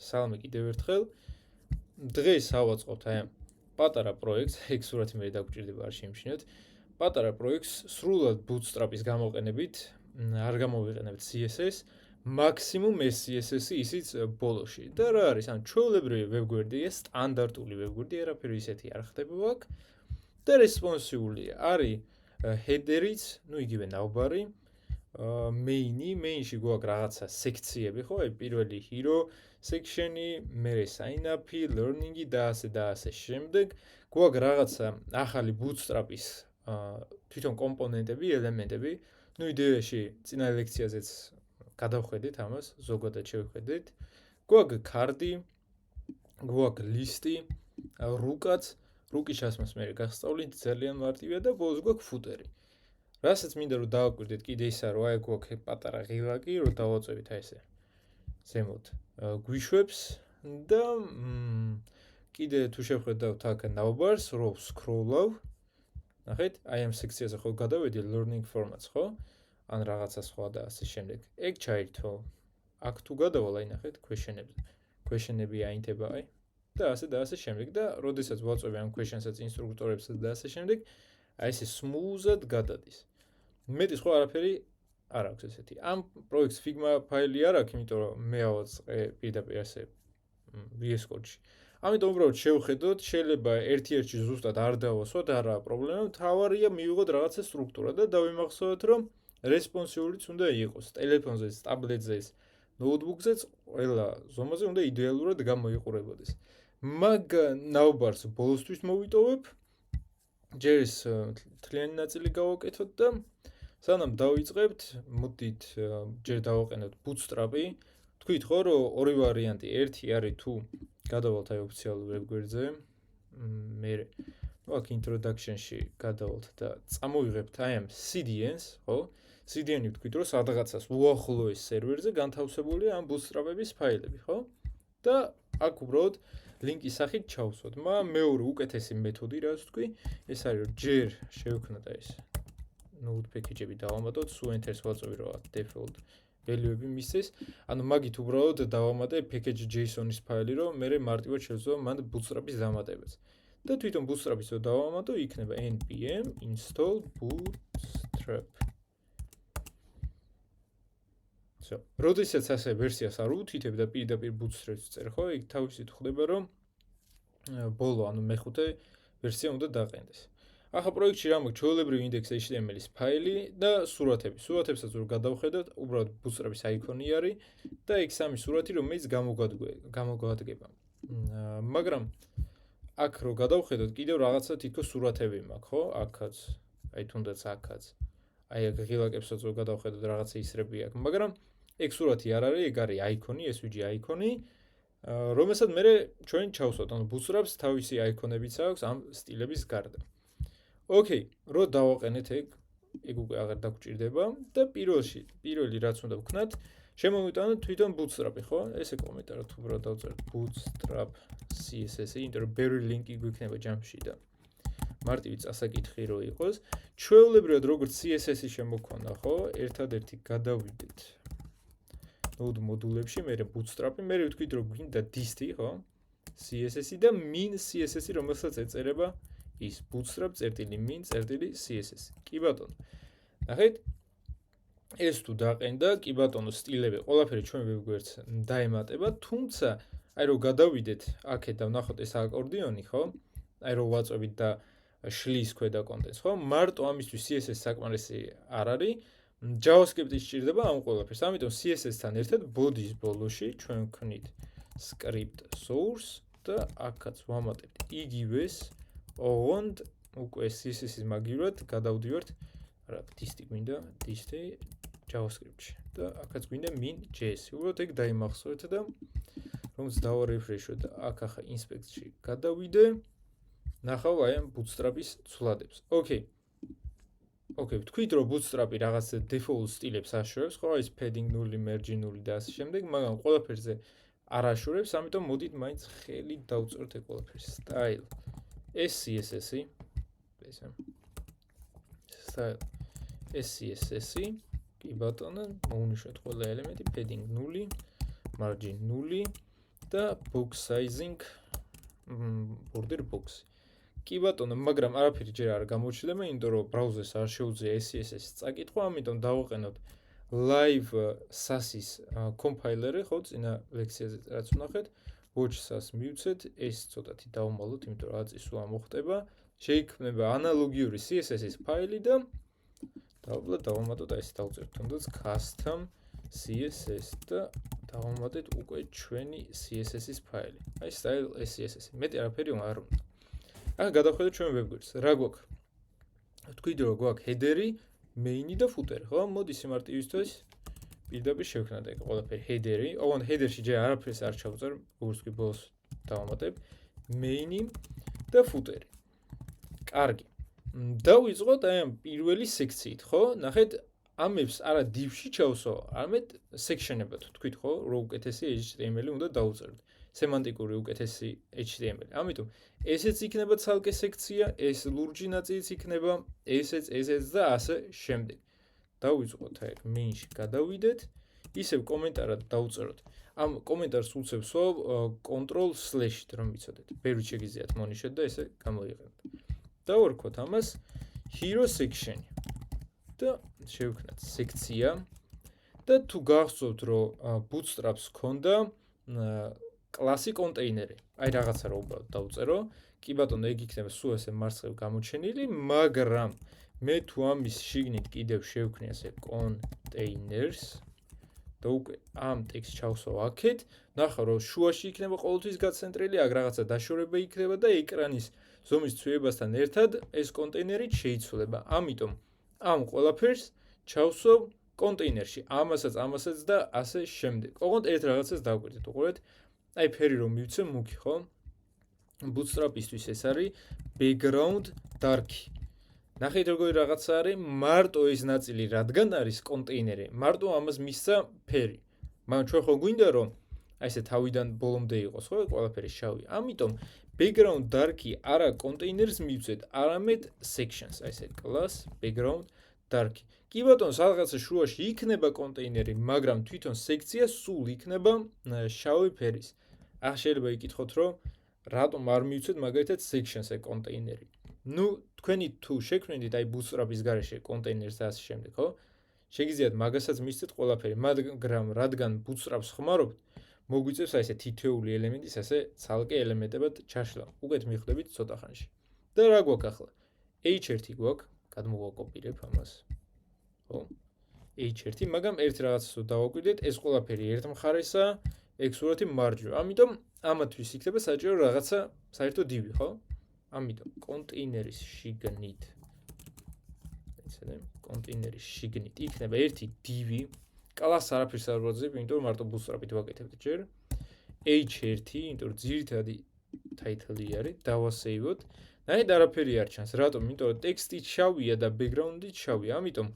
Salame კიდევ ერთხელ. დღეს ავაწყობთ აი ამ პატარა პროექტს, ეგ სურათი მე დაგგვჭირდება არ შეიმჩნიოთ. პატარა პროექტს სრულად bootstrap-ის გამოყენებით, არ გამოვიყენებთ CSS, მაქსიმუმ ეს CSS-ი ისიც ბოლოში. და რა არის, ან ჩვეულებრივი ვებგვერდია, სტანდარტული ვებგვერდი, არაფერი ისეთი არ ხდება აქ. და რესპონსიულია. არის header-იც, ну იგივე ნავბარი, main-ში გვაქვს რაღაცა სექციები, ხო? აი პირველი hero section-ი, მერე sign-up-ი, learning-ი და ასე შემდეგ. გვაქვს რაღაცა ახალი bootstrap-ის თვითონ კომპონენტები, ელემენტები. ну იდეაში წინა ლექციაზეც გადავხედით ამას, ზოგადად შევხედით. გვაქვს card-ი, გვაქვს list-ი, რუკაც, რუკის ჩასმას მე გასწავლით, ძალიან მარტივია და ბოლოს გვაქვს footer-ი. რასაც მინდა რომ დავაკვირდეთ კიდე ისა რომ აი გვაქვს პატარა ღილაკი, რომ დავაწევით აი ესე. ზემოთ გვიშვებს და კიდე თუ შევხედავთ აქ ნავბარს, რომ scroll-ავ. ნახეთ, აი ამ სექციაზე ხო გადავედი learning formats, ხო? ან რაღაცა სხვა და ასე შემდეგ. ეგ ჩაირთო. აქ თუ გადავალ, აი ნახეთ, question-ები აინთება აი და ასე შემდეგ და როდესაც ვაწვევი ამ question-საც ინსტრუქტორებსაც და ასე შემდეგ, აი ესე smooth-ად გადადის. მეტი სხვა არაფერი არ აქვს ესეთი. ამ პროექტს Figma ფაილი არ აქვს, იმიტომ რომ მე ავაწყე პირდაპირ ასე VS Code-ში. ამიტომ უბრალოდ შევხედოთ, შეიძლება ერთ-ერთში ზუსტად არ დავასვათ, არაა პრობლემა, მთავარია მივიღოთ რაღაცა სტრუქტურა და დავიმახსოვროთ, რომ რესპონსიულიც უნდა იყოს. ტელეფონზეც, ტაბლეტზეც, ნოუთბუქზეც, ყველა ზომაზე უნდა იდეალურად გამოიყურებოდეს. მაგ ნავბარს ბოლოსთვის მოვიტოვებ. ჯერ ეს თლიანი ნაწილი გავაკეთოთ და სანამ დავიწყებთ, მოდით ჯერ დავაყენოთ bootstrap-ი. თქვით ხო, რომ ორი ვარიანტი, ერთი არის თუ გადავალთ აი ოფიციალურ ვებგვერდზე. მე აქ introduction-ში გადავალთ და წამოვიღებთ აი ამ CDN-ს, ხო? CDN-ი ვთქვით, რომ სადღაცას უახლოეს სერვერზე განთავსებულია ამ bootstrap-ების ფაილები, ხო? და აქ უბრალოდ ლინკის სახით ჩავსვათ. მაგრამ მეორე უკეთესი მეთოდი, რაც ვთქვი, ეს არის რომ ჯერ შევქნათ აი ეს node package-ები დავამატოთ, სულ enter-ს ვაწვევი რა default value-ები მისცეს. ანუ მაგით უბრალოდ დავამატე package.json-ის ფაილი, რომ მე მარტივად შევძლო მან bootstrap-ის დამატებას. და თვითონ bootstrap-ის რო დავამატო, იქნება npm install bootstrap. So, როდესაც ასე ვერსიას არ უთითებ და პირდაპირ bootstrap-ს წერ, ხო? იქ თავისით ხდება, რომ ბოლო, ანუ მეხუთე ვერსია უნდა დაყენდეს. ახლა პროექტში რა მაქვს ჩვეულებრივი index.html-ის ფაილი და სურათები. სურათებსაც რო გადავხედოთ, უბრალოდ bootstrap-ის აიკონი არის და ეგ სამი სურათი, რომელიც გამოგვადგება. მაგრამ აქ რო გადავხედოთ, კიდევ რაღაცა თითქოს სურათები მაქვს, ხო? აქაც, აი თუნდაც აქაც. აი აქ ღილაკებსაც რო გადავხედოთ, რაღაცა ისრები აქვს, მაგრამ ეგ სურათი არ არის, ეგ არის აიკონი, SVG აიკონი, რომელსაც მე ჩვენ ჩავსვათ, ანუ bootstrap-ს თავისი აიკონებიც აქვს ამ სტილების გარდა. ოკეი, რო დავაყენეთ ეგ უკვე აღარ დაგჭირდება და პირველი რაც უნდა ვქნათ, შემოვიტანოთ თვითონ bootstrap-ი, ხო? ესე კომენტარი თუ უბრალოდ დავწერთ bootstrap CSS-ი, იმიტომ რომ ბევრი ლინკი გვიქნება ჯამში და მარტივი წასაკითხი რო იყოს. ჩვეულებრივად როგორც CSS-ი შემოქონდა, ხო? ერთადერთი გადავიდეთ node მოდულებში, მე bootstrap-ი, მე ვთქვით რომ გვინდა dist-ი, ხო? CSS-ი და min CSS-ი, რომელსაც ეწერება ის bootstrap-min-css. კი ბატონო. ნახეთ? ეს თუ დაყენდა, კი ბატონო, სტილები, ყველაფერი ჩვენ ვებგვერდს დაემატება, თუმცა აი რო გადავიდეთ აქეთ და ვნახოთ ეს აკორდიონი, ხო? აი რო ვაწვევით და შლის ქვედა კონტენტს, ხო? მარტო ამისთვის CSS საკმარისი არ არის. JavaScript-ი სჭირდება ამ ყველაფერს. ამიტომ CSS-თან ერთად body-ის ბოლოში ჩვენ ვქნით script source და აქაც ვამატებთ იგივეს ოღონდ უკვე CSS-ის მაგივრად გადავდივართ რა dist-ი გვინდა, dist-ი JavaScript-ში და აქაც გვინდა min.js. უბრალოდ ეგ დაიმახსოვრეთ და რომც დავარეფრეშო და აქ ახლა inspect-ში გადავიდე, ნახავ აი ამ bootstrap-ის ცვლადებს. ოკეი, ვთქვით რომ bootstrap-ი რაღაც default სტილებს აშუქებს, ხო, ის padding 0, margin 0 და ასე შემდეგ, მაგრამ ყველაფერზე არ აშუქებს, ამიტომ მოდით მაინც ხელი დავწერთ ეგ ყველაფერს. Style ეს CSS-ი, ესე. Style ეს CSS-ი, კი ბატონო, მოვნიშნოთ ყველა ელემენტი, padding 0, margin 0 და box sizing border box. კი ბატონო, მაგრამ არაფერი ჯერ არ გამოჩნდება, იმიტომ რომ ბრაუზერს არ შეუძლია CSS-ს წაკითხვა, ამიტომ დავაყენოთ live SAS-ის კომპაილერი, ხო, წინა ლექციაზე რაც ვნახეთ, watch SAS მივცეთ, ეს ცოტათი დავმალოთ, იმიტომ რომ აწი სულ ამოხტება. შეიქმნება ანალოგიური CSS-ის ფაილი და დავამატოთ ეს დავწერთ თუნდაც custom CSS და დავამატეთ უკვე ჩვენი CSS-ის ფაილი. აი style CSS. მეტი არაფერი არ უნდა. ახლა გადავხედოთ ჩვენ ვებგვერდს. რა გვაქვს? თქვით რომ გვაქვს header-ი, main-ი და footer-ი, ხო? მოდი სიმარტივისთვის პირდაპირ შევქნათ ეგ ყველაფერი header-ი. ოღონდ header-ში ჯერ არაფერს არ ჩავწერ, როგორც კი ბოლოს დავამატებ. main-ი და footer-ი. კარგი. დავიწყოთ აი ამ პირველი სექციით, ხო? ნახეთ, ამებს არა div-ში ჩავსო, არამედ section-ებად თქვით, ხო? რომ უკეთესი HTML-ი უნდა დავწეროთ. სემანტიკური უკეთესი HTML. ამიტომ ესეც იქნება ცალკე სექცია, ეს ლურჯი ნაწილიც იქნება, ესეც და ასე შემდეგ. დავიწყოთ აი main-ში გადავიდეთ, ისევ კომენტარად დავწეროთ. ამ კომენტარს უწევს control/-ით რომ ვიცოდეთ. ბევრი შეგიძლიათ მონიშნოთ და ესე გამოიყენოთ. დავარქვათ ამას hero section და შევქნათ სექცია და თუ გახსოვთ რომ bootstrap-ს ჰქონდა კლასი კონტეინერი. აი რაღაცა რა უბრალოდ დავწერო. კი ბატონო, ეგ იქნება სულ ესე მარცხნივ გამოჩენილი, მაგრამ მე თუ ამის შიგნით კიდევ შევქნი ასე containers და უკვე ამ ტექსტს ჩავსო აქეთ, ნახავ რომ შუაში იქნება ყოველთვის გაცენტრილი, აქ რაღაცა დაშორება იქნება და ეკრანის ზომის ცვლილებასთან ერთად ეს კონტეინერი შეიცვლება. ამიტომ ამ ყველაფერს ჩავსოვ კონტეინერში, ამასაც და ასე შემდეგ. ოღონდ ერთ რაღაცას დავკვირდით, უყურეთ. აი ფერი რომ მივცე მუქი, ხო? bootstrap-ისთვის ეს არის background dark-ი. ნახეთ როგორი რაღაცა არის, მარტო ეს ნაწილი რადგან არის კონტეინერი, მარტო ამას მისცა ფერი. მაგრამ ჩვენ ხო გვინდა რომ აი ესე თავიდან ბოლომდე იყოს, ხო? ყველაფერი შავი. ამიტომ background dark-ი არა კონტეინერს მივცეთ, არამედ sections, აი ესე class background dark-ი. კი ბატონო, რაღაცა შუაში იქნება კონტეინერი, მაგრამ თვითონ სექცია სულ იქნება შავი ფერის. ახლა შეიძლება იკითხოთ, რომ რატომ არ მივცეთ მაგალითად sections-ე კონტეინერი. ნუ თქვენი თუ შექმნით აი bootstrap-ის გარეშე კონტეინერს და ასე შემდეგ, ხო? შეგიძლიათ მაგასაც მისცეთ ყველაფერი, მაგრამ რადგან bootstrap-ს ხმარობთ, მოგვიწევს აი ესე თითოეული ელემენტის ასე ცალკე ელემენტებად ჩაშლა. უკეთ მივხვდებით ცოტა ხანში. და რა გვაქვს ახლა? h1 გვაქვს, გადმოვაკოპირებ ამას. ხო? h1, მაგრამ ერთ რაღაცას დავაკვირდეთ, ეს ყველაფერი ერთ მხარესაა, ეგ სურათი მარჯვენა. ამიტომ ამათვის იქნება საჭირო რაღაცა საერთო div-ი, ხო? ამიტომ კონტეინერის შიგნით კონტეინერის შიგნით იქნება ერთი div-ი. კლასს არაფერს არ ვაძლევ, იმიტომ რომ მარტო bootstrap-ით ვაკეთებთ ჯერ. h1, იმიტომ რომ ძირითადი title-ი არის, დავასეივოთ. ნაირად არაფერი არ ჩანს. რატომ? იმიტომ რომ ტექსტი შავია და background-ი შავია. ამიტომ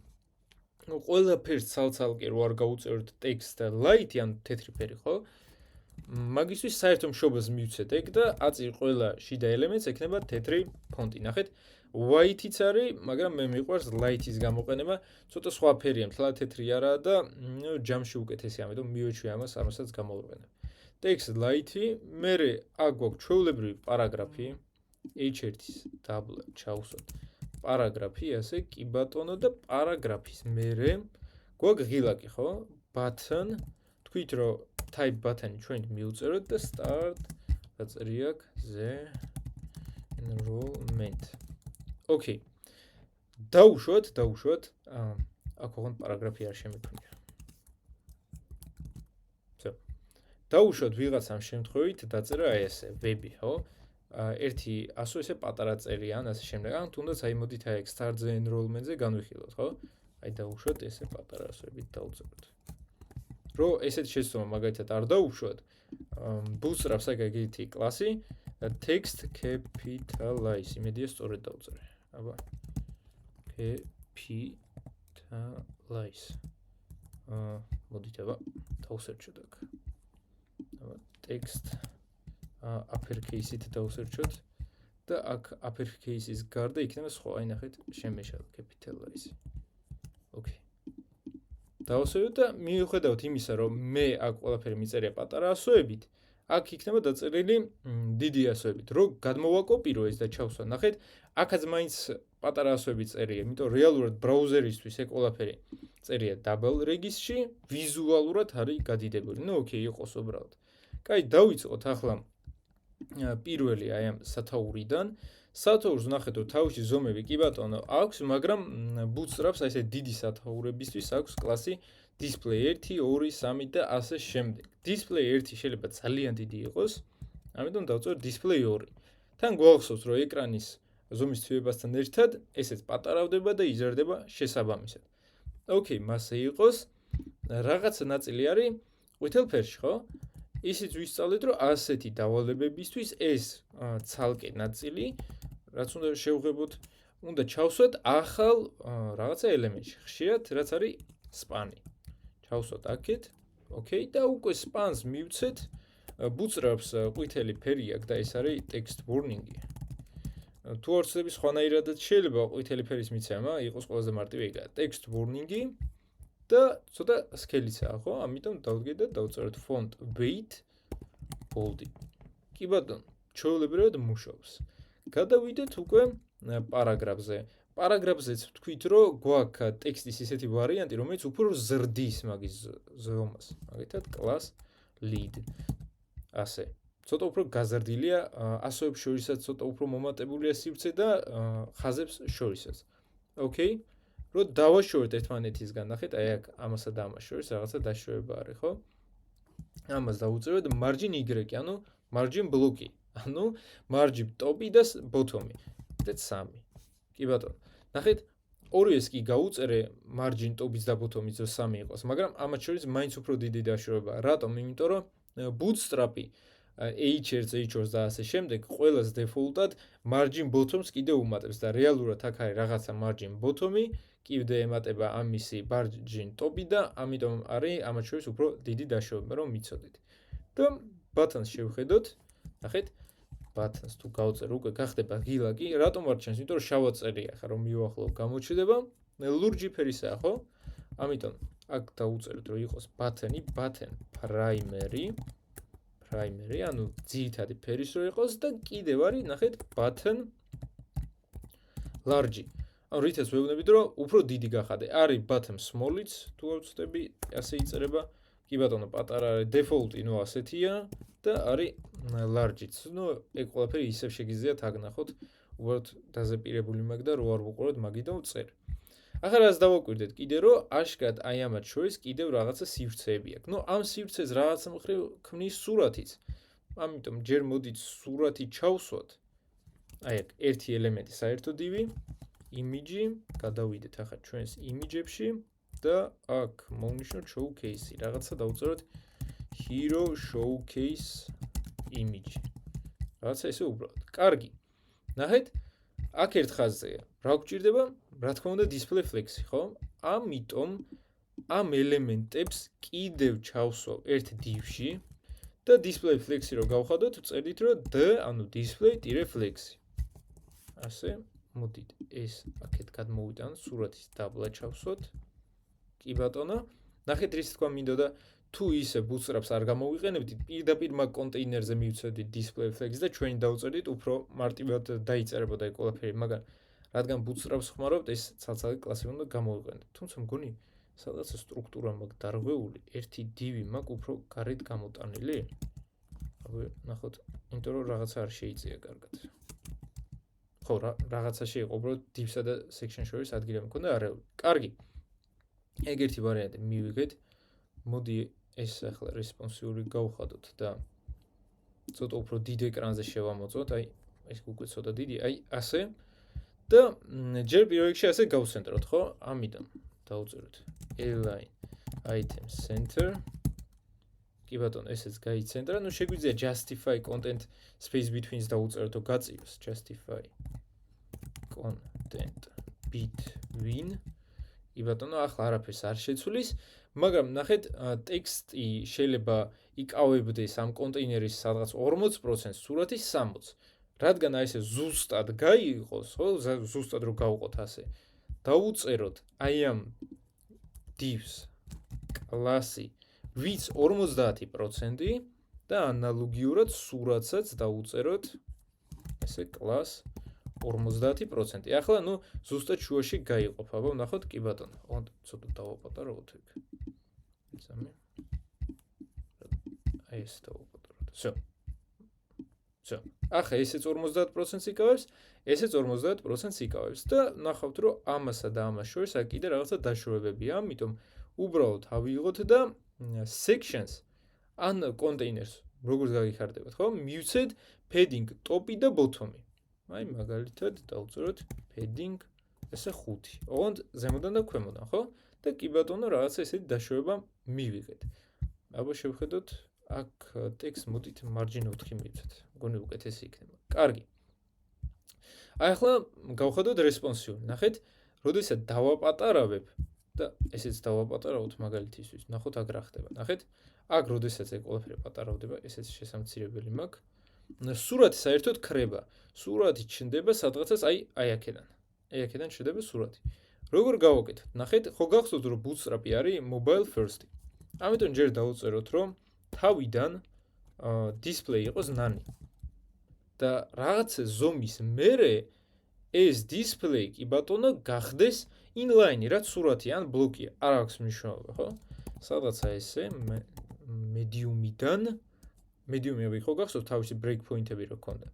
ყველაფერს ცალ-ცალკე რო არ გაუწევთ ტექსტ და light-ი ან თეთრი ფერი, ხო? მაგისთვის საერთო მშობელს მივცეთ ეგ და აწი ყველა შიდა ელემენტს ექნება თეთრი ფონტი. ნახეთ, white-იც არის, მაგრამ მე მიყვარს light-ის გამოყენება, ცოტა სხვა ფერია, მთლად თეთრი არაა და ჯამში უკეთესია, ამიტომ მივეჩვი ამას, ამასაც გამოვიყენებ. Text light-ი, მერე აქ გვაქვს ჩვეულებრივი პარაგრაფი, h1-ის დაბლა ჩავსვათ. პარაგრაფი, ასე კი ბატონო და პარაგრაფის მერე გვაქვს ღილაკი, ხო? Button, თქვით რომ type button-ი ჩვენ მივწეროთ და start დაწერია the enrollment. Okay. დავუშვათ, აქ ოღონდ პარაგრაფი არ შემიქმნია. დავუშვათ ვიღაცამ შემთხვევით დაწერა აი ესე web-ი, ხო? ერთი ასო ესე პატარა წერია ან ასე შემდეგ. ან თუნდაც აი მოდით აი start the enrollment-ზე განვიხილოთ, ხო? აი დავუშვათ ესე პატარა ასოებით დავწეროთ. რო ესეთ შეცდომა მაგალითად არ დავუშვათ, bootstrap-ს აგიგეთი კლასი text capitalize, იმედია სწორედ დავწერე. აბა. capitalize. მოდით აბა დავსერჩოთ აქ. აბა text uppercase-ით დავსერჩოთ და აქ uppercase-ის გარდა იქნება სხვა, აი ნახეთ, შემეშალა capitalize. Okay. დავსევთ და მიუხედავად იმისა, რომ მე აქ ყველაფერი მიწერია პატარა ასოებით, აქ იქნება დაწერილი დიდი ასოებით. რო გადმოვაკოპირო ეს და ჩავსვა, ნახეთ, აქაც მაინც პატარა ასოები წერია, იმიტომ რეალურად ბრაუზერისთვის ეს ყველაფერი წერია double registry, ვიზუალურად არის გადიდებული. ნუ ოკეი, იყოს უბრალოდ. კაი, დავიწყოთ ახლა პირველი აი ამ სათაურიდან. სათაურს ნახეთ, რომ თავისი ზომები კი ბატონო აქვს, მაგრამ Bootstrap-ს აი ესე დიდი სათაურებისთვის აქვს კლასი display 1, 2, 3 და ასე შემდეგ. display 1 შეიძლება ძალიან დიდი იყოს, ამიტომ დავწერთ display 2. თან გვახსოვს, რომ ეკრანის ზომის ცვლილებასთან ერთად ესეც პატარავდება და იზრდება შესაბამისად. ოკეი, მასე იყოს. რაღაცა ნაწილი არის ყვითელ ფერში, ხო? ისიც ვისწავლეთ, რომ ასეთი დავალებებისთვის ეს ცალკე ნაწილი, რაც უნდა შევღებოთ, უნდა ჩავსვათ ახალ რაღაცა ელემენტში. ხშირად რაც არის span-ი. ჩავსვათ აქეთ. ოკეი, და უკვე span-ს მივცეთ. Bootstrap-ს ყვითელი ფერი აქვს და ეს არის text warning-ი. თუ არ ვცდები სხვანაირადაც შეიძლება ყვითელი ფერის მიცემა იყოს ყველაზე მარტივი ეგაა. text warning-ი და ცოტა სქელიცაა, ხო? ამიტომ დავდგეთ და დავწეროთ font weight bold. კი ბატონო, ჩვეულებრივად მუშაობს. გადავიდეთ უკვე პარაგრაფზე. პარაგრაფზეც ვთქვით, რომ გვაქვს ტექსტის ისეთი ვარიანტი, რომელიც უფრო ზრდის მაგის ზომას. მაგალითად, class lead. ასე. ცოტა უფრო გაზრდილია, ასოებს შორისაც ცოტა უფრო მომატებულია სივრცე და ხაზებს შორისაც. ოკეი? რომ დავაშორეთ ერთმანეთისგან, ნახეთ, აი აქ ამასა და ამას შორის რაღაცა დაშორება არის, ხო? ამას დავუწევთ margin y, ანუ margin block-ი, ანუ margin top-ი და bottom-ი. და 3. კი ბატონო. ნახეთ, ორივეს კი გაუწერე margin top-ის და bottom-ის რომ 3 იყოს, მაგრამ ამათ შორის მაინც უფრო დიდი დაშორებაა. რატომ? იმიტომ რომ Bootstrap-ი H1, H2 და ასე შემდეგ ყველას default-ად margin bottom-ს კიდე უმატებს და რეალურად აქ არის რაღაცა margin bottom-ი, კიდე ემატება ამისი margin top-ი და ამიტომ არის ამათ შორის უფრო დიდი დაშორება, რომ მიცოდეთ. და buttons შევხედოთ. ნახეთ, buttons თუ გავწერ უკვე გახდება ღილაკი. რატომ არ ჩანს? იმიტომ რომ შავად წერია ხა რომ მიუახლოვ გამოჩნდება. ლურჯი ფერისაა, ხო? ამიტომ აქ დავუწეროთ რომ იყოს button-ი, button primary, ანუ ძირითადი ფერის რო იყოს და კიდევ არის, ნახეთ, button large. ანუ რითაც ვეუბნებით, რომ უფრო დიდი გახადე. არის button small-იც, თუ არ ვცდები, ასე იწერება. კი ბატონო, პატარა არის default-ი, ნუ ასეთია და არის large-იც. ნუ ეგ ყველაფერი ისევ შეგიძლიათ აგნახოთ. უბრალოდ დაზეპირებული მაქვს და რო არ ვუყუროთ, მაგიდან ვწერ. ახლა რას დავაკვირდეთ კიდე, რომ აშკარად აი ამათ შორის კიდევ რაღაცა სივრცეები აქვს. ნუ ამ სივრცეს რაღაცა მხრივ ქმნის სურათიც. ამიტომ ჯერ მოდით სურათი ჩავსვათ. აი აქ ერთი ელემენტი საერთო დივი, image, გადავიდეთ ახლა ჩვენს image-ებში და აქ მოვნიშნოთ showcase-ი. რაღაცა დავწეროთ hero showcase image. რაღაცა ესე უბრალოდ. კარგი. ნახეთ, აქ ერთ ხაზზეა. რა გვჭირდება? რა თქმა უნდა display flex-ი, ხო? ამიტომ ამ ელემენტებს კიდევ ჩავსვავ ერთ div-ში და display flex-ი რო გავხადოთ, წერდით რომ d, ანუ display-flex-ი. ასე, მოდით ეს აქეთ გადმოვიტანოთ, სურათის დაბლა ჩავსვათ. კი ბატონო, ნახეთ რის თქვა მინდოდა, თუ ისე Bootstrap-ს არ გამოვიყენებდით, პირდაპირ მაგ კონტეინერზე მივცოდით display flex და ჩვენი დავწერდით, უფრო მარტივად დაიწერებოდა ეგ ყველაფერი, მაგრამ რადგან Bootstrap-ს ხმარობთ, ეს ცალ-ცალკე კლასი უნდა გამოვიყენოთ. თუმცა მგონი, სადაც სტრუქტურა მაქვს დარღვეული, ერთი div-ი მაქვს უფრო გარეთ გამოტანილი. აბა, ნახოთ, იმიტომ რომ რაღაცა არ შეიწია კარგად. ხო, რაღაცა შეიყო, უბრალოდ div-სა და section შორის ადგილი მქონდა არეული. კარგი. ეგ ერთი ვარიანტი მივიღეთ. მოდი ეს ახლა responsive-ი გავხადოთ და ცოტა უფრო დიდ ეკრანზე შევამოწმოთ. აი, ეს უკვე ცოტა დიდი, აი, ასე. და ჯერ პირველ რიგში ასე გავცენტროთ, ხო? ამიტომ დავუწეროთ align item center. კი ბატონო, ესეც გაიცენტრა. ნუ შეგვიძლია justify content space between-ს დავუწეროთ, რომ გაწიოს justify content between. კი ბატონო, ახლა არაფერს არ შეცვლის, მაგრამ ნახეთ, ტექსტი შეიძლება იკავებდეს ამ კონტეინერის სადღაც 40%, სურათის 60%. რადგან აი ესე ზუსტად გაიყოს, ხო, ზუსტად რო გავყოთ ასე. დავუწეროთ აი ამ divs კლასი, ვის 50% და ანალოგიურად სურათსაც დავუწეროთ ესე კლას 50%. ახლა ნუ ზუსტად შუაში გაიყოფა, აბა ვნახოთ, კი ბატონო. ოღონდ ცოტა დავაპატარავოთ ეგ. სამი. აი ეს დავაპატარავოთ. всё. ახლა ესეც 50%-ს იკავებს, ესეც 50%-ს იკავებს და ნახავთ, რომ ამასა და ამას შორის აქ კიდე რაღაცა დაშორებებია, ამიტომ უბრალოდ ავიღოთ და sections ან containers როგორც გაგიხარდებათ, ხო? მივცეთ padding top-ი და bottom-ი. აი მაგალითად დავწეროთ padding ესე 5. ოღონდ ზემოდან და ქვემოდან, ხო? და კი ბატონო რაღაცა ესეთი დაშორება მივიღეთ. აბა შევხედოთ აქ text მოდით margin 4 მივცეთ. მგონი უკეთესი იქნება. კარგი. აი ახლა გავხედოთ responsive. ნახეთ, როდესაც დავაპატარავებ და ესეც დავაპატარავოთ მაგალითისთვის. ნახოთ აქ რა ხდება. ნახეთ, აქ როდესაც ეს ყველაფერი პატარავდება, ესეც შესამცირებელი მაქვს. სურათი საერთოდ ქრება. სურათი ჩნდება სადღაცას აი აქედან. აი აქედან ჩნდება სურათი. როგორ გავაკეთოთ? ნახეთ, ხო გახსოვთ რომ Bootstrap-ი არის mobile first-ი. ამიტომ ჯერ დავუწეროთ რომ თავიდან display იყოს nani. და რაღაც ზომის მერე ეს display კი ბატონო გახდეს inline, რაც სურათი ან ბლოკია. არ აქვს მნიშვნელობა, ხო? სადღაცა ესე medium-იდან medium-ი ხო გახსოვთ თავისი breakpoint-ები რო ქონდა.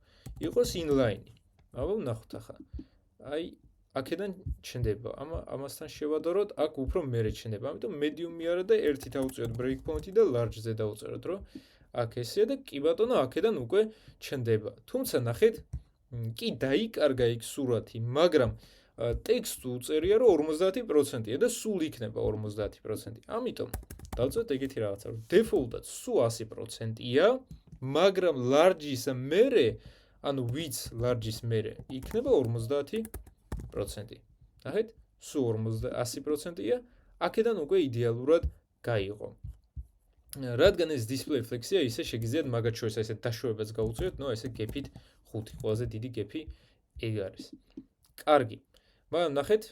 იყოს inline. აბა ვნახოთ ახლა. აი აქედან ჩნდება. ამასთან შევადაროთ, აქ უფრო მერე ჩნდება. ამიტომ medium-ი არა და ერთი დავუწეროთ breakpoint-ი და large-ზე დავუწეროთ, რომ აქ ესეა და კი ბატონო აქედან უკვე ჩნდება. თუმცა ნახეთ, კი დაიკარგა იქ სურათი, მაგრამ ტექსტს უწერია რომ 50%-ია და სულ იქნება 50%. ამიტომ დავწეროთ ეგეთი რაღაცა, რომ default-ად სულ 100%-ია, მაგრამ large-ის მერე, ანუ width large-ის მერე იქნება 50%. ნახეთ, სულ 100%-ია, აქედან უკვე იდეალურად გაიღო. რადგან ეს display flex-ია, ისე შეგიძლიათ მაგათ შორის ესე დაშორებაც გაუწიოთ, ნუ ესე gap-ით 5, ყველაზე დიდი gap-ი ეგ არის. კარგი. მაგრამ ნახეთ,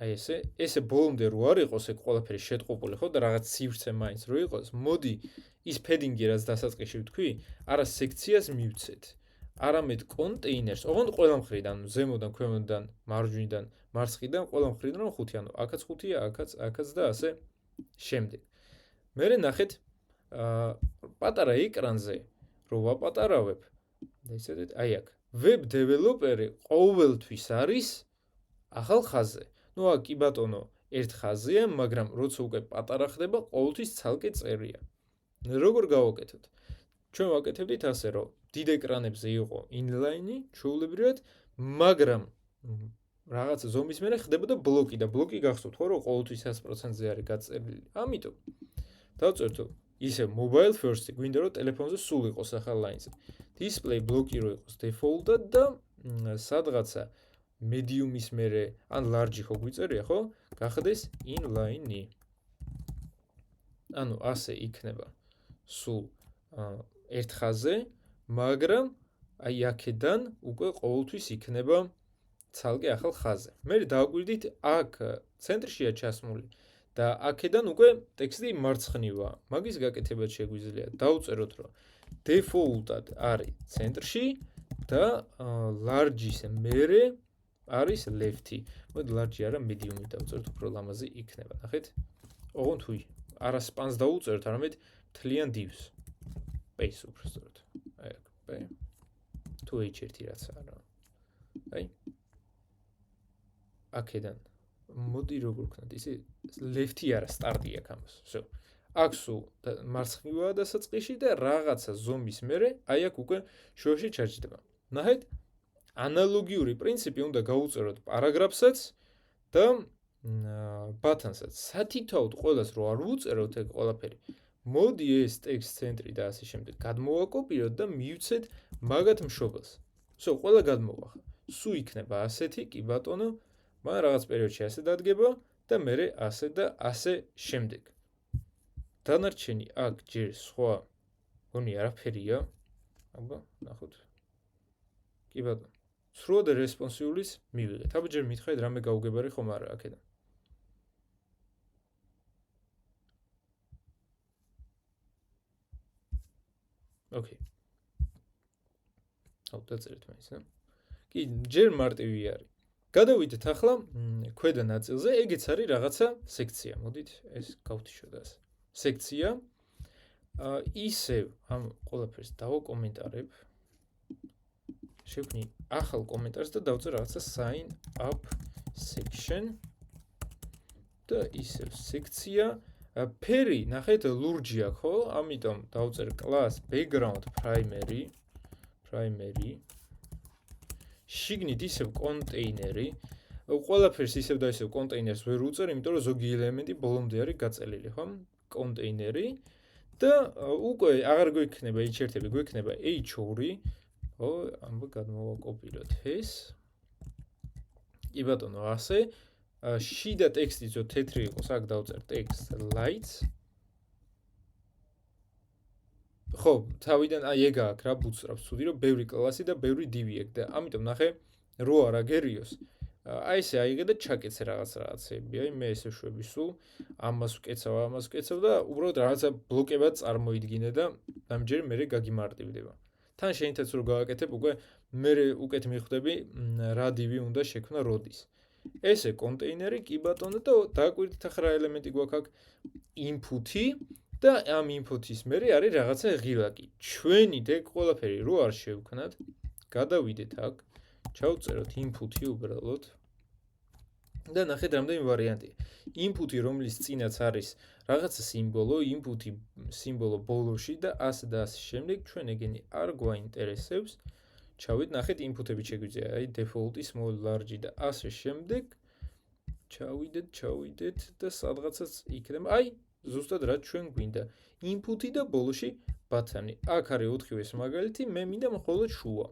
აი ესე ბოლომდე რო არ იყოს ეგ ყველაფერი შეტყობული, ხო და რაღაც სივრცე მაინც რო იყოს, მოდი ის padding-ი რაც დასაწყისში ვთქვი, არა სექციას მივცეთ, არამედ containers, ოღონდ ყველა მხრიდან, ზემოდან, ქვემოდან, მარჯვნიდან, მარცხნიდან, ყველა მხრიდან რომ 5, ანუ აქაც 5-ია, აქაც და ასე შემდეგ. მერე ნახეთ, პატარა ეკრანზე რო ვაპატარავებ, და ისედეთ, აი აქ, web developer-ი ყოველთვის არის ახალ ხაზზე. ნუ აქ კი ბატონო, ერთ ხაზია, მაგრამ როცა უკვე პატარა ხდება, ყოველთვის ცალკე წერია. როგორ გავაკეთოთ? ჩვენ ვაკეთებდით ასე, რომ დიდ ეკრანებზე იყო inline-ი, ჩვეულებრივად, მაგრამ რაღაც ზომის მერე ხდებოდა ბლოკი და ბლოკი გახსოვთ, ხო, რომ ყოველთვის 100%-ზე არის გაწერილი. ამიტომ დავწერთ ისე mobile first-ი, გვინდა რომ ტელეფონზე სულ იყოს ახალ line-ზე. display ბლოკი რო იყოს default-ად და სადღაცა medium-ის მერე ან large-ი ხო გვიწერია, ხო? გახდეს inline-ი. ანუ ასე იქნება სულ ერთ ხაზზე, მაგრამ აი აქედან უკვე ყოველთვის იქნება ცალკე ახალ ხაზზე. მე დავაკვირდით აქ ცენტრშია ჩასმული და აქედან უკვე ტექსტი მარცხნივაა. მაგის გაკეთება შეგვიძლია. დავუწეროთ რომ default-ად არის ცენტრში და large-ის მერე არის left-ი. მოდი large-ი არა medium-ი დავუწეროთ, უფრო ლამაზი იქნება. ნახეთ? ოღონდ თუი, არა spans დავუწეროთ, არამედ მთლიან divs. space უბრალოდ. აი აქ, თუ h1 რაც არა. აი აქედან მოდი როგორ ვქნათ, ისე left-ი არა, start-ი აქ ამას. всё. აქ სულ მარცხნივაა დასაწყისში და რაღაცა ზომის მერე აი აქ უკვე შუაში ჩაჯდება. ნახეთ? ანალოგიური პრინციპი უნდა გავუწეროთ პარაგრაფსაც და ბათანსაც. სათითაოდ ყველას რო არ ვუწეროთ ეგ ყველაფერი. მოდი ეს ტექსტ ცენტრი და ასე შემდეგ გადმოვაკოპიროთ და მივცეთ მაგათ მშობელს. всё, ყველა გადმოვახა. სულ იქნება ასეთი, კი ბატონო, მაგრამ რაღაც პერიოდში ასე დადგება და მერე ასე და ასე შემდეგ. დანარჩენი აქ ჯერ სხვა გონი არაფერია. აბა, ნახოთ. კი ბატონო. სრულად responsive-ის მივიღეთ. აბა ჯერ მითხარით რამე გაუგებარი ხომ არა აქედან. ოკეი. დაწერეთ მაინც, რა. კი, ჯერ მარტივი არის. გადავიდეთ ახლა ქვედა ნაწილზე, ეგეც არის რაღაცა სექცია. მოდით ეს გავთიშოთ ასე. სექცია. ისევ ამ ყველაფერს დავაკომენტარებ. შევქნი ახალ კომენტარს და დავწერ რაღაცა sign up section და ისევ სექცია. ფერი, ნახეთ, ლურჯი აქვს, ხო? ამიტომ დავწერ class background primary. შიგნით ისევ კონტეინერი. ყველაფერს ისევ და ისევ კონტეინერს ვერ უწერ, იმიტომ რომ ზოგი ელემენტი ბოლომდე არის გაწელილი, ხო? კონტეინერი და უკვე აღარ გვექნება h1-ები, გვექნება h2. ხო, ამბა გადმოვაკოპიროთ ეს. კი ბატონო, ასე. შიდა ტექსტი ზო თეთრი იყოს, აქ დავწერ text lights. ხო, თავიდან აი ეგ აქვს რა ბუთსტრაპს, ცუდი რომ ბევრი კლასი და ბევრი div-ი აქვს და ამიტომ ნახე რო არ აგერიოს. აი ესე აიღე და ჩაკეცე რაღაცები. აი მე ესე შვები სულ ამას ვკეცავ და უბრალოდ რაღაცა ბლოკებად წარმოიდგინე და ამჯერ მე გაგიმარტივდება. თან შეიძლება რომ გავაკეთებ უკვე მე უკეთ მიხვდები რა div-ი უნდა შექმნა როდის. ესე კონტეინერი კი ბატონო და დააკვირდით ახლა რა ელემენტი გვაქვს აქ input-ი და ამ input-ის მერე არის რაღაცა ღილაკი. ჩვენით ეგ ყველაფერი რო არ შევქნათ, გადავიდეთ აქ, ჩავწეროთ input-ი უბრალოდ და ნახეთ რამდენი ვარიანტია. input-ი რომლის წინაც არის რაღაცა სიმბოლო, input-ი სიმბოლო ბოლოში და ასე და ასე შემდეგ, ჩვენ ეგენი არ გვაინტერესებს. ჩავით, ნახეთ input-ები შეგვიძლია, აი default-ი, small, large და ასე შემდეგ. ჩავიდეთ და სადღაცაც იქნება. აი ზუსტად რაც ჩვენ გვინდა. input-ი და ბოლოში ბათანი. აქ არის 4-ვე მაგალითი, მე მინდა მხოლოდ შუა.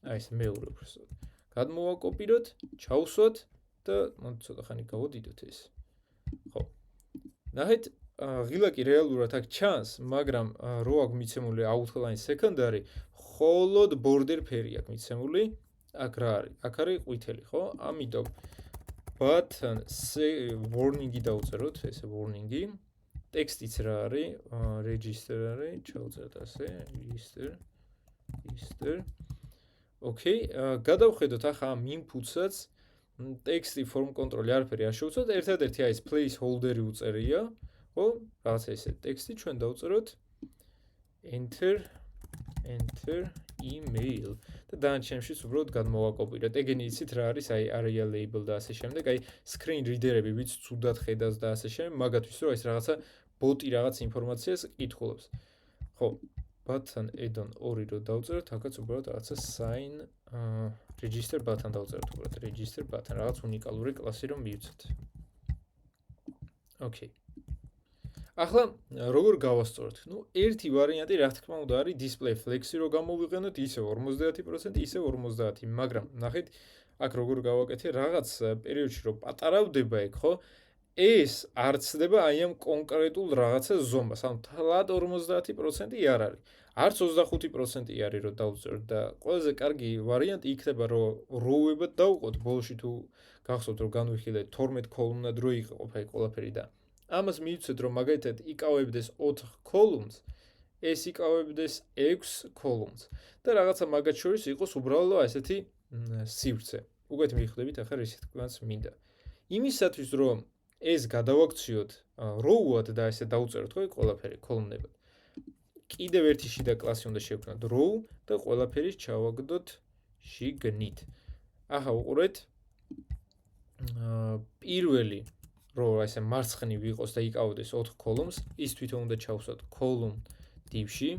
აი ეს მეორე უბრალოდ. გადმოვაკოპიროთ, ჩავსვათ და მოდი ცოტა ხანი გავოდიდოთ ეს. ხო. ნახეთ, ღილაკი რეალურად აქ ჩანს, მაგრამ რო აქ მიცემული outline secondary, მხოლოდ border ფერი აქვს მიცემული. აქ რა არის? აქ არის ყვითელი, ხო? ამიტომ button warning-ი დავწეროთ, ესე warning-ი. ტექსტიც რა არის? register არის, ჩავწეროთ ასე, register. ოკეი, გადავხედოთ ახლა ამ inputs-აც. ტექსტი form control-ი არაფერი არ შევუწოთ, ერთადერთი აი ეს placeholder-ი უწერია, ხო? რაღაცა ესე ტექსტი ჩვენ დავწეროთ enter email და დანარჩენშიც უბრალოდ გადმოვაკოპიროთ. ეგენი იცით რა არის, აი area label და ასე შემდეგ, აი screen reader-ები ვიც ცუდად ხედავს და ასე შემდეგ, მაგათთვის რომ ეს რაღაცა ბოტი რაღაც ინფორმაციას კითხულობს. ხო, button add-on 2 რო დავწეროთ, აქაც უბრალოდ რაღაცა sign register button დავწეროთ უბრალოდ register button, რაღაც უნიკალური კლასი რომ მივცეთ. ოკეი. ახლა როგორ გავასწოროთ? ნუ ერთი ვარიანტი რა თქმა უნდა არის display flex-ი რო გამოვიყენოთ, ისე 50%, ისე 50, მაგრამ ნახეთ, აქ როგორ გავაკეთე, რაღაც პერიოდში რო პატარავდება ეგ, ხო? ეს არ ცდება აი ამ კონკრეტულ რაღაცა ზომას, ანუ თლად 50% არ არის. არც 25% არის რომ დავწეროთ და ყველაზე კარგი ვარიანტი იქნება რომ row-ებად დავუყოთ, ბოლოში თუ გახსოვთ რომ განვიხილეთ 12 კოლუმნად რო იყოფა ეგ ყველაფერი და ამას მივცეთ რომ მაგალითად იკავებდეს 4 columns, ეს იკავებდეს 6 columns და რაღაცა მაგათ შორის იყოს უბრალოდ ესეთი სივრცე. უკეთ მივხვდებით ახლა ისეთ კლასს მინდა. იმისათვის რომ ეს გადავაქციოთ row-ად და ესე დავწეროთ ხო ყველაფერი column-ებად. კიდევ ერთი შიდა კლასი უნდა შევქმნათ row და ყველაფერი ჩავაგდოთ შიგნით. ახლა უყურეთ პირველი რო ესე მარცხნივ იყოს და იკავდეს 4 columns, ის თვითონ უნდა ჩავსვათ column div-ში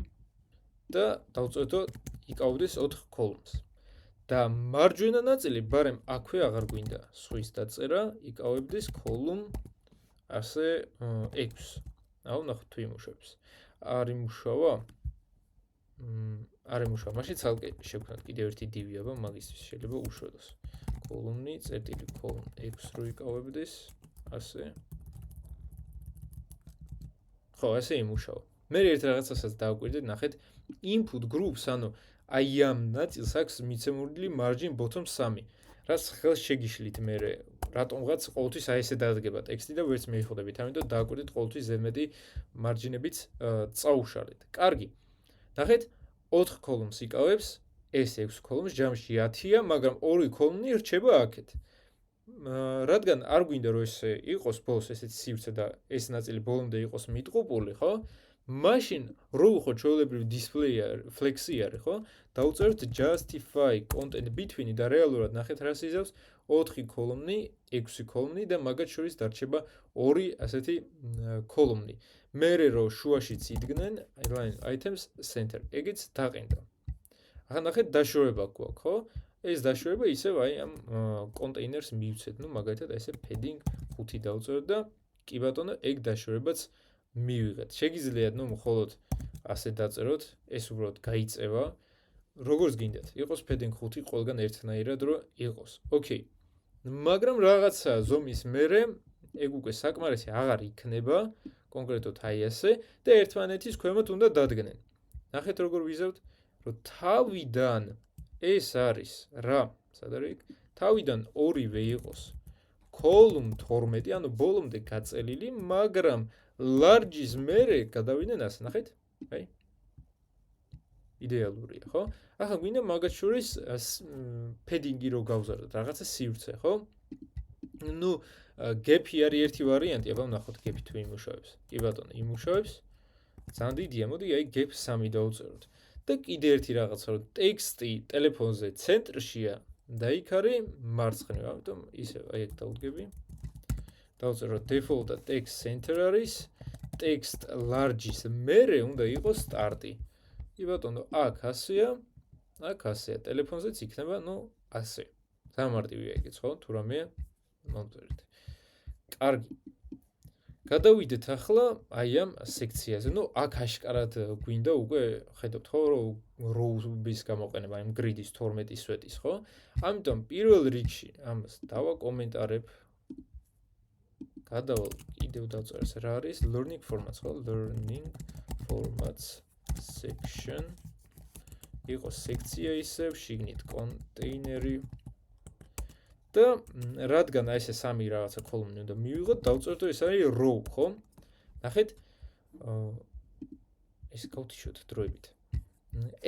და დავწეროთ იკავდეს 4 columns. და მარჯვენა ნაწილი ბარემ აქვე აღარ გვინდა სხვის დაწერა, იკავებდეს column ასე 6. აუ ნახოთ თუ იმუშავებს. არ იმუშავა? არ იმუშავა. მაშინ ცალკე შევქმნათ კიდევ ერთი div-ი, აბა მაგისთვის შეიძლება უშველოს. column-ი წერტილი column 6 რო იკავებდეს ასე. ხო, ასე იმუშავა. მე ერთ რაღაცასაც დავკვირდეთ, ნახეთ, input groups, ანუ აი ამ ნაწილს აქვს მიცემული margin bottom 3. რაც ხელს შეგიშლით მე რატომღაც ყოველთვის აი ესე დადგება ტექსტი და ვერც მიხვდებით, ამიტომ დააკვირდით ყოველთვის ზედმეტი მარჯინებიც წაუშალეთ. კარგი. ნახეთ 4 კოლონს იკავებს ეს 6 კოლონს ჯამში 10-ია, მაგრამ 2 კოლონი რჩება აქეთ. რადგან არ გვინდა რომ ეს იყოს ბოლოს ესეთი სივრცე და ეს ნაწილი ბოლომდე იყოს მიტყუპული, ხო? მაშინ რო უხო ჩვეულებრივი display flex-ი არის, ხო? დავწერთ justify content between და რეალურად ნახეთ რას იზავს 4 კოლონი, 6 კოლონი და მაგათ შორის დარჩება 2 ასეთი კოლონი. მერე რო შუაშიც იდგნენ line items center. ეგეც დაყენდა. ახლა ნახეთ დაშორება გვაქვს, ხო? ეს დაშორება ისევ აი ამ კონტეინერს მივცეთ. ნუ მაგალითად ესე padding 5 დავწეროთ და კი ბატონო, ეგ დაშორებაც მივიღეთ. შეგიძლიათ ნუ მხოლოდ ასე დაწეროთ, ეს უბრალოდ გაიწევა. როგორც გინდათ, იყოს padding 5 ყველგან ერთნაირად რო იყოს. ოკეი. მაგრამ რაღაცა ზომის მერე ეგ უკვე საკმარისი აღარ იქნება, კონკრეტულად აი ასე და ერთმანეთის ქვემოთ უნდა დადგნენ. ნახეთ როგორ ვიზავთ, რომ თავიდან ეს არის რა, სად არის იქ? თავიდან ორივე იყოს column 12, ანუ ბოლომდე გაწელილი, მაგრამ large-ის მერე გადავიდნენ ასე, ნახეთ? აი. იდეალურია, ხო? ახლა გვინდა მაგათ შორის padding-ი რო გავზარდოთ, რაღაცა სივრცე, ხო? ნუ gap-ი არის ერთი ვარიანტი, აბა ვნახოთ gap-ი თუ იმუშავებს. კი ბატონო, იმუშავებს. ძალიან დიდია, მოდი აი gap 3 დავწეროთ. და კიდე ერთი რაღაცა, რომ ტექსტი ტელეფონზე ცენტრშია და იქ არის მარცხნივ, ამიტომ ისევ აი ეგ დავდგები. დავწეროთ default-ად text center არის, text large-ის მერე უნდა იყოს სტარტი. კი ბატონო, აქ ასეა, აქ ასეა, ტელეფონზეც იქნება, ნუ ასე. დამარტივია ეგეც, ხო? თუ რამეა მომწერეთ. კარგი. გადავიდეთ ახლა აი ამ სექციაზე. ნუ აქ აშკარად გვინდა უკვე ხედავთ ხო რომ rows-ის გამოყენება, აი grid-ის 12 სვეტის, ხო? ამიტომ პირველ რიგში ამას დავაკომენტარებ. გადავალ კიდევ დავწერს რა არის learning formats, ხო? learning formats section. იყოს სექცია ისევ, შიგნით კონტეინერი. და რადგან აი ესე სამი რაღაცა კოლონი უნდა მივიღოთ, დავწერთ ეს არის row, ხო? ნახეთ? ეს გავთიშოთ დროებით.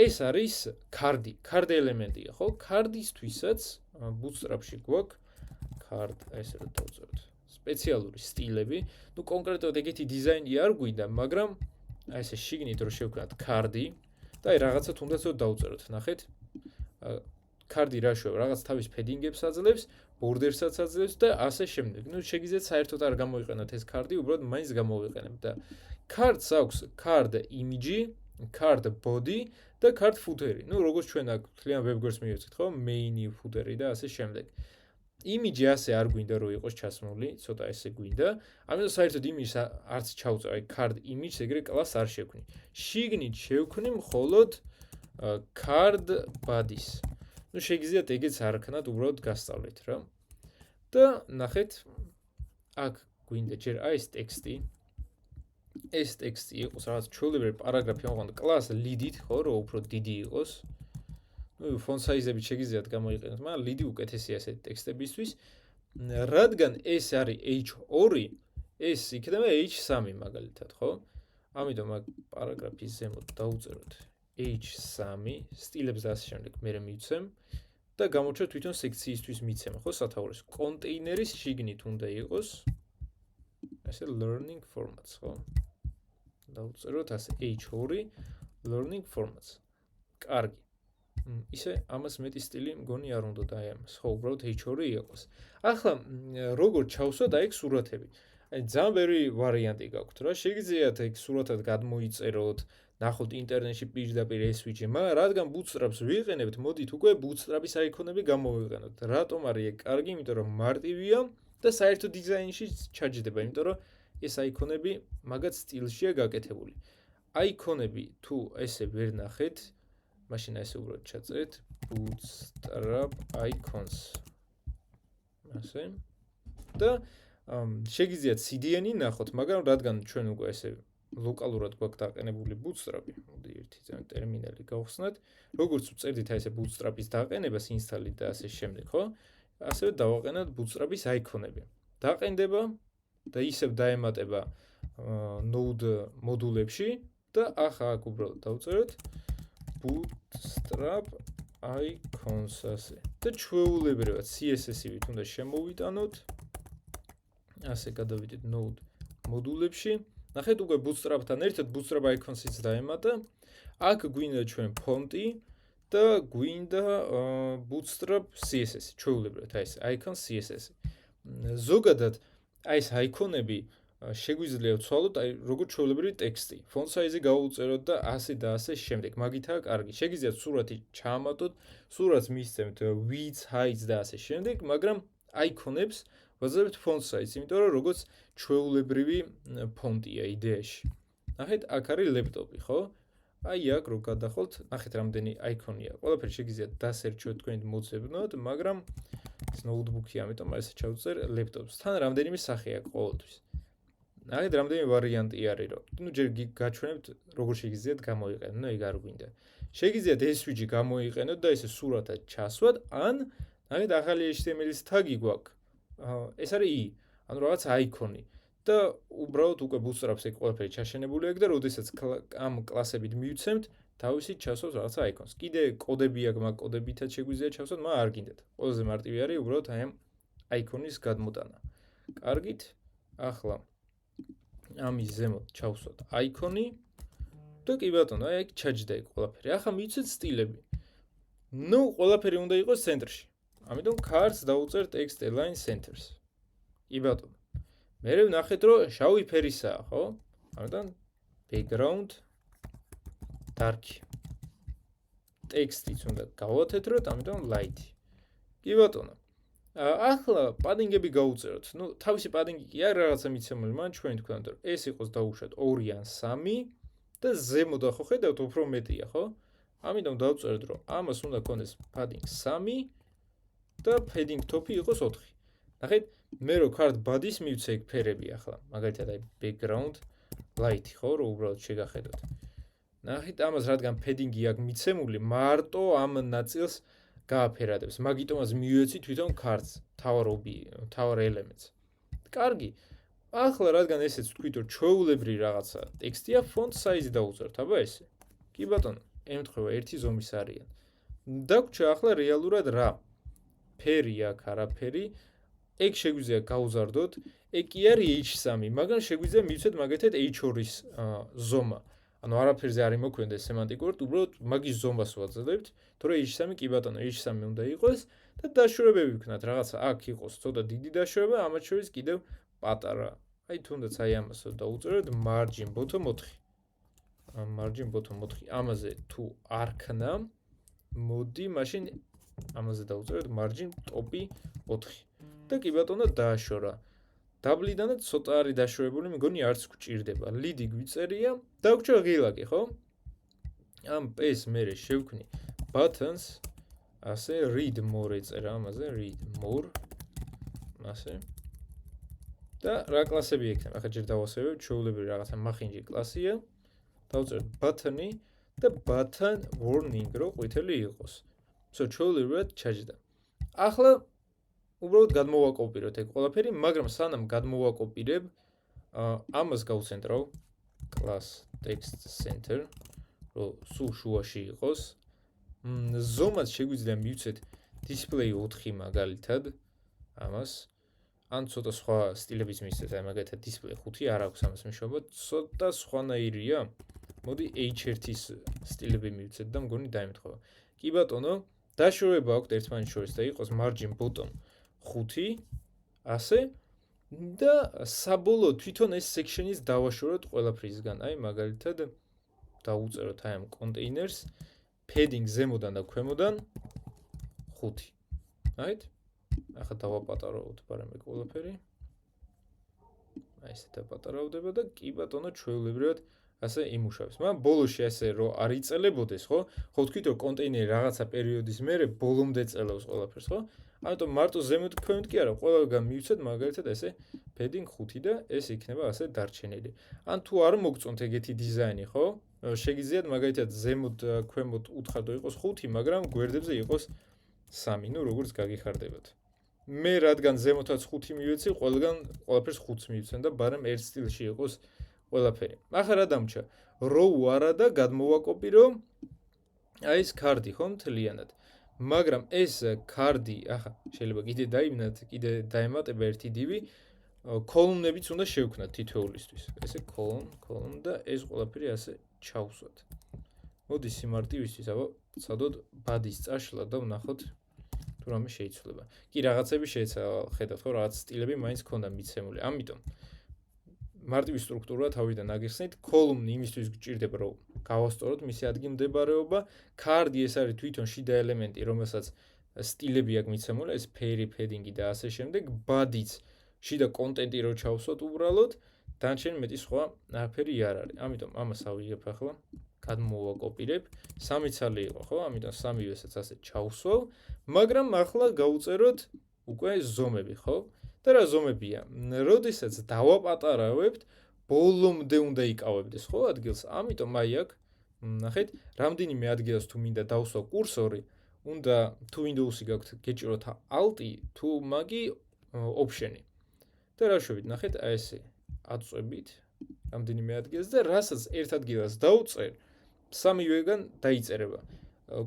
ეს არის card-ი, card ელემენტია, ხო? card-ისთვისაც bootstrap-ში გვაქვს card, ესე რომ დავწეროთ. სპეციალური სტილები, ნუ კონკრეტულად ეგეთი დიზაინი არ გვინდა, მაგრამ აი ესე შიგნით რო შევქნათ card-ი და აი რაღაცა თუნდაც რომ დავწეროთ, ნახეთ? card-ი რა შევა, რაღაც თავის padding-ებს აძლევს, border-საც აძლევს და ასე შემდეგ. ნუ შეგიძლიათ საერთოდ არ გამოიყენოთ ეს card-ი, უბრალოდ მაინც გამოვიყენებთ და card-ს აქვს card image-ი, card body და card footer-ი. ნუ როგორც ჩვენ აქ ძალიან web-გვერდს მივეცეთ, ხო? main-ი, footer-ი და ასე შემდეგ. image-ი ასე არ გვინდა რომ იყოს ჩასმული, ცოტა ესე გვინდა. ამიტომ საერთოდ image-ს არც ჩავწევ, აი card image-ს ეგრე კლასს არ შევქმნი. შიგნით შევქმნი მხოლოდ card body-ს. ნუ შეგიძლიათ ეგეც არ ქნათ, უბრალოდ გასწავლეთ რა. და ნახეთ, აქ გვინდა ჯერ აი ეს ტექსტი. ეს ტექსტი იყოს რაღაც ჩვეულებრივი პარაგრაფი, ამიტომ კლას lead-ით, ხო, რომ უფრო დიდი იყოს. ნუ font size-ები შეგიძლიათ გამოიყენოთ, მაგრამ lead-ი უკეთესია ესეთი ტექსტებისთვის. რადგან ეს არის H2, ეს იქნება H3 მაგალითად, ხო? ამიტომ აქ პარაგრაფის ზემოთ დავუწეროთ H3 სტილებს და ასე შემდეგ მე მივცემ და გამორჩა თვითონ სექციისთვის მიცემ, ხო, სათაურის კონტეინერის შიგნით უნდა იყოს ასე learning formats, ხო? დავუწეროთ ასე H2 learning formats. კარგი. ისე ამას მეტი სტილი მგონი არ უნდა და აი ამას, ხო, უბრალოდ H2 იყოს. ახლა როგორ ჩავსვათ აი ეს სურათები? აი ძალიან ბევრი ვარიანტი გაქვთ რა. შეგიძლიათ ეგ სურათად გადმოიწეროთ, ნახოთ ინტერნეტში პირდაპირ ეს ვიჯი, მაგრამ რადგან bootstrap-ს ვიყენებთ, მოდით უკვე bootstrap-ის აიქონები გამოვიყენოთ. რატომ არის ეგ კარგი? იმიტომ რომ მარტივია და საერთო დიზაინში ჩაჯდება, იმიტომ რომ ეს აიქონები მაგათ სტილშია გაკეთებული. აიქონები თუ ესე ვერ ნახეთ, მაშინ ესე უბრალოდ ჩაწერეთ bootstrap icons. ასე. და შეგიძლიათ CDN-ი ნახოთ, მაგრამ რადგან ჩვენ უკვე ესე ლოკალურად გვაქვს დაყენებული bootstrap-ი, მოდი ერთი ძალიან ტერმინალი გავხსნათ. როგორც ვწერდით აი ესე bootstrap-ის დაყენებას install-ით და ასე შემდეგ, ხო? ასევე დავაყენოთ bootstrap-ის აიქონები. დაყენდება და ისევ დაემატება node მოდულებში და ახლა აქ უბრალოდ დავწეროთ bootstrap icons ასე. და ჩვეულებრივად CSS-ივით უნდა შემოვიტანოთ. ასე გადავიდეთ node მოდულებში. ნახეთ უკვე bootstrap-თან ერთად bootstrap icons-იც დაემატა. აქ გვინდა ჩვენ ფონტი და გვინდა bootstrap CSS. ჩვეულებრივად აი ეს icon CSS. ზოგადად აი ეს აიკონები შეგვიძლია ვცვალოთ აი როგორც ჩვეულებრივი ტექსტი. font size-ი გავუწეროთ და ასე და ასე შემდეგ. მაგითაა კარგი. შეგიძლიათ სურათი ჩაამატოთ, სურათს მისცემთ width, height და ასე შემდეგ, მაგრამ აიკონებს ვაძლევთ font size, იმიტომ რომ როგორც ჩვეულებრივი ფონტია იდეაში. ნახეთ, აქ არის ლეპტოპი, ხო? აი აქ რო გადახვალთ, ნახეთ რამდენი აიკონია. ყველაფერი შეგიძლიათ დასერჩოთ თქვენ მოძებნოთ, მაგრამ ეს ნოუთბუქია, ამიტომ ესე ჩავწერ ლეპტოპს. თან რამდენიმე სახე აქვს ყოველთვის. ნახეთ რამდენი ვარიანტი არის, რომ ნუ ჯერ გაჩვენებთ როგორ შეგიძლიათ გამოიყენოთ, ნუ ეგ არ გვინდა. შეგიძლიათ SVG გამოიყენოთ და ესე სურათად ჩასვათ, ან ნახეთ ახალი HTML-ის თაგი გვაქვს. ეს არის i, ანუ რაღაც აიკონი. და უბრალოდ უკვე bootstrap-ს ეგ ყველაფერი ჩაშენებული აქვს და როდესაც ამ კლასებით მივცემთ, თავისით ჩასვავს რაღაცა აიკონს. კიდე კოდები აქვს, მაგ კოდებითაც შეგვიძლია ჩავსვათ, მაგრამ არ გინდათ. ყველაზე მარტივი არის უბრალოდ აი ამ აიკონის გადმოტანა. კარგით? ახლა ამის ზემოთ ჩავსვათ აიკონი და კი ბატონო, აი აქ ჩაჯდა ეგ ყველაფერი. ახლა მივცეთ სტილები. ნუ ყველაფერი უნდა იყოს ცენტრში. ამიტომ cards დავუწერ text align centers. კი ბატონო. მე ვნახეთ რომ შავი ფერისაა, ხო? ამიტომ background dark. ტექსტიც უნდა გავათეთროთ, ამიტომ light. კი ბატონო. ახლა პადინგები გავუწეროთ. ნუ თავისი პადინგი კი არ რაღაცა მიცემული, მან ჩვენ თქვენთ რომ ეს იყოს დაუშვათ 2 ან 3 და ზემოდან ხო ხედავთ უფრო მეტია, ხო? ამიტომ დავწეროთ რომ ამას უნდა ქონდეს padding 3 და padding top-ი იყოს 4. ნახეთ, მე რო card body-ს მივცე ეგ ფერები ახლა, მაგალითად აი background light ხო, რომ უბრალოდ შეგახედოთ. ნახეთ, ამას რადგან padding-ი აქვს მიცემული, მარტო ამ ნაწილს გააფერადებს. მაგიტომაც მივეცი თვითონ cards, თავარ ელემენტს. კარგი. ახლა რადგან ესეც თქვით რომ ჩვეულებრივი რაღაცა ტექსტია, font size-ი დავუწერთ, აბა ესე. კი ბატონო, ემთხვევა ერთი ზომის არიან. დაგვჭა ახლა რეალურად რა? ფერი აქ არაფერი. ეგ შეგვიძლია გავუზარდოთ. ეგ კი არის H3, მაგრამ შეგვიძლია მივცეთ მაგათად H2-ის ზომა. ანუ არაფერზე არ იმოქმედეს სემანტიკურად, უბრალოდ მაგის ზომას ვაძლევთ, თორე H3 კი ბატონო, H3 უნდა იყოს და დაშორებები ვქნათ, რაღაცა აქ იყოს ცოტა დიდი დაშორება, ამათ შორის კიდევ პატარა. აი თუნდაც აი ამას დავუწეროთ margin bottom 4. margin bottom 4. ამაზე თუ არ ქნა, მოდი მაშინ ამაზე დავუწეროთ margin top-ი 4. და კი ბატონო დააშორა. დაბლიდანაც ცოტა არის დაშორებული, მეგონი არც გვჭირდება. ლიდი გვიწერია, დაგვჭა ღილაკი, ხო? ამ PS მერე შევქმნი buttons, ასე read more ეწერა ამაზე, read more. ასე. და რა კლასები ექნება? ახლა ჯერ დავასვევებ, ჩვეულებრივი რაღაცა მახინჯი კლასია. დავწერთ button-ი და button warning რო ყვითელი იყოს. ჩვეულებრივად ჩაჯდა. ახლა უბრალოდ გადმოვაკოპიროთ ეგ ყველაფერი, მაგრამ სანამ გადმოვაკოპირებ, ამას გავცენტრავ class text center, რომ სულ შუაში იყოს. ზომად შეგვიძლია მივცეთ display 4 მაგალითად ამას. ან ცოტა სხვა სტილების მისცეთ, აი მაგალითად display 5 არ აქვს ამას მნიშვნელობა, ცოტა სხვანაირია. მოდი H1-ის სტილები მივცეთ და მგონი დაემთხვევა. კი ბატონო, დაშორება აქვს ერთმანეთს შორის და იყოს margin bottom 5, ასე და საბოლოოდ თვითონ ეს section-ის დავაშოროთ ყველაფრისგან. აი მაგალითად დავუწეროთ აი ამ containers padding ზემოდან და ქვემოდან 5. right? ახლა დავაპატარავთ პარამე ყველაფერი. აი ესე დაპატარავდება და კი ბატონო ჩვეულებრივად ასე იმუშავებს. მაგრამ ბოლოში ასე რომ არ იწელებოდეს, ხო? ხო თქვით რომ კონტეინერი რაღაცა პერიოდის მერე ბოლომდე წელავს ყველაფერს, ხო? ამიტომ მარტო ზემოთ ქვემოთ კი არა, ყველგან მივცეთ მაგალითად ესე padding 5 და ეს იქნება ასე დარჩენილი. ან თუ არ მოგწონთ ეგეთი დიზაინი, ხო? შეგიძლიათ მაგალითად ზემოთ ქვემოთ უთხარდო იყოს 5, მაგრამ გვერდებზე იყოს 3, ნუ როგორც გაგიხარდებათ. მე რადგან ზემოთაც 5 მივეცი, ყველგან ყველაფერს 5-ს მივცენ და ბარემ ერთ სტილში იყოს ყველაფერი. ახლა რა დამჭა? row არა და გადმოვაკოპირო აი ეს card-ი ხო მთლიანად. მაგრამ ეს card-ი, ახლა შეიძლება კიდე დაიმნათ, კიდე დაემატება ერთი დივი, column-ებიც უნდა შევქნათ თითოეულისთვის. ესე column და ეს ყველაფერი ასე ჩავსვათ. მოდი სიმარტივისთვის, აბა, ცადოთ body-ს წაშლა და ვნახოთ თუ რამე შეიცვლება. კი, რაღაცები ხედავთ, ხო, რაღაც სტილები მაინც ქონდა მიცემული. ამიტომ მარტივი სტრუქტურა თავიდან აგიხსნით, column-ი იმისთვის გჭირდება, რომ გავასწოროთ მისი ადგილმდებარეობა, card-ი ეს არის თვითონ შიდა ელემენტი, რომელსაც სტილები აქვს მიცემული, ეს ფერი, padding-ი და ასე შემდეგ, body-ც შიდა კონტენტი რო ჩავსვათ უბრალოდ, დანარჩენი მეტი სხვა არაფერი არ არის. ამიტომ ამას ავიღებ ახლა, გადმოვაკოპირებ, 3 ცალი იყო, ხო? ამიტომ სამივესაც ასე ჩავსვავ, მაგრამ ახლა გავუწეროთ უკვე ზომები, ხო? და რა ზომებია? როდესაც დავაპატარავებთ, ბოლომდე უნდა იკავებდეს, ხო, ადგილს? ამიტომ აი აქ, ნახეთ, რამდენიმე ადგილას თუ მინდა დავსვავ კურსორი, უნდა თუ Windows-ი გაქვთ, გეჭიროთ Alt-ი, თუ მაგი Option-ი. და რა შევით, ნახეთ, აი ესე აწვევით რამდენიმე ადგილას და რასაც ერთ ადგილას დავწერ, სამივეგან დაიწერება.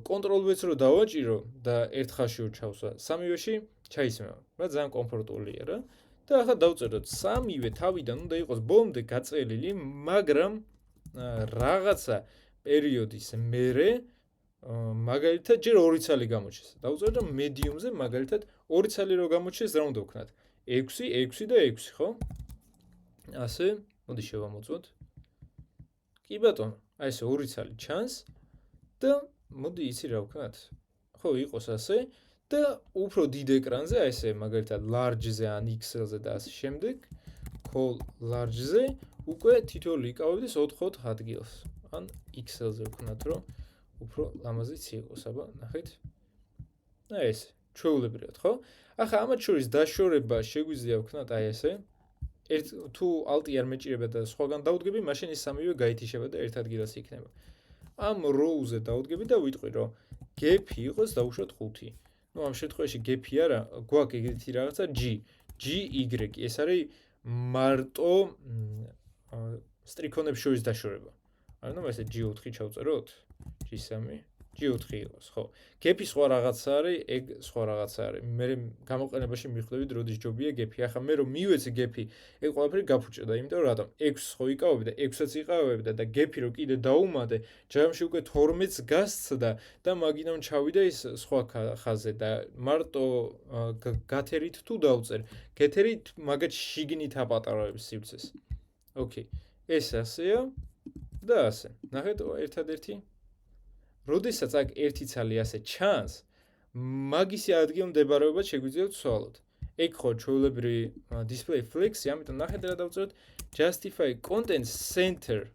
Control-ვეც რო დავაჭირო და ერთ ხაზში ჩავსვა, სამივეში ჩაისმევა. რა ძალიან კომფორტულია რა. და ახლა დავწეროთ სამივე თავიდან უნდა იყოს ბოლომდე გაწელილი, მაგრამ რაღაცა პერიოდის მერე მაგალითად ჯერ 2 ცალი გამოჩეს. დავწეროთ და medium-ზე მაგალითად 2 ცალი რო გამოჩეს, რა უნდა ვქნათ? 6 და 6, ხო? ასე, მოდი შევამოწმოთ. კი ბატონო, აი ესე 2 ცალი ჩანს და მოდი იცი რა ვქნათ? ხო, იყოს ასე და უფრო დიდ ეკრანზე, აი ესე მაგალითად large-ზე ან XL-ზე და ასე შემდეგ, call large-ზე უკვე თითოეული იკავებდეს 4 ადგილს. ან XL-ზე ვქნათ, რომ უფრო ლამაზიც იყოს, აბა, ნახეთ. აი ესე, ჩვეულებრივად, ხო? ახლა ამათ შორის დაშორება შეგვიძლია ვქნათ აი ესე. თუ Alt-ი არ მეჭირება და სხვაგან დავდგები, მაშინ ეს სამივე გაითიშება და ერთ ადგილას იქნება. ამ row-ზე დავდგები და ვიტყვი, რომ gap-ი იყოს დავუშვათ 5. ნუ ამ შემთხვევაში gap-ი არა, გვაქვს ეგეთი რაღაცა GY. ეს არის მარტო სტრიქონებს შორის დაშორება. ანუ ესე G4 ჩავწეროთ, G3, G4 იყოს, ხო. gap-ი სხვა რაღაცა არის, ეგ სხვა რაღაცა არის. მე გამოყენებაში მივხვდებით, როდის ჯობია gap-ი. ახლა მე რომ მივეცი gap-ი, ეგ ყველაფერი გაფუჭდა, იმიტომ რომ რატომ 6 ხო იკავებდა, 6-აც იყავებდა და gap-ი რო კიდე დაუმატე, ჯამში უკვე 12-ს გასცდა და მაგინამ ჩავიდა ის სხვა ხაზზე და მარტო გათერით თუ დავწერ, გეთერით მაგათ შიგნით აპატარავებს სივრცეს. ოკეი. ეს ასეა და ასე. ნახეთ, ერთადერთი როდესაც აქ ერთი ცალი ასე ჩანს, მაგისი ადგილმდებარეობა შეგვიძლია ვცვალოთ. ეგ ხო ჩვეულებრივი display flex-ი, ამიტომ ნახეთ რა დავწეროთ justify content center.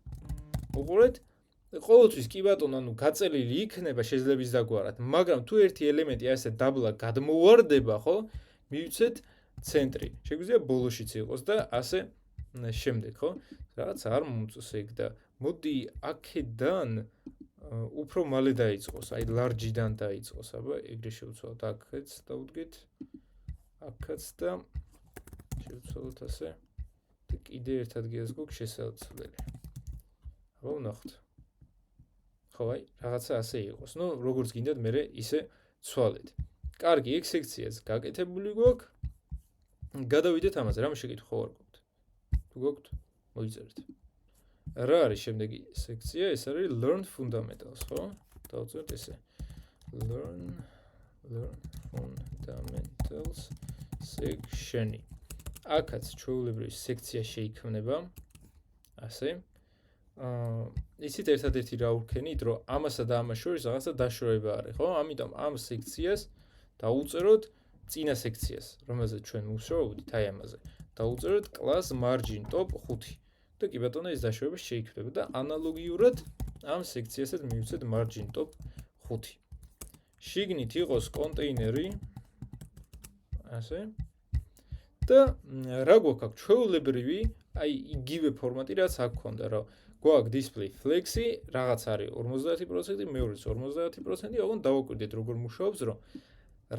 უყურეთ, ყოველთვის კი ბატონო, ანუ გაწელილი იქნება შეძლების დაგვარად, მაგრამ თუ ერთი ელემენტი ასე დაბლა გადმოვარდება, ხო? მივიცეთ ცენტრი. შეგვიძლია ბოლოშიც იყოს და ასე შემდეგ, ხო? რაღაც არ მომწონს ეგ და მოდი აქედან უფრო მალე დაიწყოს, აი large-დან დაიწყოს, აბა ეგრე შევცვალოთ, აქაც დავდგეთ, აქაც და შევცვალოთ ასე და კიდე ერთ ადგილას გვაქვს შესაძლებელი. აბა ვნახოთ. ხო, აი რაღაცა ასე იყოს. ნუ როგორც გინდათ მე ისე ცვალეთ. კარგი, ეგ სექციაც გაკეთებული გვაქვს. გადავიდეთ ამაზე, რამე შეკითხვა არ გვაქვს. თუ გვაქვს, მოიწერეთ. რა არის შემდეგი სექცია? ეს არის learn fundamentals, ხო? დავწერთ ესე. learn fundamentals section-ი. აქაც ჩვეულებრივი სექცია შეიქმნება. ასე. იცით ერთადერთი რა ვქენით, რომ ამასა და ამას შორის რაღაცა დაშორება არის, ხო? ამიტომ ამ სექციას დავუწეროთ წინა სექციას, რომელზეც ჩვენ მუშაობდით, აი ამაზე. დავუწეროთ class margin top 5. და კი ბატონო ეს დაშორება შეიქმნება და ანალოგიურად ამ სექციასაც მივიცეთ margin top 5. შიგნით იყოს კონტეინერი ასე და რა გვაქვს აქ ჩვეულებრივი, აი იგივე ფორმატი რაც აქ ქონდა, რომ გვაქვს display flex-ი, რაღაც არის 50%, მეორეც 50%, ოღონდ დავაკვირდეთ როგორ მუშაობს, რომ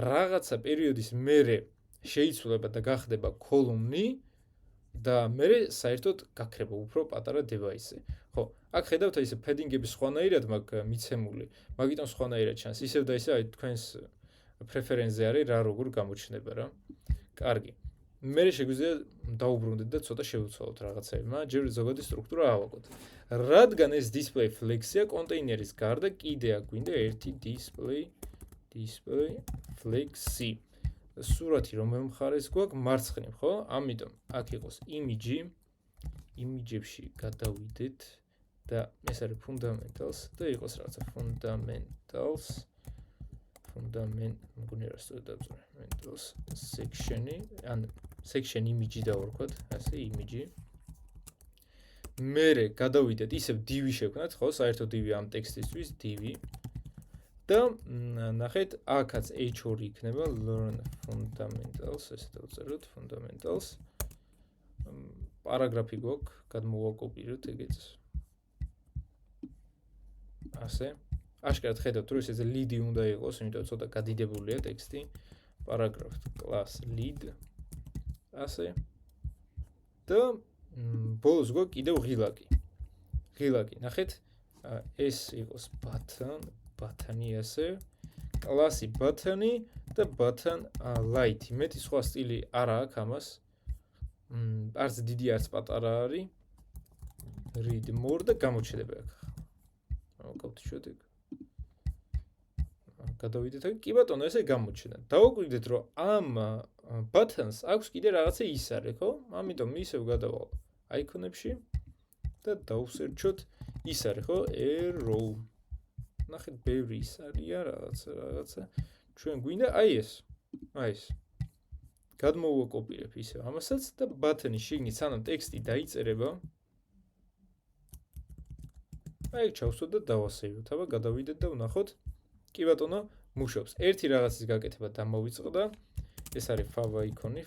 რაღაცა პერიოდის მერე შეიცვლება და გახდება column-ი და მე საერთოდ გაქრება უფრო პატარა device-ზე. ხო, აქ ხედავთ აი ესე padding-ები სხვანაირად მაქვს მიცემული, მაგიტომ სხვანაირად ჩანს. ისევ და ისე აი თქვენს preference-ზე არის რა როგორ გამოჩნდება რა. კარგი. მე შეგვიძლია დაუბრუნდეთ და ცოტა შევუცვალოთ რაღაცები, მაგრამ ჯერ ზოგადი სტრუქტურა ავაგოთ. რადგან ეს display flex-ია, კონტეინერის გარდა კიდე აქ გვინდა ერთი display flex-ი. სურათი რომელ მხარეს გვაქვს მარცხნივ, ხო? ამიტომ აქ იყოს image-ებში გადავიდეთ და ეს არის fundamentals და იყოს რაღაცა fundamentals section-ი, ან section image-ი დავარქვათ, ასე image-ი. მერე გადავიდეთ, ისევ div-ი შევქმნათ, ხო? საერთო div-ი ამ ტექსტისთვის div-ი. და ნახეთ, აქაც h2 იქნება learn fundamentals, ესე დავწეროთ fundamentals. პარაგრაფი გვაქვს, გადმოვაკოპიროთ ეგეც. ასე. აშკარად ხედავთ, რომ ეს lead-ი უნდა იყოს, იმიტომ ცოტა გადიდებულია ტექსტი. პარაგრაფ class lead. ასე. და ბოლოს გვაქვს კიდევ ღილაკი. ნახეთ, ეს იყოს button-ი ასე. კლასი button-ი და button light-ი. მეტი სხვა სტილი არ აქვს ამას. არც დიდი არც პატარა არის. read more და გამოჩნდება აქ. გავაკეთოთ შევდეთ. გადავიდეთ აქ. კი ბატონო, ესე გამოჩნდა. დავაკვირდეთ, რომ ამ buttons აქვს კიდე რაღაცა ის არის, ხო? ამიტომ ისევ გადავალ icon-ებში და დავსერჩოთ ის არის, ხო? arrow. ნახეთ, ბევრი ის არია რაღაცა. ჩვენ გვინდა აი ეს. გადმოვაკოპირებ ისევ ამასაც და button-ი შიგნით სანამ ტექსტი დაიწერება. აი ჩავსვათ და დავასეივოთ. აბა გადავიდეთ და ვნახოთ. კი ბატონო, მუშაობს. ერთი რაღაცის გაკეთება დამოვიწყდა. ეს არის fav icon-ი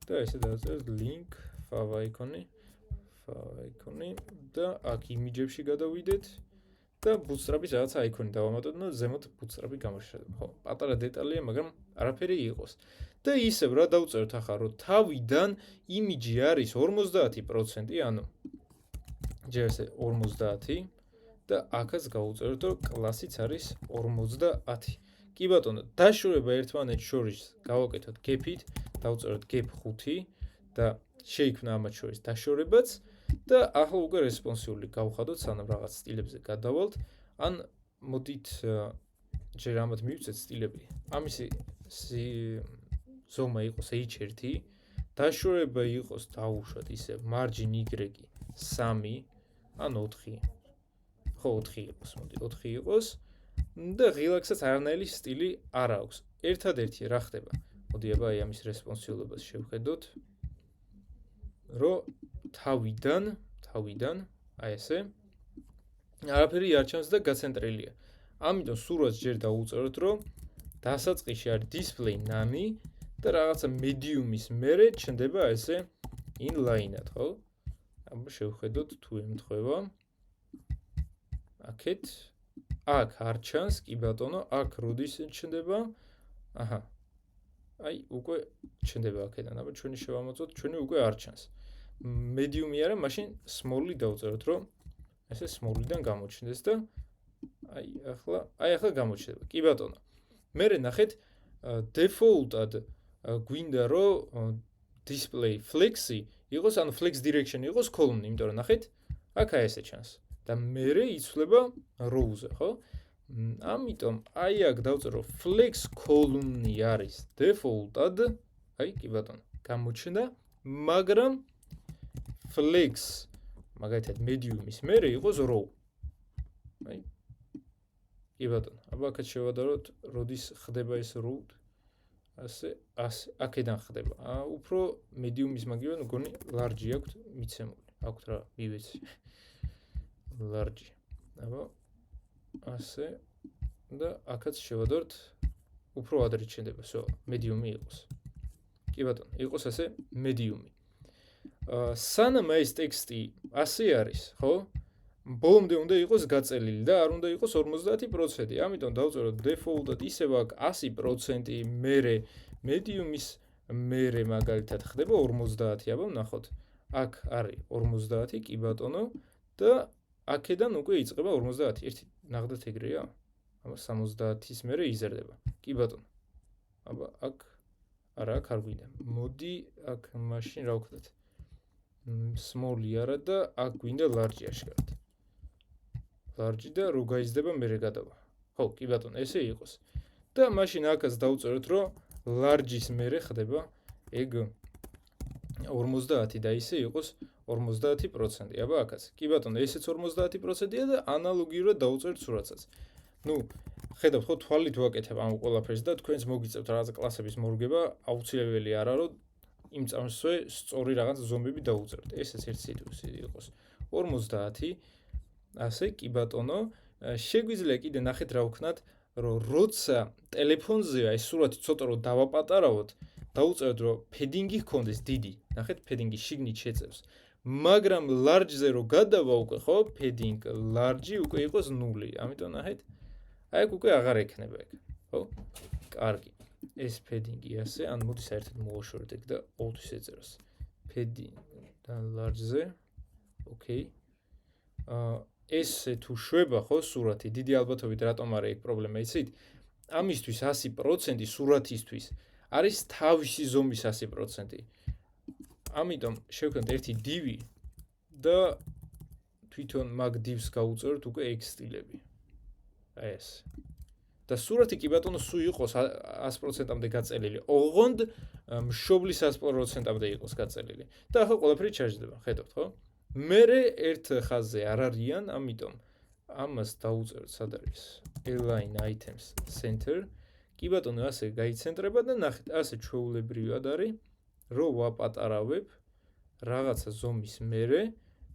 და ესე დავწერთ link fav icon-ი და აქ image-ებში გადავიდეთ და bootstrap-ის რაღაცა icon-ი დავამატოთ და ზემოთ bootstrap-ი გამოჩნდება. ხო, პატარა დეტალია, მაგრამ არაფერი იყოს. და ისევ რა დავწეროთ ახლა, რომ თავიდან image-ი არის 50%, ანუ ჯერ ესე 50 და აქაც გავუწეროთ, რომ კლასიც არის 50. კი ბატონო, დაშორება ერთმანეთს შორის გავაკეთოთ gap-ით, დავწეროთ gap 5 და შეიქმნა ამათ შორის დაშორებაც და ახლა უკვე რესპონსიული გავხადოთ, სანამ რაღაც სტილებზე გადავალთ, ან მოდით ჯერ ამათ მივცეთ სტილები. ამისი ზომა იყოს h1, დაშორება იყოს დაუშვათ ისე margin y 3 ან 4. ხო, 4 იყოს, მოდი 4 იყოს. და ღილაკსაც არანაირი სტილი არ აქვს. ერთადერთი რა ხდება? მოდი აბა აი ამის რესპონსიულობას შევხედოთ. რომ თავიდან აი ესე არაფერი არ ჩანს და გაცენტრილია. ამიტომ სურათს ჯერ დავუწეროთ, რომ დასაწყისში არის display none და რაღაცა medium-ის მერე ჩნდება ესე inline-ად, ხო? აბა შევხედოთ თუ ემთხვევა. აქეთ აქ არ ჩანს, კი ბატონო, აქ როდის ჩნდება? აჰა. აი, უკვე ჩნდება აქედან, აბა ჩვენი შევამოწოთ, ჩვენი უკვე არ ჩანს. medium-ი არა, მაშინ small-ი დავწეროთ, რომ ესე small-იდან გამოჩნდეს და აი ახლა გამოჩნდება. კი ბატონო. მერე ნახეთ, default-ად გვინდა რომ display flex-ი იყოს, ანუ flex direction იყოს column-ი, იმიტომ რომ ნახეთ, აქ აი ესე ჩანს. და მერე იცვლება row-ზე, ხო? ამიტომ აი აქ დავწერო flex column-ი არის default-ად, აი კი ბატონო, გამოჩნდა, მაგრამ flex მაგალითად medium-ის მერე იყოს row. აი კი ბატონო, აბა აქაც შევადაროთ, როდის ხდება ეს row. ასე აქედან ხდება. უფრო medium-ის მაგივრად მგონი large აქვთ მიცემული. აქვთ რა, მივეცი. large. აბა ასე და აქაც შევადაროთ უფრო ადრე ჩნდება, всё, medium-ი იყოს. კი ბატონო, იყოს ასე medium-ი. სანამ ეს ტექსტი ასე არის, ხო? ბოლომდე უნდა იყოს გაწელილი და არ უნდა იყოს 50%. ამიტომ დავწეროთ default-ად ისევ აქ 100%, მერე medium-ის მერე მაგალითად ხდება 50, აბა ვნახოთ. აქ არის 50, კი ბატონო და აქედან უკვე იწყება 50. ერთი ნახდათ ეგრეა? აბა 70-ის მერე იზრდება. კი ბატონო. აბა აქ არა, აქ არ გვინდა. მოდი აქ მაშინ რა ვქნათ? small-ი არა და აქ გვინდა large-ი აშკარად. large და რო გაიზრდება მერე გადავა. ხო, კი ბატონო, ესე იყოს. და მაშინ აქაც დავწეროთ, რომ large-ის მერე ხდება ეგ 50 და ისე იყოს 50%. აბა აქაც. კი ბატონო, ესეც 50%-ია და ანალოგიურად დავწერთ სურათსაც. ნუ, ხედავთ ხო, თვალით ვაკეთებ ამ ყველაფერს და თქვენს მოგიწევთ რაღაც კლასების მორგება, აუცილებელი არა, რომ იმ წამსვე სწორი რაღაც ზომბები დაუწერთ. ესეც ერთ სიტუაცია იყოს. 50, ასე, კი ბატონო, შეგვიძლია კიდე ნახეთ რა ვქნათ, რომ როცა ტელეფონზეა ეს სურათი ცოტა რომ დავაპატარავოთ, დაუწეროთ რომ ფედინგი ჰქონდეს დიდი. ნახეთ, ფედინგი შიგნით შეწევს. მაგრამ large-ზე რო გადავა უკვე, ხო, padding large-ი უკვე იყოს 0. ამიტომ ნახეთ, აი აქ უკვე აღარ ექნება ეგ, ხო? კარგი. ეს padding-ი ასე, ან მოდი საერთოდ მოვაშორეთ ეგ და ყოველთვის ეწეროს. padding და large-ზე. ოკეი. ესე თუ შვება, ხო, სურათი, დიდი ალბათობით რატომ არა ეგ პრობლემა, იცით? ამისთვის 100% სურათისთვის არის თავისი ზომის 100%. ამიტომ შევქნათ ერთი div-ი და თვითონ მაგ div-ს გავუწეროთ უკვე x სტილები. აი ეს. და სურათი კი ბატონო სულ იყოს 100%-მდე გაწელილი. ოღონდ მშობლის 100%-მდე იყოს გაწელილი. და ახლა ყველაფერი ჩაჯდება, ხედავთ, ხო? მერე ერთ ხაზზე არ არიან, ამიტომ ამას დავუწეროთ სად არის? align items center. კი ბატონო, ასე გაიცენტრება და ნახეთ, ასე ჩვეულებრივად არის. რო ვაპატარავებ რაღაცა ზომის მერე,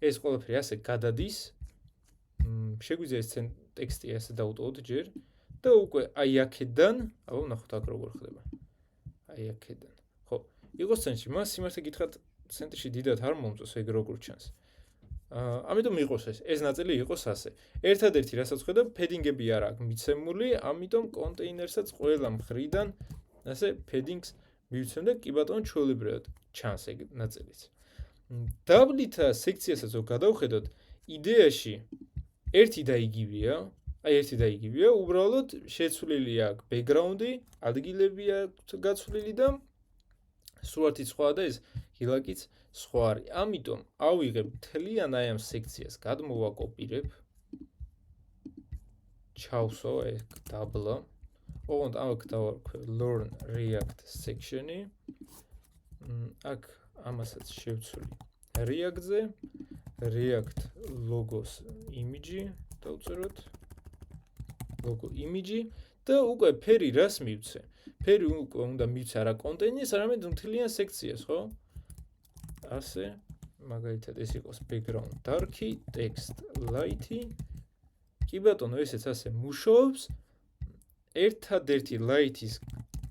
ეს ყველაფერი ასე გადადის. შეგვიძლია ეს ტექსტი ასე დავუტოვოთ ჯერ და უკვე აი აქედან, აბა ნახოთ აქ როგორ ხდება. აი აქედან. ხო, იყოს ცენტრში, მას სიმართლე გითხრათ, ცენტრში დიდად არ მომწონს ეგ როგორ ჩანს. ამიტომ იყოს ეს ნაწილი იყოს ასე. ერთადერთი რასაც ხედავ, padding-ები არ აქვს მიცემული, ამიტომ კონტეინერსაც ყველა მხრიდან ასე padding-ს მივცემ და კი ბატონო ჩვეულებრივად ჩანს ეგ ნაწილიც. დაბლით სექციასაც რო გადავხედოთ, იდეაში ერთი და იგივეა, უბრალოდ შეცვლილი აქვს background-ი, ადგილები აქვს გაცვლილი და სურათი სხვა და ეს ღილაკიც სხვა არის. ამიტომ ავიღებ მთლიან აი ამ სექციას, გადმოვაკოპირებ, ჩავსვავ ეგ დაბლა. ოღონდ აქ დავარქვე learn react section-ი. აქ ამასაც შევცვლი react-ზე, react logos image-ი დავწეროთ. logo image-ი და უკვე ფერი რას მივცე? ფერი უკვე უნდა მივცე არა კონტეინერს, არამედ მთლიან სექციას, ხო? ასე, მაგალითად ეს იყოს background dark-ი, text light-ი. კი ბატონო, ესეც ასე მუშაობს. ერთადერთი light-ის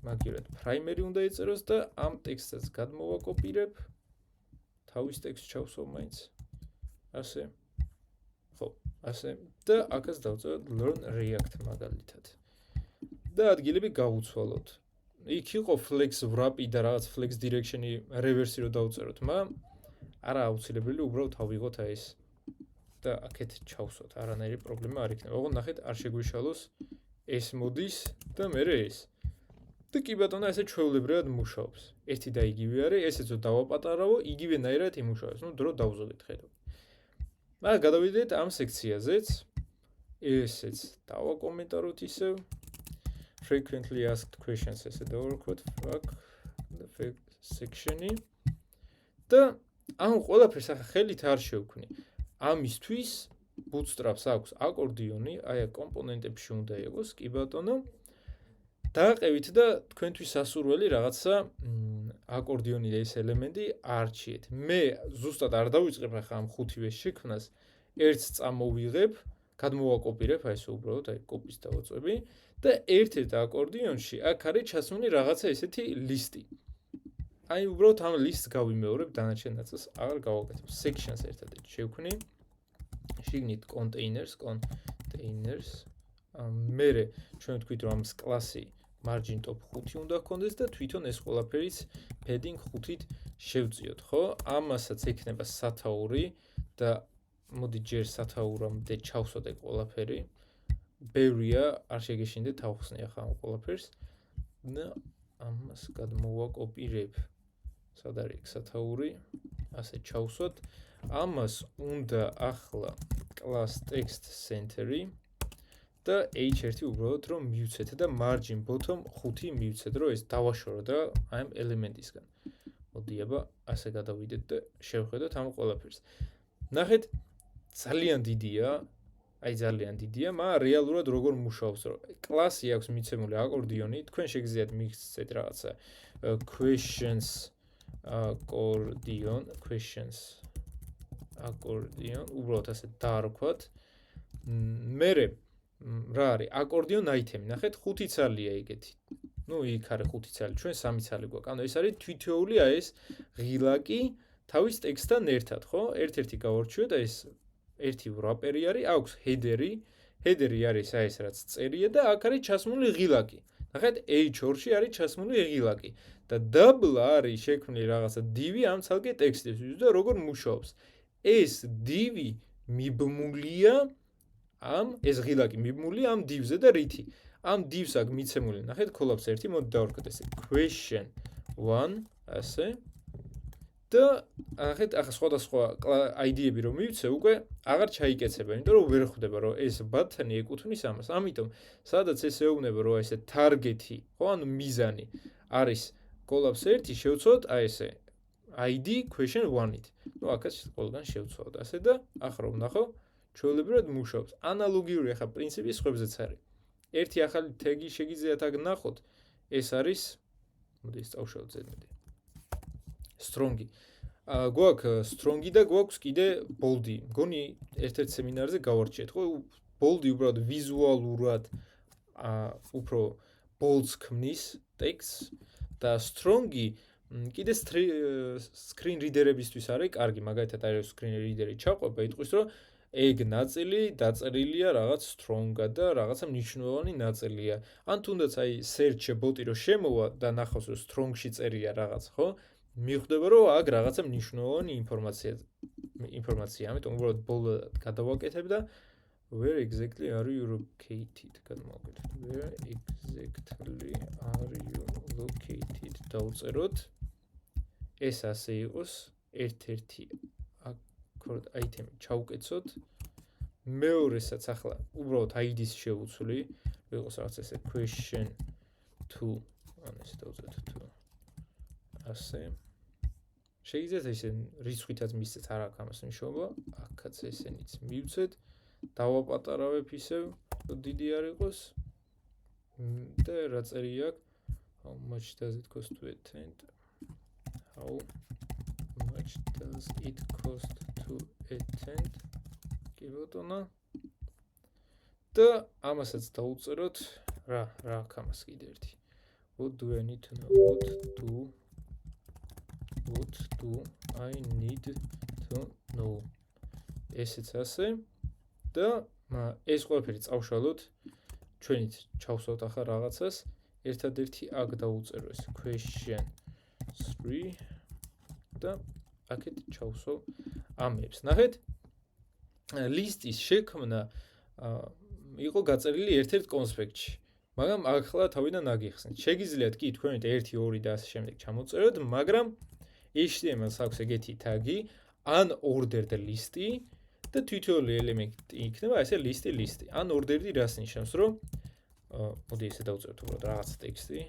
მაგალითად primary უნდა ეწეროს და ამ ტექსტსაც გადმოვაკოპირებ. თავის ტექსტს ჩავსვავ მაინც. ასე. ხო, ასე და აქაც დავწეროთ learn react მაგალითად. და ადგილები გავუცვალოთ. იქ იყო flex wrap-ი და რაღაც flex direction-ი reverse-ი რო დავწეროთ, მაგრამ არა აუცილებელი, უბრალოდ ავიღოთ აი ეს და აქეთ ჩავსვათ. არანაირი პრობლემა არ იქნება. ოღონდ ნახეთ, არ შეგვიშალოს ეს მოდის და მერე ეს. და კი ბატონო, ესე ჩვეულებრივად მუშაობს. ერთი და იგივე არის, ესეც რო დავაპატარავო, იგივენაირად იმუშავებს. ნუ დრო დავზოდეთ, ხედავთ. მაგრამ გადავიდეთ ამ სექციაზეც. ესეც დავაკომენტაროთ ისევ. frequently asked questions ესე დავარქვათ fact section-ი. და ამ ყველაფერს ახლა ხელით არ შევქმნი. ამისთვის bootstrap-ს აქვს აკორდიონი, აი აქ კომპონენტებში უნდა იყოს, კი ბატონო. დააყევით და თქვენთვის სასურველი რაღაცა აკორდიონი და ეს ელემენტი არჩიეთ. მე ზუსტად არ დავიწყებ ახლა ამ ხუთივეს შექმნას, ერთს წამოვიღებ, გადმოვაკოპირებ, აი ესე უბრალოდ აი კოპის დავაწვევი და ერთ-ერთ აკორდიონში აქ არის ჩასმული რაღაცა ესეთი ლისტი. აი უბრალოდ ამ ლისტს გავიმეორებ, დანარჩენ ნაწილს აღარ გავაკეთებ. sections ერთადერთი შევქმნი. შიგნით containers. მერე ჩვენ ვთქვით რომ ამის კლასი margin top 5 უნდა გქონდეს და თვითონ ეს ყველაფერიც padding 5-ით შევწიოთ, ხო? ამასაც ექნება სათაური და მოდი ჯერ სათაურამდე ჩავსვათ ეგ ყველაფერი. ბევრია, არ შეგეშინდეთ ავხსნი ახლა ამ ყველაფერს. და ამას გადმოვაკოპირებ. სად არის ეგ სათაური? ასე ჩავსვათ. ამას უნდა ახლა class text center-ი და h1 უბრალოდ რომ მივცეთ და margin bottom 5 მივცეთ, რომ ეს დავაშორო და აი ამ ელემენტისგან. მოდი აბა ასე გადავიდეთ და შევხედოთ ამ ყველაფერს. ნახეთ, ძალიან დიდია, მაგრამ რეალურად როგორ მუშაობს, რომ კლასი აქვს მიცემული აკორდიონი, თქვენ შეგიძლიათ მიგცეთ რაღაცა questions accordion, უბრალოდ ასე დაარქვათ. მერე რა არის? accordion item, ნახეთ, 5 ცალია ეგეთი. ნუ იქ არის 5 ცალი, ჩვენ 3 ცალი გვაქვს. ანუ ეს არის თითოეული ეს ღილაკი თავის ტექსტთან ერთად, ხო? ერთ-ერთი გავარჩიოთ და ეს ერთი wrapper-ი არის, აქვს header-ი. header-ი არის აი ეს რაც წერია და აქ არის ჩასმული ღილაკი. ნახეთ, h2-ში არის ჩასმული ღილაკი და double არის შექმნილი რაღაცა div ამ ცალკე ტექსტისთვის და როგორ მუშაობს? ეს div მიბმულია ეს ღილაკი მიბმულია ამ div-ზე და რითი? ამ div-ს აქ მიცემული, ნახეთ, collapse 1, მოდი დავარქვათ ესე question 1 ასე და ნახეთ, ახლა სხვადასხვა ID-ები რომ მივცე, უკვე აღარ ჩაიკეცება, იმიტომ რომ ვერ ხვდება, რომ ეს ბათანი ეკუთვნის ამას. ამიტომ, სადაც ეს ეუბნება, რომ ესე target-ი, ხო, ანუ მიზანი არის collapse 1, შევცვალოთ აი ესე ID question 1-ით. ნუ აქაც ყველგან შევცვალოთ ასე და ახლა რომ ნახო, ჩვეულებრივად მუშაობს. ანალოგიური ახლა პრინციპი სხვებზეც არის. ერთი ახალი tag-ი შეგიძლიათ აქ ნახოთ. ეს არის, მოდი წავშალოთ ზედმეტი. strong-ი. გვაქვს strong-ი და გვაქვს კიდე bold-ი. მგონი ერთ-ერთ სემინარზე გავარჩიეთ, ხო? bold-ი უბრალოდ ვიზუალურად უფრო bold-ს ქმნის ტექსტს და strong-ი კიდე screen reader-ებისთვის არის კარგი, მაგალითად არის screen reader-ი ჩაყვება, იტყვის, რომ ეგ ნაწილი დაწერილია რაღაც strong-ად და რაღაცა მნიშვნელოვანი ნაწილია. ან თუნდაც აი search bot-ი რომ შემოვა და ნახავს, რომ strong-ში წერია რაღაც, ხო? მიხვდება, რომ აქ რაღაცა მნიშვნელოვანი ინფორმაცია, ამიტომ უბრალოდ bold-ად გადავაკეთებ და where exactly are you located? გადმოვაკეთებ. Where exactly are you located? დავწეროთ. ეს ასე იყოს, ერთ-ერთი item ჩავკეცოთ. მეორესაც ახლა უბრალოდ ID-ს შევუცვლი, იყოს რაღაც ესე question 2, ან ესე დავწეროთ 2. ასე. შეიძლება ესე რიცხვითაც მისცეთ, არ აქვს ამას მნიშვნელობა. აქაც ესენიც მივცეთ. დავაპატარავებ ისევ, რომ დიდი არ იყოს. და რა წერია აქვს? How much does it cost to attend? How much does it cost to attend? კი ბატონო. და ამასაც დავუწეროთ. რა აქვს ამას კიდე ერთი. What do I need to know? What do I need to know? ესეც ასე. და ეს ყველაფერი წავშალოთ. ჩვენით ჩავსვათ ახლა რაღაცას. ერთადერთი აქ დავუწერო ეს question 3 და აქეთ ჩავსვავ ამებს. ნახეთ, ლისტის შექმნა იყო გაწერილი ერთ-ერთ კონსპექტში. მაგრამ ახლა თავიდან აგიხსნით. შეგიძლიათ კი თქვენით 1, 2 და ასე შემდეგ ჩამოწეროთ, მაგრამ HTML-ს აქვს ეგეთი tag-ი, unordered list-ი და თითოეული ელემენტი იქნება ესე list-ი. unordered-ი რას ნიშნავს, რომ მოდი ესე დავწეროთ უბრალოდ რაღაცა ტექსტი,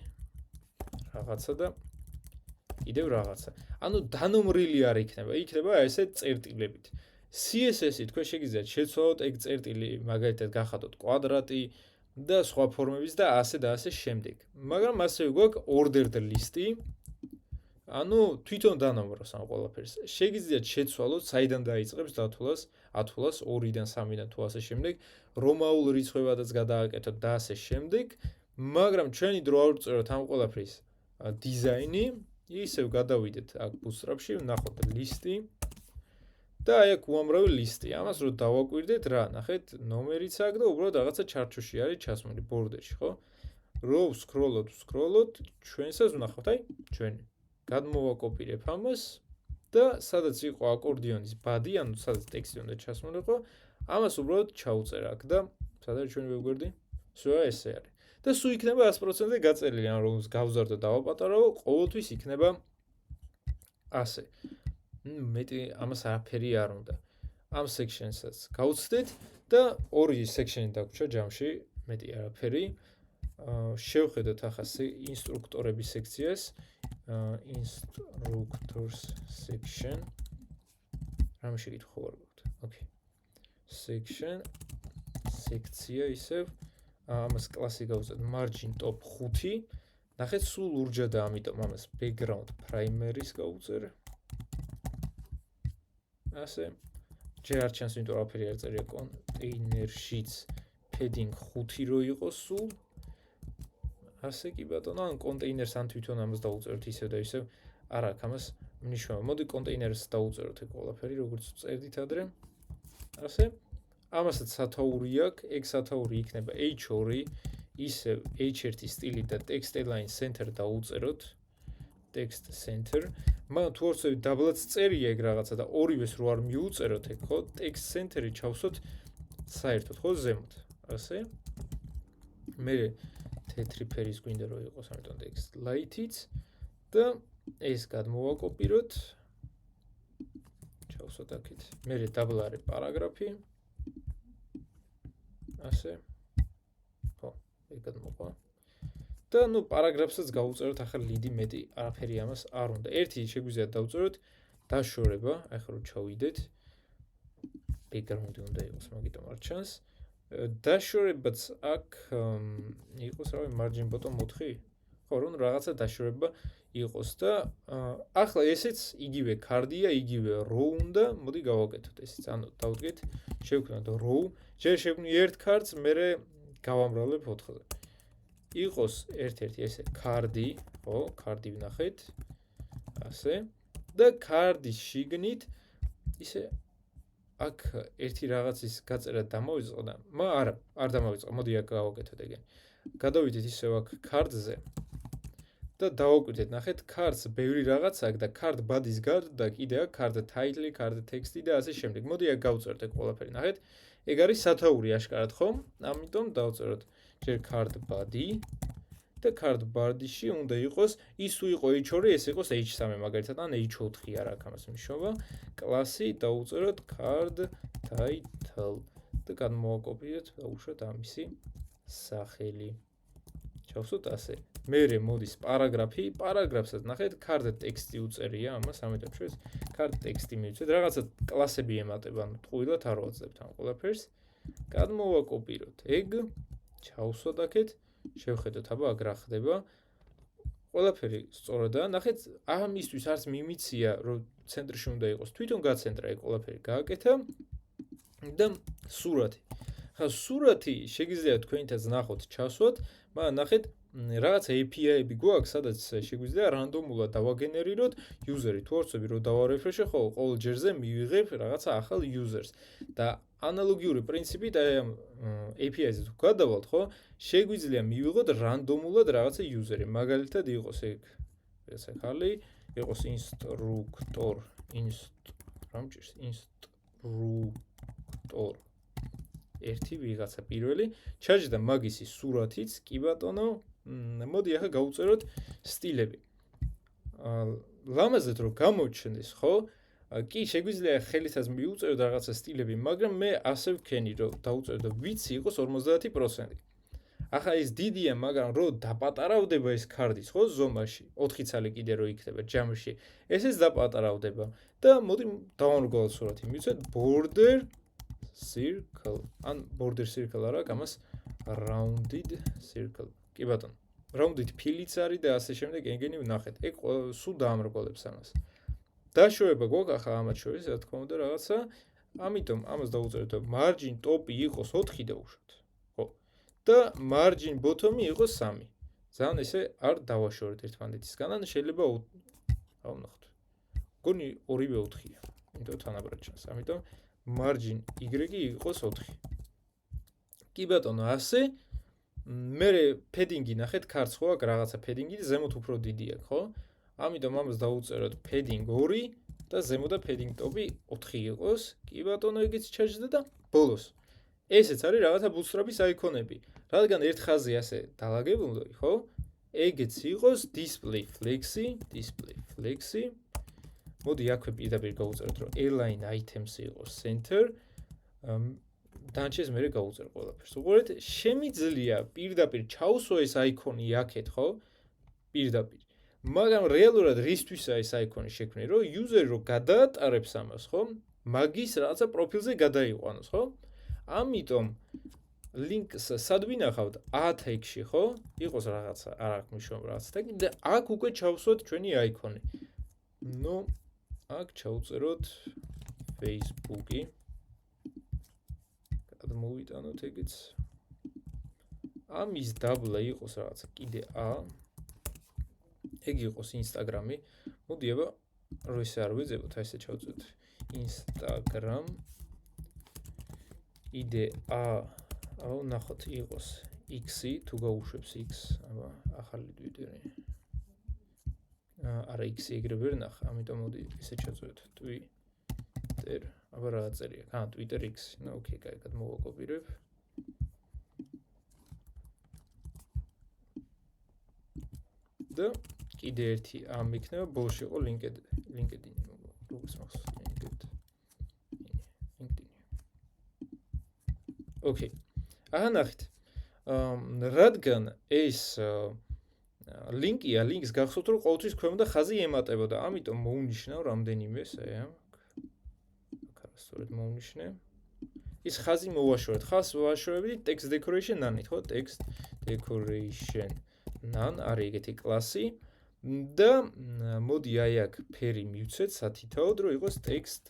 რაღაცა და კიდევ რაღაცა. ანუ დანომრილი არ იქნება, იქნება ესე წერტილებით. CSS-ი თქვენ შეგიძლიათ შეცვალოთ ეგ წერტილი, მაგალითად გახადოთ კვადრატი და სხვა ფორმების და ასე შემდეგ. მაგრამ ასევე გვაქვს ordered list-ი. ანუ თვითონ დანომროს ამ ყველაფერს. შეგიძლიათ შეცვალოთ, საიდან დაიწყებს დათვლას, 10-ას, 2-დან 3-დან თუ ასე შემდეგ, რომაულ რიცხვებადაც გადააკეთოთ და ასე შემდეგ, მაგრამ ჩვენი დრო არ ვწეროთ ამ ყველაფრის დიზაინი, ისევ გადავიდეთ აქ bootstrap-ში, ვნახოთ ლისტი და აი აქ უამრავი ლისტი. ამას რო დავაკვირდეთ, რა, ნახეთ, ნომერიც აქ და უბრალოდ რაღაცა ჩარჩოში არის ჩასმული ბორდერში, ხო? რო ვსკროლოთ, ჩვენსაც ვნახავთ, აი, ჩვენ გადმოვაკოპირებ ამას და სადაც იყო აკორდიონის ბადი, ანუ სადაც ტექსტი უნდა ჩასმულიყო, ამას უბრალოდ ჩაუწერ აქ და სადაც ჩვენი ვებგვერდი, სულ ესე არის. და სულ იქნება 100%-ზე გაწერილი, ან რომ გავზარდო და დავაპატარავო, ყოველთვის იქნება ასე. მეტი ამას არაფერი არ უნდა. ამ section-საც გავუცდეთ და ორი section-ი დაგვრჩა ჯამში, მეტი არაფერი. შევხედოთ ახლა ინსტრუქტორების სექციას. Instructors section. რამე შეგითხო ვარ გქონდა. Okay. Section სექცია ისევ ამას კლასი გავუწევთ margin top 5. ნახეთ სულ ურჯადა, ამიტომ ამას background primary-ს გავუწერ. ასე. ჯერ არ ჩანს, იმიტომ არაფერი არ წერია container-შიც padding 5 რო იყოს სულ. ასე კი ბატონო, ან კონტეინერს ან თვითონ ამას დაუწეროთ ისევ და ისევ. არა აქვს ამას მნიშვნელობა. მოდი კონტეინერს დაუწეროთ ეგ ყველაფერი, როგორც წერდით ადრე. ასე. ამასაც სათაური აქვს, ეგ სათაური იქნება H2, ისევ H1 სტილი და text align center დაუწეროთ. text center. მაგრამ თუ ორსები დაბლად წერია ეგ რაღაცა და ორივეს რო არ მიუწეროთ ეგ ხო, text center-ი ჩავსვოთ საერთოდ ხო ზემოთ. ასე. მე თეთრი ფერის გვინდა რომ იყოს, ამიტომ text light-იც და ეს გადმოვაკოპიროთ. ჩავსვათ აქეთ. მე დაბლა არის პარაგრაფი. ასე. ხო, ეგ გადმოყვა. და ნუ პარაგრაფსაც გავუწეროთ ახლა ლიდი მეტი არაფერი ამას არ უნდა. ერთი შეგვიძლია დავუწეროთ დაშორება, ახლა რომ ჩავიდეთ. background-ი უნდა იყოს, მაგიტომ არ ჩანს. დაშორებაც აქ იყოს რავი margin bottom 4. ხო, რომ რაღაცა დაშორება იყოს და ახლა ესეც იგივე card-ია, იგივე row უნდა, მოდი გავაკეთოთ ესეც. ანუ დავდგეთ, შევქმნათ row, ჯერ შევქმნი ერთ card-ს, მერე გავამრავლებ 4-ზე. იყოს ერთ-ერთი ესე card-ი, ხო, card-ი ვნახეთ. ასე. და card-ის შიგნით ისე აქ ერთი რაღაცის გაწერა დამოვიწყო და არა, არ დამოვიწყო. მოდი აქ გავაკეთოთ ეგენ. გადავიდეთ ისევ აქ card-ზე და დავაკვირდეთ, ნახეთ, card-ს ბევრი რაღაც აქვს და card body-ს გარდა კიდე აქვს card title-ი, card text-ი და ასე შემდეგ. მოდი აქ გავწეროთ ეგ ყველაფერი, ნახეთ. ეგ არის სათაური აშკარად ხო? ამიტომ დავწეროთ ჯერ card body და card body-ში უნდა იყოს ის თუ იყო H2, ეს იყოს H3 მაგალითად, ან H4 არ აქვს ამას მნიშვნელობა. კლასი დავუწეროთ card title და გადმოვაკოპიროთ და უშოთ ამისი სახელი. ჩავსვათ ასე. მერე მოდის პარაგრაფი, პარაგრაფსაც ნახეთ, card text-ი უწერია ამას, ამიტომ შევს card text-ი მივცეთ. რაღაცა კლასები ემატება, ანუ ტყუილად არ ვაძლევთ ამ ყველაფერს. გადმოვაკოპიროთ ეგ, ჩავსვათ აქეთ. შევხედოთ, აბა აგ რა ხდება. ყველაფერი სწორადაა. ნახეთ, ამისთვის არც მიმიცია, რომ ცენტრში უნდა იყოს. თვითონ გაცენტრა ეგ ყველაფერი გააკეთა და სურათი. ხა სურათი შეგიძლიათ თქვენითაც ნახოთ, ჩასვათ, მაგრამ ნახეთ, რაღაც API-ები გვაქვს, სადაც შეგვიძლია რანდომულად დავაგენერიროთ user-ი. თუ ორცები რომ დავარეფრეშე, ხო, ყოველ ჯერზე მივიღებ რაღაცა ახალ users და ანალოგიური პრინციპით აი ამ API-ზე თუ გადავალთ, ხო, შეგვიძლია მივიღოთ რანდომულად რაღაცა user-ი. მაგალითად იყოს ეგ ესე ხალი, იყოს instructor ერთი ვიღაცა პირველი, ჩაჯდა მაგისი სურათიც, კი ბატონო, მოდი ახლა გავუწეროთ სტილები. ლამაზად რომ გამოჩნდეს, ხო? კი, შეგვიძლია ხელითაც მიუწეროთ რაღაცა სტილები, მაგრამ მე ასე ვქენი, რომ დავუწერო ვიცი იყოს 50%. ახლა ეს დიდია, მაგრამ რო დაპატარავდება ეს card-ის, ხო, ზომაში, 4 ცალი კიდე რო იქნება ჯამში, ესეც დაპატარავდება და მოდი დავამრგვალოთ სურათი, მივცეთ border circle, ან border circle არა, ამას rounded circle. კი ბატონო, rounded ფილიც არის და ასე შემდეგ, ეგენი ვნახეთ. ეგ სულ დაამრგვალებს ამას. დაშორება გვაქვს ახლა ამათ შორის, რა თქმა უნდა, რაღაცა. ამიტომ ამას დავუწეროთ, რომ margin top-ი იყოს 4 და უშოთ. ხო. და margin bottom-ი იყოს 3. ძალიან ესე არ დავაშორეთ ერთმანეთისგან, ან შეიძლება რა ვნახოთ. გონი ორივე 4-ია. იმიტომ თანაბრად ჩანს. ამიტომ margin y-ი იყოს 4. კი ბატონო, ასე მე padding-ი ნახეთ, ქარც ხო აქ რაღაცა padding-ი ზემოთ უფრო დიდი აქვს, ხო? ამიტომ ამას დავუწეროთ padding 2 და ზემოდან padding top-ი 4 იყოს. კი ბატონო, ეგეც ჩაჯდა და ბოლოს. ესეც არის რაღაცა bootstrap-ის აიკონები. რადგან ერთ ხაზი ასე დალაგებული, ხო? ეგეც იყოს display flexi. მოდი აქვე პირდაპირ გავუწეროთ, რომ align items იყოს center. დანარჩენს მე გავუწერ ყველაფერს. უყურეთ, შემიძლია პირდაპირ ჩაუსვო ეს აიკონი აქეთ, ხო? პირდაპირ. მაგრამ რეალურად რისთვისაა ეს აიკონი შექმნილი, რომ user-ი რო გადაატარებს ამას, ხო? მაგის რაღაცა პროფილზე გადაიყვანოს, ხო? ამიტომ links სად ვინახავთ 10 tag-ში, ხო? იყოს რაღაცა, არ აქვს მნიშვნელობა რაღაც tag-ი და აქ უკვე ჩავსვათ ჩვენი აიკონი. ნუ აქ ჩავწეროთ Facebook-ი. მოვიტანოთ ეგეც. ამის დაბლა იყოს რაღაცა კიდე A. ეგ იყოს Instagram-ი. მოდი აბა რო ისე არ ვეძებოთ, აი ესე ჩავწეროთ. Instagram იდე A. აუ ნახოთ იყოს X-ი, თუ გაუშვებს X, აბა ახალი Twitter-ი. არა X-ი ეგრევე ვერ ნახა, ამიტომ მოდი ესე ჩავწეროთ. Twitter აბა რა წერია? Twitter X. ნუ ოკეი, კარგად მოვაკოპირებ. და კიდე ერთი ამ იქნება, ბოლოში იყო LinkedIn. როგორც მახსოვს, LinkedIn. ოკეი. ახლა ნახეთ. რადგან ეს ლინკია, ლინკს გახსოვთ, რომ ყოველთვის ქვემოთ ხაზი ემატებოდა, ამიტომ მოვნიშნავ რამდენიმეს, აი ამ სწორედ მოვნიშნე. ის ხაზი მოვაშორეთ. ხაზს ვაშორებით text decoration none-ით, ხო? Text decoration none არის ეგეთი კლასი და მოდი აი აქ ფერი მივცეთ სათითაოდ, რომ იყოს text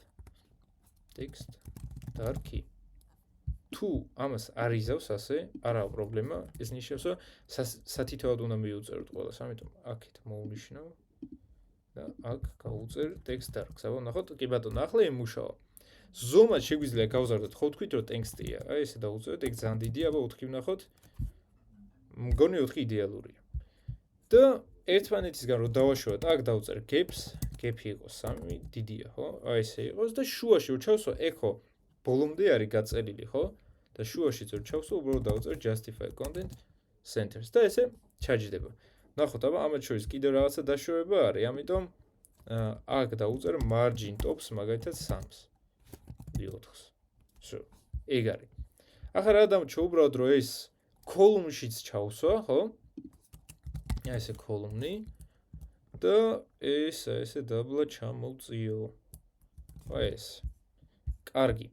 dark-ი. თუ ამას არ იზავს ასე, არაა პრობლემა. ეს ნიშნავს, რომ სათითაოდ უნდა მივუწეროთ ყველას, ამიტომ აქეთ მოვნიშნავ და აქ გავუწერ text dark-ს. აბა ნახოთ, კი ბატონო, ახლა იმუშავა. ზომა შეგვიძლია გავზარდოთ, ხო ვთქვით, რომ ტექსტია. აი ესე დავუწეროთ, ეგ ძალიან დიდია, აბა 4 ვნახოთ. მგონი 4 იდეალურია. და ერთმანეთისგან რო დავაშოროთ, აქ დავუწერ gaps, gap-ი იყოს 3, დიდია, ხო? აი ესე იყოს და შუაში რო ჩავსვო, ეხო ბოლომდე არის გაწერილი, ხო? და შუაშიც რო ჩავსვო, უბრალოდ დავუწერ justify content centers და ესე ჩაჯდება. ნახოთ, აბა ამათ შორის კიდევ რაღაცა დაშორება არის, ამიტომ აქ დავუწერ margin tops მაგალითად 3-ს. 4-ს. შო, ეგ არის. ახლა რა დამჭო უბრალოდ რომ ეს column-შიც ჩავსვა, ხო? აი ესე column-ი და ესე დაბლა ჩამოვწიო. აი ეს. კარგი.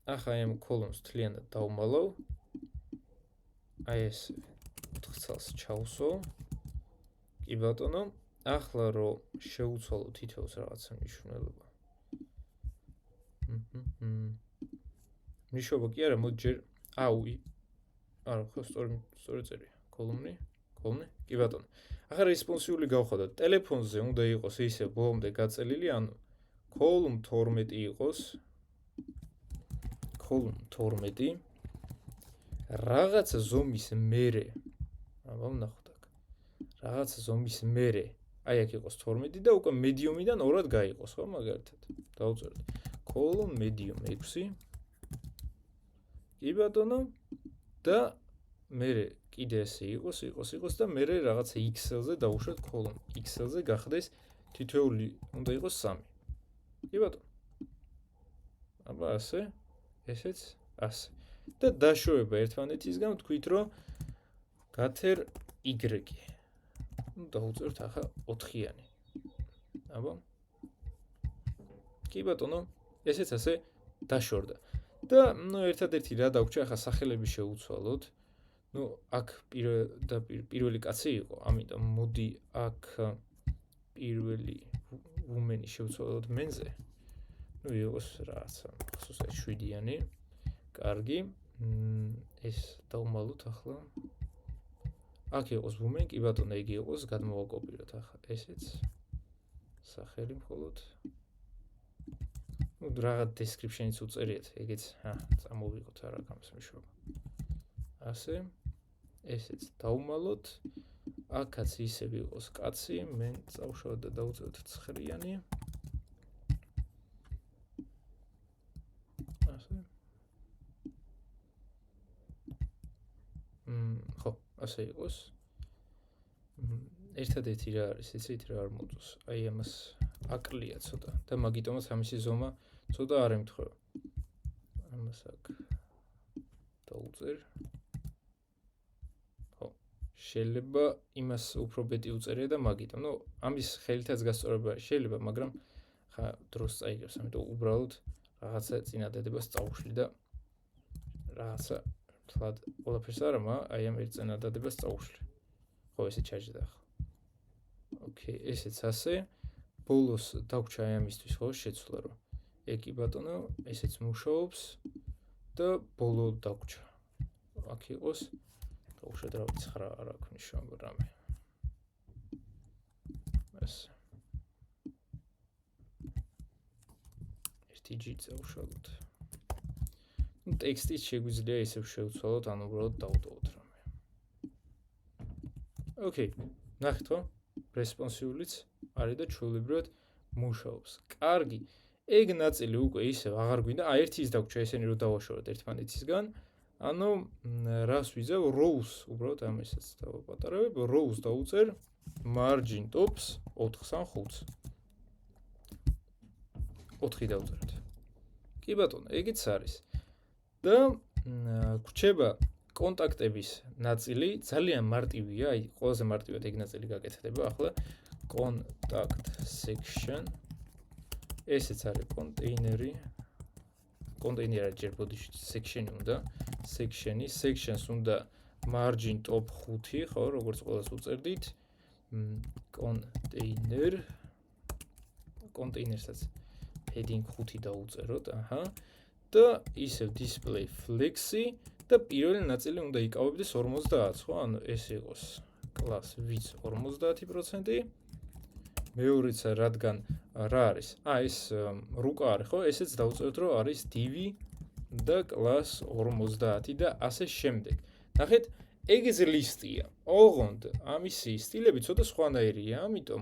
ახლა ამ column-ს თლიანად დავმალავ. აი ეს 4 წელს ჩავსვო. კი ბატონო, ახლა რომ შევუცვალო თითოეულს რაღაცა მნიშვნელობა. ნიშნობა კი არა, მოდი ჯერ არა, ხო სწორი წერია. column-ი, კი ბატონო. ახლა responsive-ი გავხადოთ. ტელეფონზე უნდა იყოს ისე ბოლომდე გაწელილი, ანუ column 12 იყოს. column 12 რაღაცა ზომის მერე. აბა ვნახოთ აქ. რაღაცა ზომის მერე. აი აქ იყოს 12 და უკვე medium-დან ორად გაიყოს, ხო, მაგალითად. დავუწეროთ. column medium 6. კი ბატონო. და მერე კიდე ესე იყოს და მერე რაღაცა XL-ზე დავუშვათ column XL-ზე გახდეს თითოეული უნდა იყოს 3. კი ბატონო. აბა ასე, ესეც ასე. და დაშორება ერთმანეთისგან ვთქვით, რომ gater Y-ი. ნუ დავუწერთ ახლა 4-იანი. აბა. კი ბატონო, ესეც ასე დაშორდა. და ნუ ერთადერთი რა დაგვჭირდა, ახლა სახელები შევუცვალოთ. ნუ აქ პირველი კაცი იყო, ამიტომ მოდი აქ პირველი woman-ი შევუცვალოთ men's-ზე. ნუ იყოს რაღაცა, ხსოვს ეს 7-იანი. კარგი. ეს დავმალოთ ახლა. აქ იყოს woman, კი ბატონო, იგი იყოს, გადმოვაკოპიროთ ახლა ესეც. სახელი მხოლოდ. ნუ რაღაც description-იც უწერიეთ, ეგეც, წამოვიღოთ არა გამს მნიშვნელობა. ასე. ესეც დავუმალოთ. აქაც ისევ იყოს კაცი, მე წავშალოთ და დავუწეროთ 9-იანი. ასე. ხო, ასე იყოს. ერთადერთი რა არის, იცით რა არ მოწოს. აი ამას აკლია ცოტა და მაგიტომაც ამისი ზომა ცოტა არ ემთხვევა. ამას აქ დავუწერ. ხო, შეიძლება იმას უფრო მეტი უწერია და მაგიტომ, ნუ ამის ხელითაც გასწორება შეიძლება, მაგრამ ხა დროს წაიგებს, ამიტომ უბრალოდ რაღაცა წინადადებას წავუშვი და რაღაცა თლად ყველაფერს არა, აი ამ ერთ წინადადებას წავუშვი. ხო, ესე ჩაჯდა ახლა. ოკეი, ესეც ასე. ბოლოს დაგვრჩა აი ამისთვის ხო შეცვლა რომ ეკი ბატონო, ესეც მუშაობს და ბოლო დაგვრჩა. აქ იყოს უშედ რა ვიცი 9 არ აქვს ნიშნობა რამე. ეს ერთი ჯი წავშალოთ. ნუ ტექსტიც შეგვიძლია ისევ შევცვალოთ, ან უბრალოდ დავუტოვოთ რამე. ოკეი, ნახეთ ხო? რესპონსიულიც არის და ჩვეულებრივად მუშაობს. კარგი. ეგ ნაწილი უკვე ისევ აღარ გვინდა. აი ერთი ის დაგვრჩა ესენი რომ დავაშოროთ ერთმანეთისგან. ანუ რას ვიზავ? rows უბრალოდ ამ ესეც დავაპატარავებ. rows დავუწერ margin tops 4-ს ან 5-ს. 4 დავუწეროთ. კი ბატონო, ეგიც არის. და გვრჩება კონტაქტების ნაწილი ძალიან მარტივია, აი ყველაზე მარტივად ეგ ნაწილი გაკეთდება. ახლა contact section ესეც არის კონტეინერი. კონტეინერი არ ჯერ body section-ი უნდა. sections უნდა margin top 5, ხო, როგორც ყველას უწერდით. კონტეინერსაც padding 5 დაუწეროთ, აჰა. და ისევ display flexi და პირველი ნაწილი უნდა იკავებდეს 50-ს, ხო? ანუ ეს იყოს class width 50%. მეორეც რადგან რა არის? ეს რუკა არის, ხო? ესეც დავუწეროთ, რომ არის div და class 50 და ასე შემდეგ. ნახეთ, ეგ ლისტია. ოღონდ ამისი სტილები ცოტა სხვანაირია, ამიტომ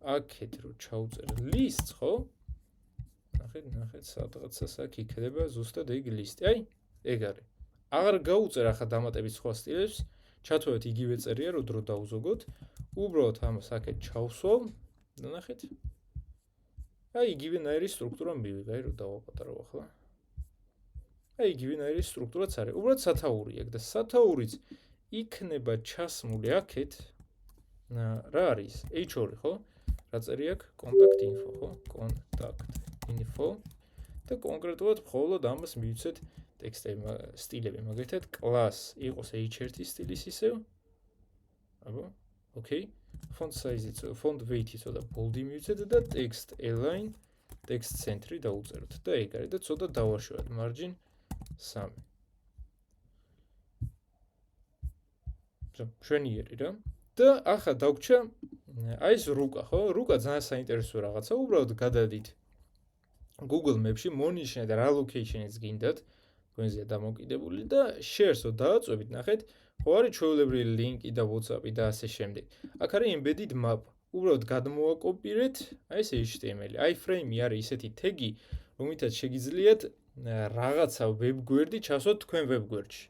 აქეთ რო ჩაუწერ list, ხო? ნახეთ, სადღაცას აქ იქნება ზუსტად ეგ ლისტი. აი, ეგ არის. აღარ გაუწერ ახლა დამატებით სხვა სტილებს, ჩათვალეთ იგივე წერია, რომ დრო დაუზოგოთ. უბრალოდ ამას აქეთ ჩავსვავ და ნახეთ. აი, იგივენაირი სტრუქტურა მივიღე, აი რომ დავაპატარავ ახლა. აი, იგივენაირი სტრუქტურაც არის. უბრალოდ სათაური აქვს და სათაურიც იქნება ჩასმული აქეთ. რა არის? H2, ხო? რა წერია აქ? contact info, ხო? contact info და კონკრეტულად მხოლოდ ამას მივიცეთ ტექსტები, სტილები, მაგალითად class იყოს h1 სტილის ისევ. აბა, ოკეი. font size-იც, font weight-ი ცოტა bold-ი მივიცეთ და text align, text center-ი დაუწეროთ და ეგ არის და ცოტა დავარშვათ margin 3. შვენიერი რა. და ახლა დაგვრჩა აი ეს რუკა, ხო? რუკა ძალიან საინტერესო რაღაცა, უბრალოდ გადადით Google Maps-ში მონიშნეთ რა location-იც გინდათ, თქვენზეა დამოკიდებული და share-სო დააწვევით, ნახეთ, ხო არის ჩვეულებრივი ლინკი და WhatsApp-ი და ასე შემდეგ. აქ არის embedded map. უბრალოდ გადმოვაკოპირეთ, აი ეს HTML-ი. iframe-ი არის ისეთი თეგი, რომლითაც შეგიძლიათ რაღაცა ვებგვერდი ჩასვათ თქვენ ვებგვერდში.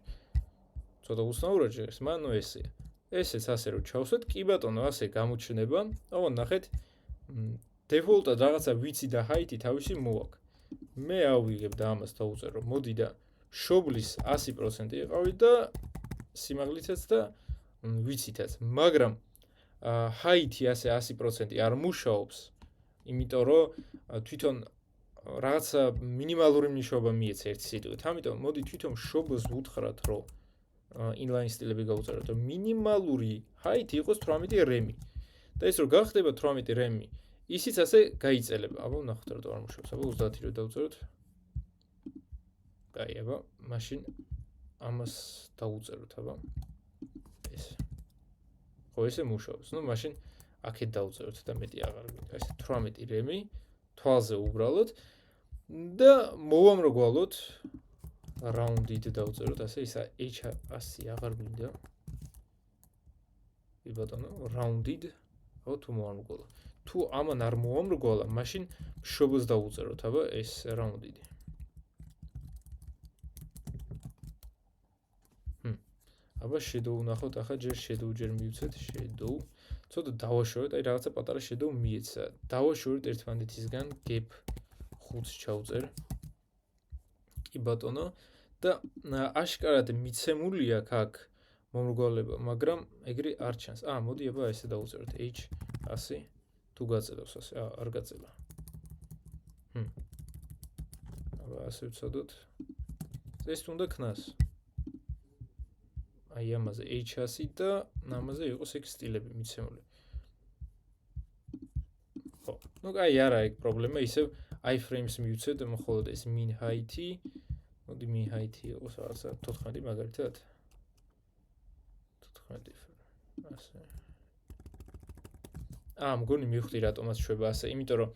ცოტა უცნაურად ჟღერს, მანო ესეა. ესეც ასე რომ ჩავსვათ, კი ბატონო, ასე გამოჩნდება. ოღონდ ნახეთ, default-ად რაღაცა ვიცი და height-ი თავისი მოაქვს. მე ავიღებ და ამას დავუწერ, რომ მოდი და შობლის 100% იყავი და სიმაღლითაც და ვიცითაც, მაგრამ height-ი ასე 100% არ მუშაობს, იმიტომ რომ თვითონ რაღაცა მინიმალური მნიშვნელობა მიეცა ერთი სიტყვით. ამიტომ მოდი თვითონ შობას ვუთხრათ, რომ inline სტილები გავუწეროთ, რომ მინიმალური height-ი იყოს 18 rem-ი. და ეს რომ გახდება 18 rem-ი, ისიც ასე გაიწელება. აბა, ნახოთ რა არ მუშაობს. აბა 30 რო დავწეროთ. კაი, აბა, მაშინ ამას დავუწეროთ, აბა. ეს. ხო, ესე მუშაობს. ნუ მაშინ აქეთ დავუწეროთ და მეტი აღარ გვინდა. ეს 18 rem-ი თვალზე უბრალოდ და მოვამრგვალოთ rounded დავუწეროთ, ასე ისა h100 აღარ გვინდა. კი ბატონო, rounded, ხო თუ მოამრგოლა. თუ ამან არ მოამრგოლა, მაშინ მშობელს დავუწეროთ, აბა ეს rounded. აბა shadow ვნახოთ, ახლა ჯერ shadow ჯერ მივცეთ, shadow. ცოტა დავაშორეთ, აი რაღაცა პატარა shadow მიეცა. დავაშორეთ ერთმანეთისგან gap 5-ს ჩავწერ. კი ბატონო და აშკარად მიცემული აქვს აქ მომრგვალება, მაგრამ ეგრე არ ჩანს. მოდი აბა ესე დავუწეროთ h 100 თუ გაწელავს ასე. არ გაწელა. აბა ასე ვცადოთ. ეს უნდა ქნას. აი ამაზე h100 და ამაზე იყოს ეგ სტილები მიცემული. ხო, ну აი არა ეგ პრობლემა, ისევ iframes მივცეთ მხოლოდ ეს min height-ი. მოდი min height-ი იყოს რაღაცა 14 მაგალითად. 14 ასე. მგონი მივხვდი რატომაც შვება ასე, იმიტომ რომ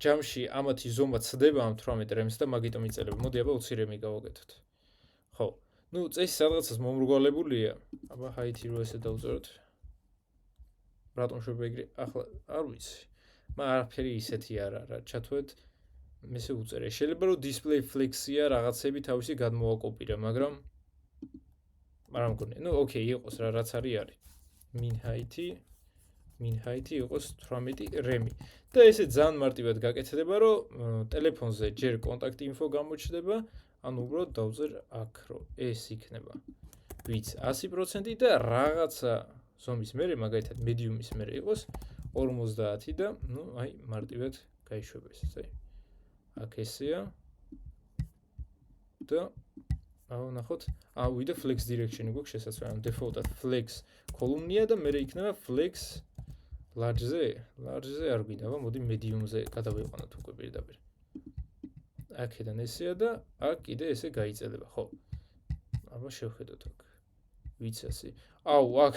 ჯამში ამათი ზომა ცდება ამ 18 რემს და მაგიტომ იწერება. მოდი აბა 20 რემი გავაკეთოთ. ხო. ну წესი სადღაცას მომრგვალებულია. აბა height-ი რო ესე დავწეროთ. რატომ შვება ეგრე? ახლა არ ვიცი. მაგრამ არაფერი ისეთი არ არა. ჩათვეთ მესე უწერე. შეიძლება რომ display flex-ია რაღაცები თავისი გადმოვაკოპირა, მაგრამ არ მგონია. ну ოკეი, იყოს რა რაც არის. min height-ი იყოს 18 რემი. და ესე ძალიან მარტივად გაკეთდება, რომ ტელეფონზე ჯერ კონტაქტ ინფო გამოჩნდება, ანუ უბრალოდ დავწერ აქ, რომ ეს იქნება ვიც 100% და რაღაცა ზომის მერე, მაგალითად medium-ის მერე იყოს 50 და ну აი მარტივად გაიშვება ეს, აი. აქ ესეა. და ნახოთ, ვიდა flex direction-ი გვაქვს შესაძლოა, default-ად flex column-ია და მერე იქნება flex large-ზე არ გვინდა, მოდი medium-ზე გადავიყვანოთ უკვე პირდაპირ. აქედან ესეა და აქ კიდე ესე გაიწელება, ხო. აბა შევხედოთ აქ. ვიც ასე. აქ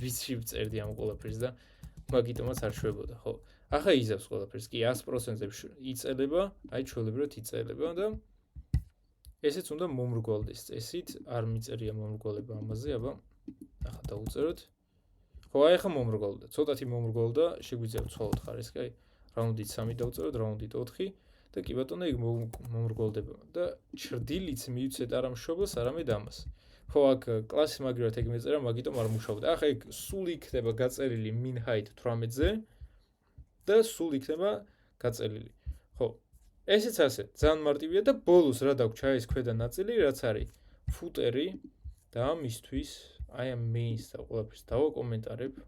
ვიცი ვწერდი ამ ყველაფერს და მაგიტომაც არ შვებოდა, ხო. ახლა იზავს ყველაფერს, კი 100%-ზე იწელება, აი ჩვეულებრივად იწელება და ესეც უნდა მომრგვალდეს წესით, არ მიწერია მომრგვალება ამაზე, აბა ახლა დავუწეროთ. ხო, აი ახლა მომრგვალდა, ცოტათი მომრგვალდა, შეგვიძლია ვცვალოთ ხარისხი, აი rounded 3 დავუწეროთ, rounded 4 და კი ბატონო ეგ მომრგვალდება და ჩრდილიც მივცეთ არა მშობელს, არამედ ამას. ხო, აქ კლასის მაგრივად ეგ მეწერა, მაგიტომ არ მუშაობდა. ახლა ეგ სულ იქნება გაწერილი min height 18-ზე და სულ იქნება გაწერილი. ხო. ესეც ასე, ძალიან მარტივია და ბოლოს რა დაგვჭა ეს ქვედა ნაწილი, რაც არის ფუტერი და ამისთვის აი ამ main-ს და ყველაფერს დავაკომენტარებ.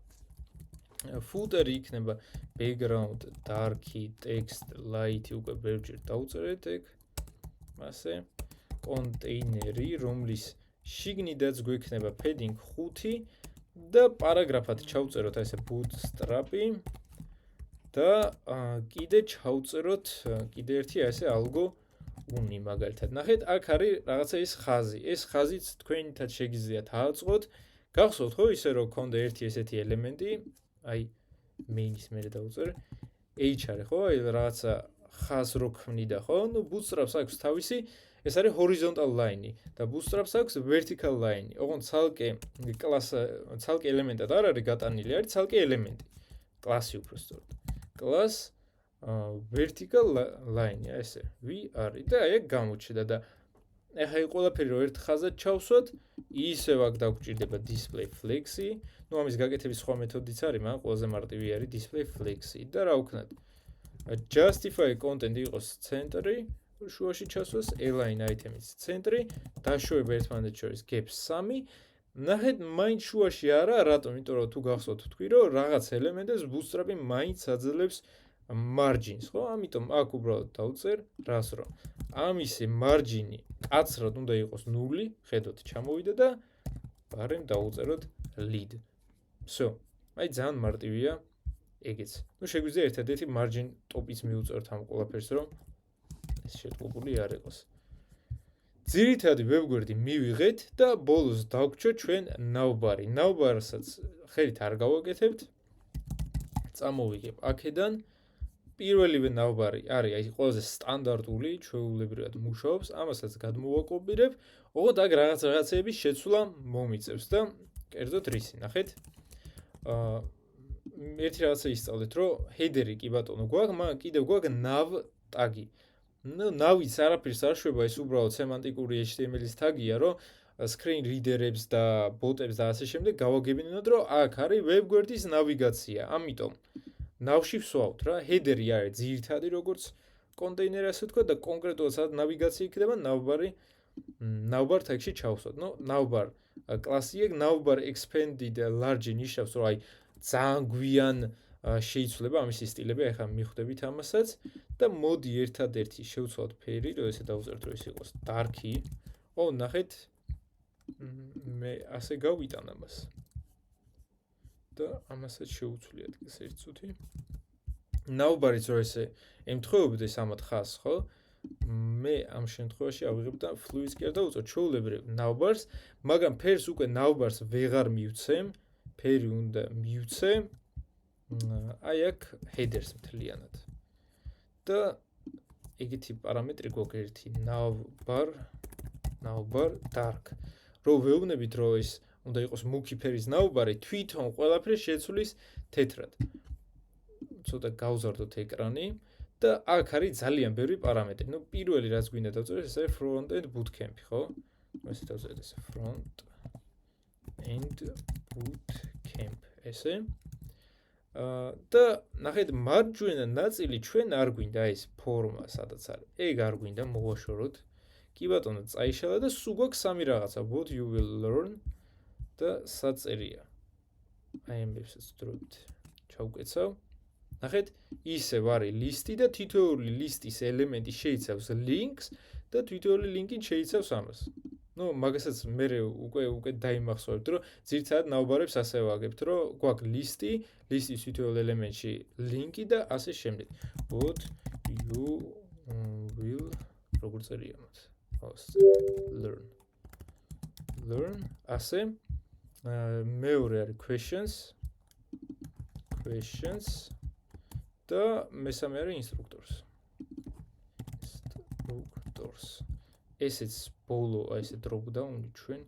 ფუტერი იქნება background, dark-ი, text, light-ი უკვე ბევრჯერ დავუწერეთ ეგ. ასე კონტეინერი, რომლის შიგნიდაც გვექნება padding 5 და პარაგრაფად ჩავწეროთ ესე bootstrap-ი და კიდე ჩავწეროთ კიდე ერთი ასე algo uni მაგალითად. ნახეთ, აქ არის რაღაცა ის ხაზი. ეს ხაზიც თქვენითაც შეგიძლიათ ააწყოთ. გახსოვთ ხო ისე რომ გქონდა ერთი ესეთი ელემენტი, აი main-ის მერე დავუწერ. h არის ხო? აი რაღაცა ხაზ რო ქმნიდა ხო? ну bootstrap-ს აქვს თავისი ეს არის horizontal line-ი და bootstrap-ს აქვს vertical line-ი. ოღონდ ცალკე ელემენტად არ არის გატანილი, არის ცალკე ელემენტი. კლასი უფრო სწორად. class vertical line-ი, ესე. V არის და აი ეგ გამოჩნდა და ეხლა ეს ყველაფერი რო ერთ ხაზად ჩავსვათ, ისევ აქ დაგვჭირდება display flex-ი. ну ამის გაკეთების სხვა მეთოდიც არის, მაგრამ ყველაზე მარტივი არის display flex-ი და რა ვქნათ? justify content იყოს ცენტრი, შუაში ჩასვას align item-ის ცენტრი, დაშვება ერთმანეთს შორის gaps 3. ნახეთ, მაინც შუაში არა, რატომ? იმიტომ რომ თუ გახსოვთ თქვი, რომ რაღაც ელემენტებს bootstrap-ი მაინც აძლევს margins, ხო? ამიტომ აქ უბრალოდ დავწერ რას რომ ამისი margin-ი კაცრად უნდა იყოს 0, ხედოთ, ჩამოვიდა და ბარემ დავუწეროთ lead. всё. აი ძალიან მარტივია ეგეც. ну შეგვიძლია ერთადერთი margin top-იც მიუწეროთ ამ ყველაფერს, რომ ეს შეტყობული არ იყოს. ძირითადი ვებგვერდი მივიღეთ და ბოლოს დავგჩოთ ჩვენ ნავბარი. ნავბარსაც ხელით არ გავაკეთებთ. წამოვიგებ აქედან. პირველივე ნავბარი არის აი ყველაზე სტანდარტული, ჩვეულებრივად მუშაობს, ამასაც გადმოვაკოპირებ. ოღონდ აქ რაღაცეების შეცვლა მომიწევს და კერძოდ რისი, ნახეთ. ერთი რაღაცა ისწავლეთ, რომ header-ი კი ბატონო გვაქვს, მაგრამ კიდევ გვაქვს nav ტაგი. ნავის არაფერს არ შვება, ეს უბრალოდ სემანტიკური HTML-ის ტაგია, რომ screen reader-ებს და bot-ებს და ასე შემდეგ გავაგებინოთ, რომ აქ არის web გვერდის ნავიგაცია. ამიტომ ნავში ვსვავთ რა, header-ი არის ძირითადი როგორც კონტეინერი ასე თქვა და კონკრეტულად სადაც ნავიგაცია იქნება, navbar tag-ში ჩავსვათ. navbar კლასი აქვს, navbar expanded large ნიშნავს, რომ აი ძალიან გვიან შეიცვლება ამისი სტილები, ახლა მიხვდებით ამასაც და მოდი ერთადერთი შევცვალოთ ფერი, რომ ესე დავწერთ, რომ ეს იყოს dark-ი. ნახეთ, მე ასე გავიტან ამას. და ამასაც შევუცვლიათ ეს ერთ წუთი. navbar-იც რომ ესე ემთხვეობდეს ამათ ხას, ხო? მე ამ შემთხვევაში ავიღებ და fluid-ს კი არ დავუწევ, ჩვეულებრივ navbar-ს, მაგრამ ფერს უკვე navbar-ს ვეღარ მივცემ, ფერი უნდა მივცე აი აქ headers მთლიანად. და ეგეთი პარამეტრი გვაქვს ერთი navbar dark. რომ ვეუბნებით, რომ ეს უნდა იყოს მუქი ფერის navbar-ი, თვითონ ყველაფერს შეცვლის თეთრად. ცოტა გავზარდოთ ეკრანი და აქ არის ძალიან ბევრი პარამეტრი. პირველი რაც გვინდა დავწეროთ, ეს არის front end bootcamp, ხო? ესე დავწეროთ ესე front end bootcamp ესე. და ნახეთ, მარჯვენა ნაწილი ჩვენ არ გვინდა ეს ფორმა, სადაც არის. ეგ არ გვინდა მოვაშოროთ. კი ბატონო, წაიშალა და სულ გვაქვს სამი რაღაცა. What you will learn და საწერია. აი ამებსაც დროებით ჩავკეცავ. ნახეთ, ისევ არის ლისტი და თითოეული ლისტის ელემენტი შეიცავს links და თითოეული ლინკი შეიცავს ამას. მაგასაც მე უკვე დაიმახსოვრებთ, რომ ძირითადად navbar-ებს ასე ვაგებთ, რომ გვაქვს ლისტის თითოეულ ელემენტში ლინკი და ასე შემდეგ. What you will როგორ წერია მათ? learn ასე. მეორე არის questions და მესამე არის instructors. ესეც ბოლო ესე drop down-ი ჩვენ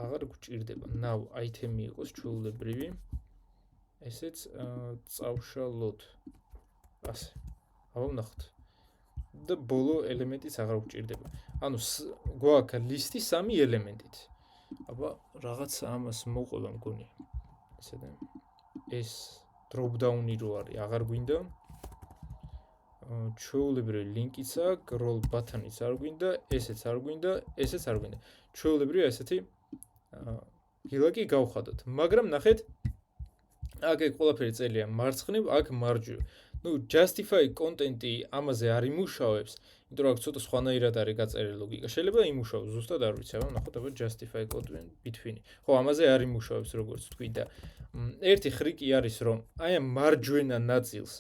აღარ გვჭირდება. Now item-ი იყოს ჩვეულებრივი. ესეც წავშალოთ. ასე. აბა ვნახოთ. და ბოლო ელემენტიც აღარ გვჭირდება. ანუ გვაქვს ლისტი სამი ელემენტით. აბა რაღაცა ამას მოყვება მგონი. ესე და ეს drop down-ი რო არის, აღარ გვინდა. ჩვეულებრივი ლინკიც აქვს, roll button-იც არ გვინდა, ესეც არ გვინდა, ესეც არ გვინდა. ჩვეულებრივი ესეთი გილაკი გავხადოთ. მაგრამ ნახეთ, აქ ყველაფერი წერია მარცხნივ, აქ მარჯვნივ. justify content-ი ამაზე არ იმუშავებს, იმიტომ რომ აქ ცოტა სხვანაირად არის გაწერილი ლოგიკა. შეიძლება იმუშაოს, ზუსტად არ ვიცი, აბა ნახოთ, აბა justify content between. ხო, ამაზე არ იმუშავებს, როგორც თქვი და ერთი ხრიკი არის, რომ აი ამ მარჯვენა ნაწილს,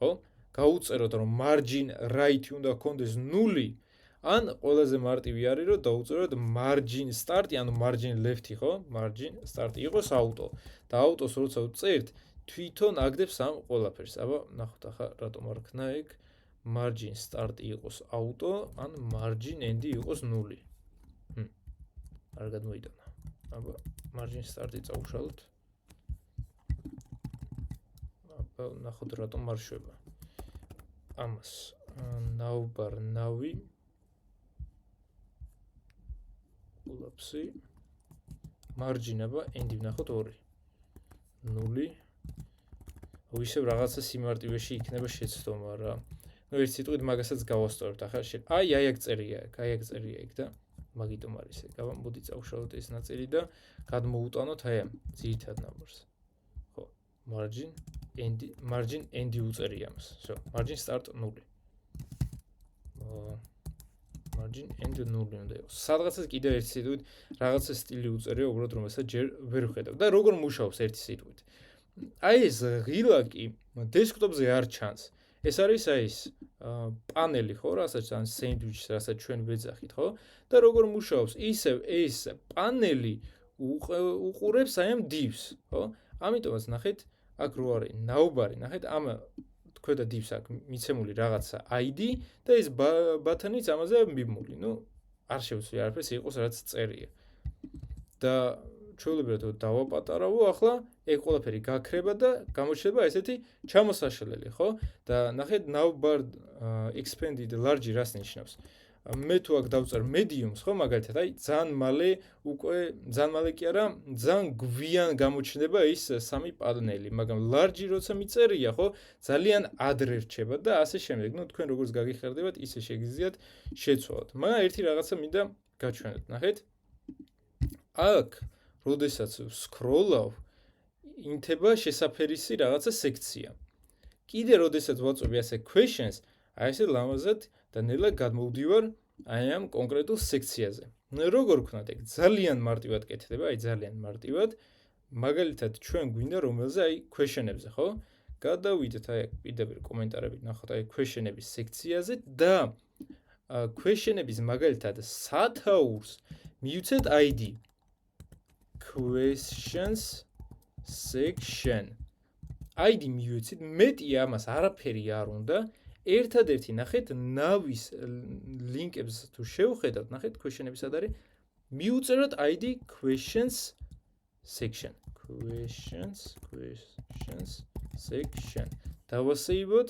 ხო? გაუწეროთ, რომ margin right უნდა გქონდეს 0, ან ყველაზე მარტივი არის, რომ დაუწეროთ margin start, ანუ margin left-ი, ხო? margin start იყოს auto. და auto-ს როცა ვწერთ, თვითონ აგდებს ამ ყველაფერს. აბა ნახოთ ახლა რატომ არ ქნა ეგ margin start იყოს auto, ან margin end-ი იყოს 0. არ გადმოიტანა. აბა margin start-ი წავშალოთ. აბა ნახოთ რატომ არ შვება. ამას navbar navi ულაპსი margin აბა end-ი ვნახოთ 2. 0. ისევ რაღაცა სიმარტივეში იქნება შეცდომა რა. ერთ სიტყვით მაგასაც გავასწორებთ ახლა. აი აქ წერია ეგ და მაგიტომ არის ეგ. აბა მოდი წავშალოთ ეს ნაწილი და გადმოუტანოთ აი ამ ძირითად ნაბორს. ხო, margin end-ი უწერია ამას. margin start 0. margin end 0 უნდა იყოს. სადღაცაც კიდევ ერთ სიტყვით რაღაცა სტილი უწერია, უბრალოდ რომელსაც ჯერ ვერ ვხედავ. და როგორ მუშაობს ერთი სიტყვით. აი ეს ღილაკი დესკტოპზე არ ჩანს. ეს არის აი ეს პანელი, ხო, რასაც ან სენდვიჩს, რასაც ჩვენ ვეძახით, ხო? და როგორ მუშაობს? ისევ ეს პანელი უყურებს აი ამ divs, ხო? ამიტომაც ნახეთ, აქ რო არის navbar-ი, ნახეთ, ამ ქვედა divs აქ მიცემული რაღაცა ID და ეს ბათანიც ამაზე მიმული. არ შევცვლი არაფერს, იყოს რაც წერია. და ჩვეულებრივად დავაპატარავო, ახლა ეგ ყველაფერი გაქრება და გამოჩნდება ესეთი ჩამოსაშლელი, ხო? და ნახეთ navbar expanded large რას ნიშნავს? მე თუ აქ დავწერ mediums, ხო, მაგალითად, აი ძალიან მალე უკვე ძალიან მალე კი არა, ძალიან გვიან გამოჩნდება ის სამი პანელი, მაგრამ large როცა მიწერია, ხო, ძალიან ადრე რჩება და ასე შემდეგ. ნუ თქვენ როგორც გაგიხარდებათ, ისე შეგიძლიათ შეცვალოთ. მაგრამ ერთი რაღაცა მინდა გაჩვენოთ, ნახეთ. აქ, როდესაც ვსკროლავ, ინთება შესაფერისი რაღაცა სექცია. კიდე როდესაც ვაწვევი ასე questions, აი ესე ლამაზად და ნელა გადმოვდივარ აი ამ კონკრეტულ სექციაზე. როგორ ვქნათ ეგ? ძალიან მარტივად კეთდება, აი ძალიან მარტივად. მაგალითად, ჩვენ გვინდა რომელზე აი question-ებზე, ხო? გადავიდეთ აი პირდაპირ კომენტარებით, ნახოთ აი question-ების სექციაზე და question-ების მაგალითად სათაურს მივცეთ ID. Questions section. ID მივეცით, მეტი ამას არაფერი არ უნდა. ერთადერთი ნახეთ ნავის ლინკებს თუ შევხედავთ, ნახეთ question-ები სად არის? მივუწეროთ ID questions section. Questions section. დავასეივოთ,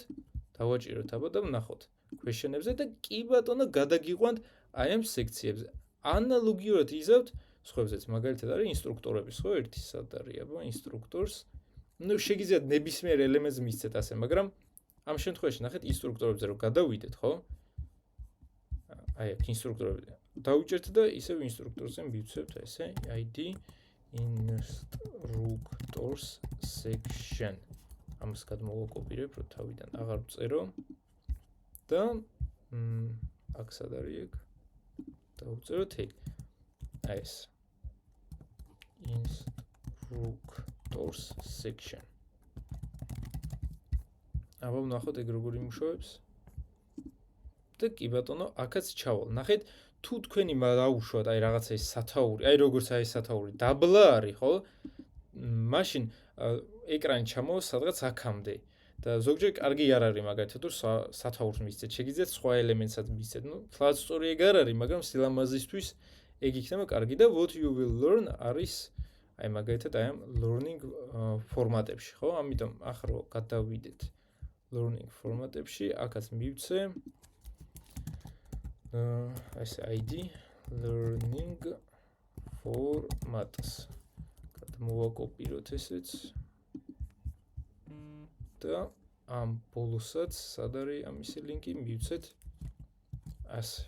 დავაჭიროთ აბა და ვნახოთ question-ებზე და კი ბატონო გადაგიყვანთ აი ამ სექციებზე. ანალოგიურად იზავთ სხვებზეც, მაგალითად არის ინსტრუქტორების, ხო, ერთი სად არის აბა instructors. ნუ შეგიძლიათ ნებისმიერ ელემენტს მისცეთ ასე, მაგრამ ამ შემთხვევაში ნახეთ ინსტრუქტორებზე რომ გადავიდეთ, ხო? აი აქ ინსტრუქტორები დავიჭერთ და ისევ ინსტრუქტორზე მივცევთ ესე ID instructors section. ამას გადმოვაკოპირებ, რომ თავიდან აღარ ვწერო და აქ სად არის ეგ? დავწეროთ ეგ. აი ეს instructors section. აბა ვნახოთ ეგ როგორ იმუშავებს. და კი ბატონო, აქაც ჩავალ. ნახეთ, თუ თქვენი დაუშვათ აი რაღაცა ეს სათაური, აი როგორც აი სათაური დაბლა არის, ხო? მაშინ ეკრანი ჩამოვა სადღაც აქამდე. და ზოგჯერ კარგი არ არის მაგალითად, თუ სათაურს მისცეთ, შეგიძლიათ სხვა ელემენტსაც მისცეთ. ნუ თლაც სწორი ეგ არ არის, მაგრამ სილამაზისთვის ეგ იქნება კარგი და what you will learn არის აი მაგალითად აი ამ learning ფორმატებში, ხო? ამიტომ ახლა რო გადავიდეთ learning ფორმატებში, აქაც მივცე ეს ID learning formats. გადმოვაკოპიროთ ესეც. და ამ ბოლოსაც სად არის ამისი ლინკი მივცეთ ასე.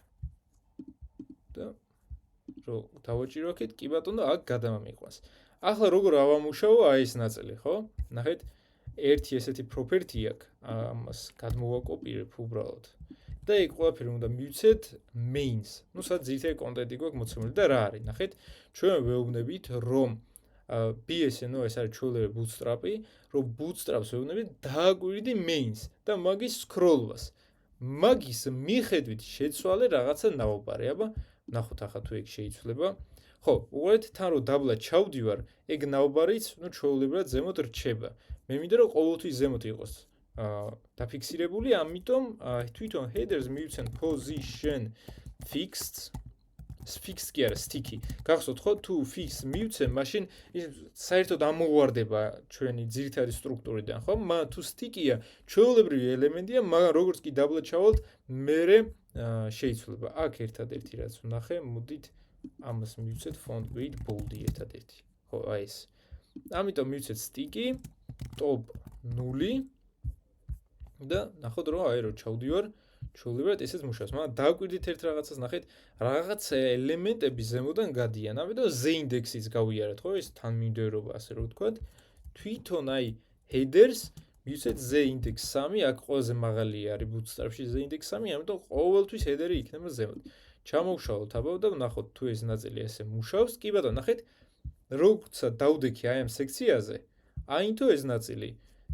და რო დავაჭიროთ, კი ბატონო, აქ გადამამიყვანს. ახლა როგორ ავამუშავო აი ეს ნაწილი, ხო? ნახეთ, ერთი ესეთი property აქვს, ამას გადმოვაკოპირებ უბრალოდ. და ეგ ყველაფერი უნდა მივცეთ mains. ნუ სადაც ძირითადი კონტენტი გვაქვს მოცემული და რა არის? ნახეთ, ჩვენ ვეუბნებით, რომ BSNO ეს არის ჩვეულებრივი bootstrap-ი, რომ bootstrap-ს ვეუბნებით დააკვირდი mains და მაგის scroll-ას. მაგის მიხედვით შეცვალე რაღაცა ნავბარი, აბა ნახოთ ახლა თუ ეგ შეიცვლება. ხო, უყურეთ, თან რომ დაბლა ჩავდივარ, ეგ ნავბარიც, ნუ ჩვეულებრივად ზემოთ რჩება. მე მინდა რომ ყოველთვის ზემოთ იყოს დაფიქსირებული, ამიტომ თვითონ headers მივცენ position fixed fixed კი არა sticky. გახსოვთ ხო, თუ fixed მივცენ, მაშინ საერთოდ ამოგვარდება ჩვენი ძირითადი სტრუქტურიდან, ხო? თუ sticky-ია, ჩვეულებრივი ელემენტია, მაგრამ როგორც კი დაბლა ჩავალთ, მერე შეიცვლება. აქ ერთადერთი რაც ვნახე, მოდით ამას მივცეთ font weight bold ერთადერთი. ხო, აი ეს. ამიტომ მივცეთ sticky top 0 და ნახოთ რომ აი რო ჩავდივარ, ჩვეულებრივად ესეც მუშაობს, მაგრამ დავკვირდით ერთ რაღაცას, ნახეთ, რაღაც ელემენტები ზემოდან გადიან, ამიტომ z-ინდექსიც გავიარეთ, ხო, ეს თანმიმდევრობა ასე რომ ვთქვათ. თვითონ აი headers მივცეთ z-ინდექს 3, აქ ყველაზე მაღალი არის bootstrap-ში z-ინდექს 3, ამიტომ ყოველთვის header-ი იქნება ზემოთ. ჩამოვშალოთ აბა და ვნახოთ თუ ეს ნაწილი ესე მუშაობს. კი ბატონო, ნახეთ, როცა დავდექი აი ამ სექციაზე, აინთო ეს ნაწილი.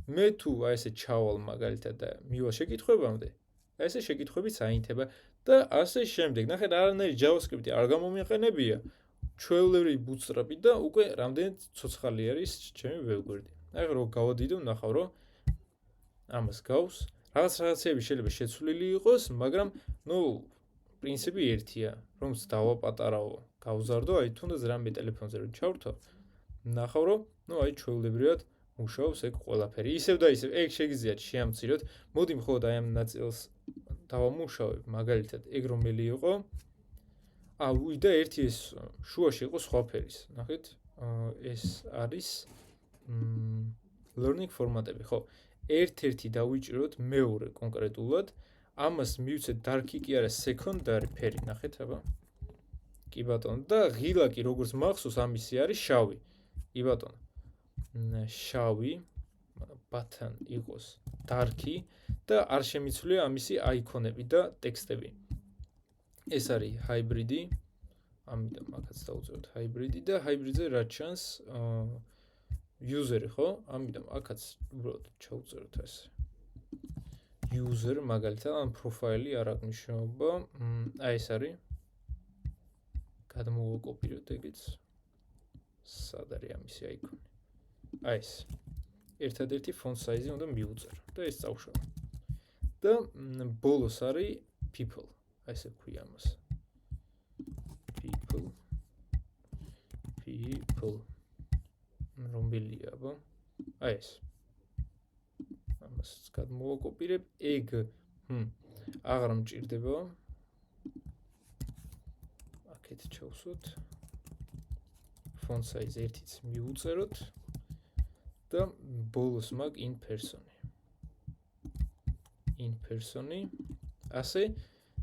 მე თუ აი ესე ჩავალ მაგალითად და მივალ შეკითხვებამდე, აი ესე შეკითხვებიც აინთება და ასე შემდეგ. ნახეთ, არანაირი JavaScript-ი არ გამომიყენებია. ჩვეულებრივი bootstrap-ი და უკვე რამდენად ცოცხალი არის ჩემი ვებგვერდი. აი რო გავადიდო, ვნახავ რომ ამას გავს. რაღაცები შეიძლება შეცვლილი იყოს, მაგრამ ნუ პრინციპი ერთია, რომ დავაპატარავო, გავზარდო, აი თუნდაც რამე ტელეფონზე რომ ჩავრთო, ნახავ რომ აი ჩვეულებრივად მუშაობს ეგ ყველაფერი. ისევ და ისევ ეგ შეგიძლიათ შეამციროთ. მოდი მხოლოდ აი ამ ნაწილს დავამუშავებ, მაგალითად, ეგ რომელი იყო? ვიდა ერთი ეს შუაში იყო სხვა ფერის. ნახეთ? ეს არის learning ფორმატები, ხო? ერთ-ერთი დავიჭიროთ მეორე კონკრეტულად. ამას მივცეთ dark-ი კი არა secondary ფერი, ნახეთ აბა. კი ბატონო, და ღილაკი როგორც მახსოვს ამისი არის შავი. კი ბატონო. შავი button იყოს dark-ი და არ შემიცვლია ამისი აიკონები და ტექსტები. ეს არის ჰაიბრიდი. ამიტომ აქაც დავუწეროთ ჰაიბრიდი და ჰაიბრიდზე რა ჩანს user-ი, ხო? ამიტომ აქაც უბრალოდ ჩავუწეროთ ეს. user მაგალითად ამ პროფაილი არ აქვს მნიშვნელობა. აი ეს არის. გადმოვაკოპიროთ ეგეც. სად არის ამისი აიკონი? აი ეს. ერთადერთი font size-ი უნდა მივუწერო და ეს წავშალო. და ბოლოს არის people. აი ესე ქვია ამას. people. რომბელია, აბა? აი ეს. ამას გადმოვაკოპირებ. ეგ აღარ მჭირდება. აქეთ ჩავსვოთ. font size 1-იც მივუწეროთ. და ბოლოს მაგ in person-ი ასე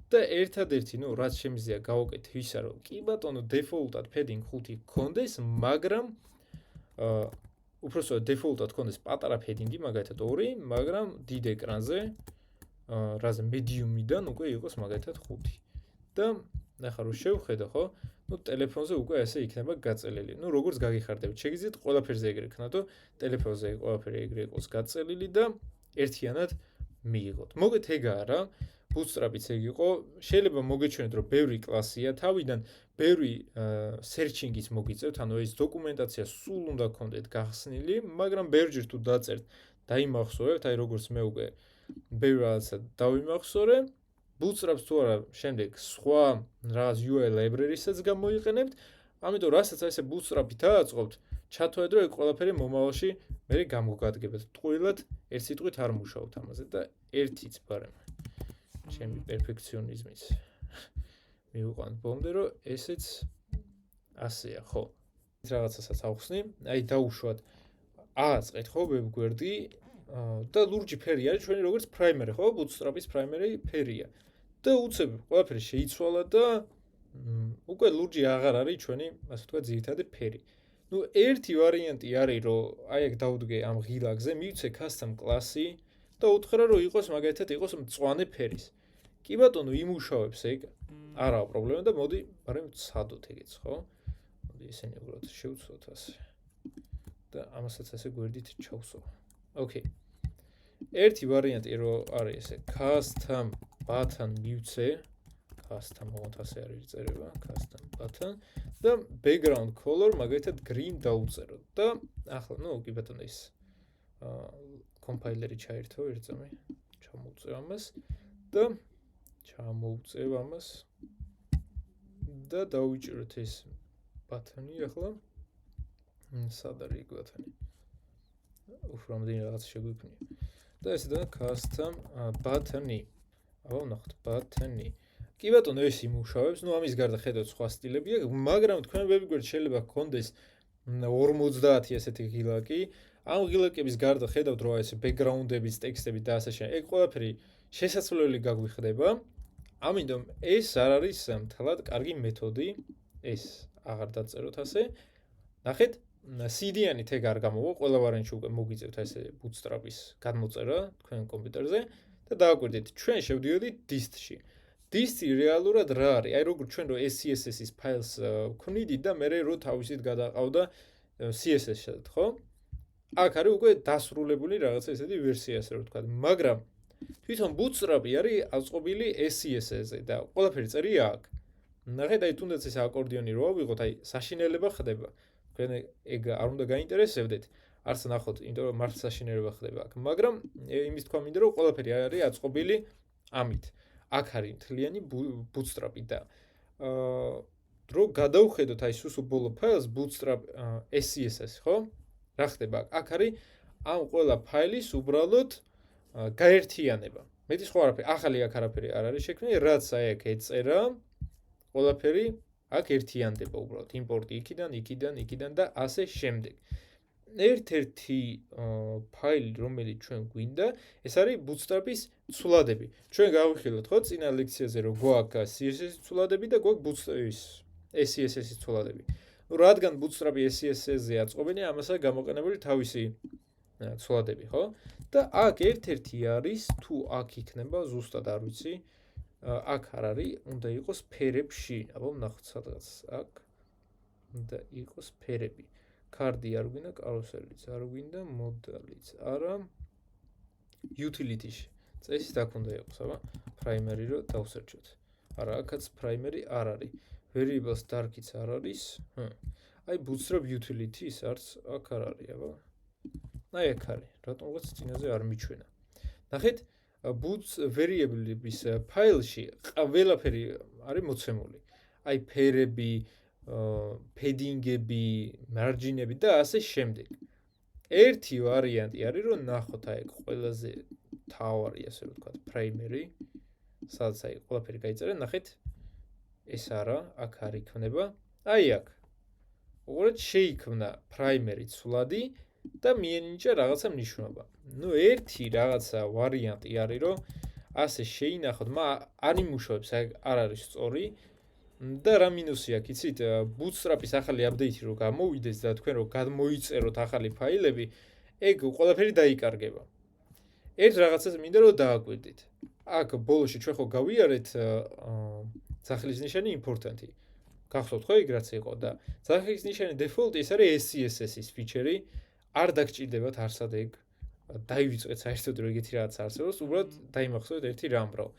და ერთადერთი რაც შემიძლია გავაკეთე ისა რომ კი ბატონო default-ად padding 5 გქონდეს, მაგრამ უпроსტოდ default-ად გქონდეს პატარა padding-ი, მაგალითად 2, მაგრამ დიდ ეკრანზე რაზე medium-იდან უკვე იყოს მაგალითად 5. და ნახა რომ შევხედო, ხო? ტელეფონზე უკვე ესე იქნება გაწელილი. როგორც გაგიხარდებით, შეგიძლიათ ყველაფერზე ეგრე ქნათ, ტელეფონზე ყველაფერი ეგრე იყოს გაწელილი და ერთიანად მიიღოთ. მოგეთ ეგაა რა. Bootstrap-იც ეგ იყო. შეიძლება მოგეჩვენოთ, რომ ბევრი კლასია, თავიდან ბევრი searching-იც მოგიწევთ, ანუ ეს დოკუმენტაცია სულ უნდა გქონდეთ გახსნილი, მაგრამ ბევრჯერ თუ დაწერთ, დაიმახსოვრებთ, აი როგორც მე უკვე ბევრი რაღაცა დავიმახსოვრე. Bootstrap-ს თუ არა, შემდეგ სხვა რაღაც UI library-საც გამოიყენებთ, ამიტომ რასაც ესე Bootstrap-ით დააწყობთ, ჩათვალეთ, რომ ეგ ყველაფერი მომავალში მე გამოგადგებათ. ტყუილად ერთ სიტყვით არ მუშაობთ ამაზე და ერთიც ბარემ. ჩემი პერფექციონიზმიც მივუყვანთ ბომდე, რომ ესეც ასეა, ხო. რაღაცასაც ავხსნი, აი დაუშვათ ააწყეთ ხო web-გვერდი და ლურჯი ფერი არის ჩვენი როგორც primary, ხო? Bootstrap-ის primary ფერია. და უცებ ყველაფერი შეიცვალა და უკვე ლურჯი აღარ არის ჩვენი, ასე ვთქვათ, ძირითადი ფერი. ერთი ვარიანტი არის, რომ აი აქ დავდგე ამ ღილაკზე, მივცე custom კლასი და უთხრა, რომ იყოს მაგალითად იყოს მწვანე ფერის. კი ბატონო, იმუშავებს ეგ. არაა პრობლემა და მოდი, მაგრამ ვცადოთ ეგეც, ხო? მოდი ესენი უბრალოდ შევცვლოთ ასე. და ამასაც ასე გვერდით ჩავსვა. Okay. ერთი ვარიანტი რომ არის ესე custom button მივცე, custom მომთასე არის წერება, custom button და background color მაგალითად green დავუწეროთ და ახლა კი ბატონო ის კომპაილერი ჩაერთო ერთზამე, ჩამოვწევ ამას და დავიჭიროთ ეს button-ი ახლა სად არის button-ი? უფრო რამდენი რაღაც შეგვიქმნია. და ესე და custom button-ი. აბა ვნახოთ button-ი. კი ბატონო ეს იმუშავებს, ამის გარდა ხედავთ სხვა სტილები აქვს, მაგრამ თქვენ web-გვერდში შეიძლება გქონდეს 50 ესეთი ღილაკი. ამ ღილაკების გარდა ხედავთ რომ ესე background-ების, ტექსტების და ასე შემდეგ. ეგ ყველაფერი შესაძლებელი გაგვიხდება. ამიტომ ეს არ არის მთლად კარგი მეთოდი. ეს აღარ დაწეროთ ასე. ნახეთ CD-ანი ეგ არ გამოვა, ყველა ვარიანტში უკვე მოგიწევთ ესე Bootstrap-ის გადმოწერა თქვენ კომპიუტერზე და დააკვირდით, ჩვენ შევდიოდით dist-ში. Dist-ი რეალურად რა არის? აი როგორ ჩვენ რო CSS-ის ფაილს ვქნიდით და მე რო თავისით გადაყავდა CSS-ად, ხო? აქ არის უკვე დასრულებული რაღაცა ესეთი ვერსია, ასე რომ ვთქვა, მაგრამ თვითონ Bootstrap-ი არის აწყობილი CSS-ზე და ყველაფერი წერია აქ. ნახეთ, აი თუნდაც ეს აკორდიონი რო ავიღოთ, აი საშინელება ხდება. თქვენ ეგ არ უნდა გაინტერესებდეთ, არც ნახოთ, იმიტომ რომ მართლა საშინელება ხდება აქ, მაგრამ იმის თქვა მინდა რომ ყველაფერი არის აწყობილი ამით. აქ არის მთლიანი Bootstrap-ი და რო გადავხედოთ აი სუსუ ბოლო ფაილს bootstrap SCSS, ხო? რა ხდება? აქ არის ამ ყველა ფაილის უბრალოდ გაერთიანება. მეტი სხვა არაფერი, ახალი აქ არაფერი არ არის შექმნილი, რაც აი აქ ეწერა, ყველაფერი აქ ერთიანდება უბრალოდ. იმპორტი იქიდან და ასე შემდეგ. ერთ-ერთი ფაილი, რომელიც ჩვენ გვინდა, ეს არის bootstrap-ის ცვლადები. ჩვენ გავიხილოთ ხო წინა ლექციაზე, რომ გვაქვს CSS-ის ცვლადები და გვაქვს bootstrap-ის SCSS-ის ცვლადები. რადგან bootstrap-ი SCSS-ზე აწყობილი, ამასაა გამოყენებული თავისი ცვლადები, ხო? და აქ ერთ-ერთი არის, თუ აქ იქნება, ზუსტად არ ვიცი, აქ არ არის, უნდა იყოს ფერებში. აბა ვნახოთ სადღაც აქ. უნდა იყოს ფერები. კარდი არ გვინდა, კარუსელიც არ გვინდა, მოდალიც არა. utility-ში. წესით აქ უნდა იყოს, აბა, primary რო დავსერჩოთ. არა, აქაც primary არ არის. variables dark-იც არ არის. აი bootstrap utility-ის არც აქ არ არის, აბა. აი აქ არის. რატომღაც წინაზე არ მიჩვენა. ნახეთ, variable-ების ფაილში ყველაფერი არის მოცემული. აი ფერები, padding-ები, margin-ები და ასე შემდეგ. ერთი ვარიანტი არის, რომ ნახოთ აი ყველაზე თავარი, ასე რომ ვთქვათ, primary, სადაც აი ყველაფერი გაიწერა, ნახეთ. ეს არა, აქ არ იქნება. აი აქ. უბრალოდ შეიქმნა primary ცვლადი და მიენიჭა რაღაცა მნიშვნელობა. ნუ ერთი რაღაცა ვარიანტი არის, რომ ასე შეინახოთ, არ იმუშავებს, არ არის სწორი. და რა მინუსი აქვს, იცით, bootstrap-ის ახალი update-ი რო გამოვიდეს და თქვენ რო გამოიწეროთ ახალი ფაილები, ეგ ყველაფერი დაიკარგება. ერთ რაღაცას მინდა რომ დააკვირდით. აქ ბოლოში ჩვენ ხო გავიარეთ სახლის ნიშანი important-ი. გახსოვთ ხო, ეგ რაც იყო და სახლის ნიშანი default ის არის SCSS-ის ფიჩერი, არ დაგჭირდებათ არსად ეგ დაივიწყეთ საერთოდ რომ ეგეთი რაღაც არსებობს, უბრალოდ დაიმახსოვრეთ ერთი რამ, რომ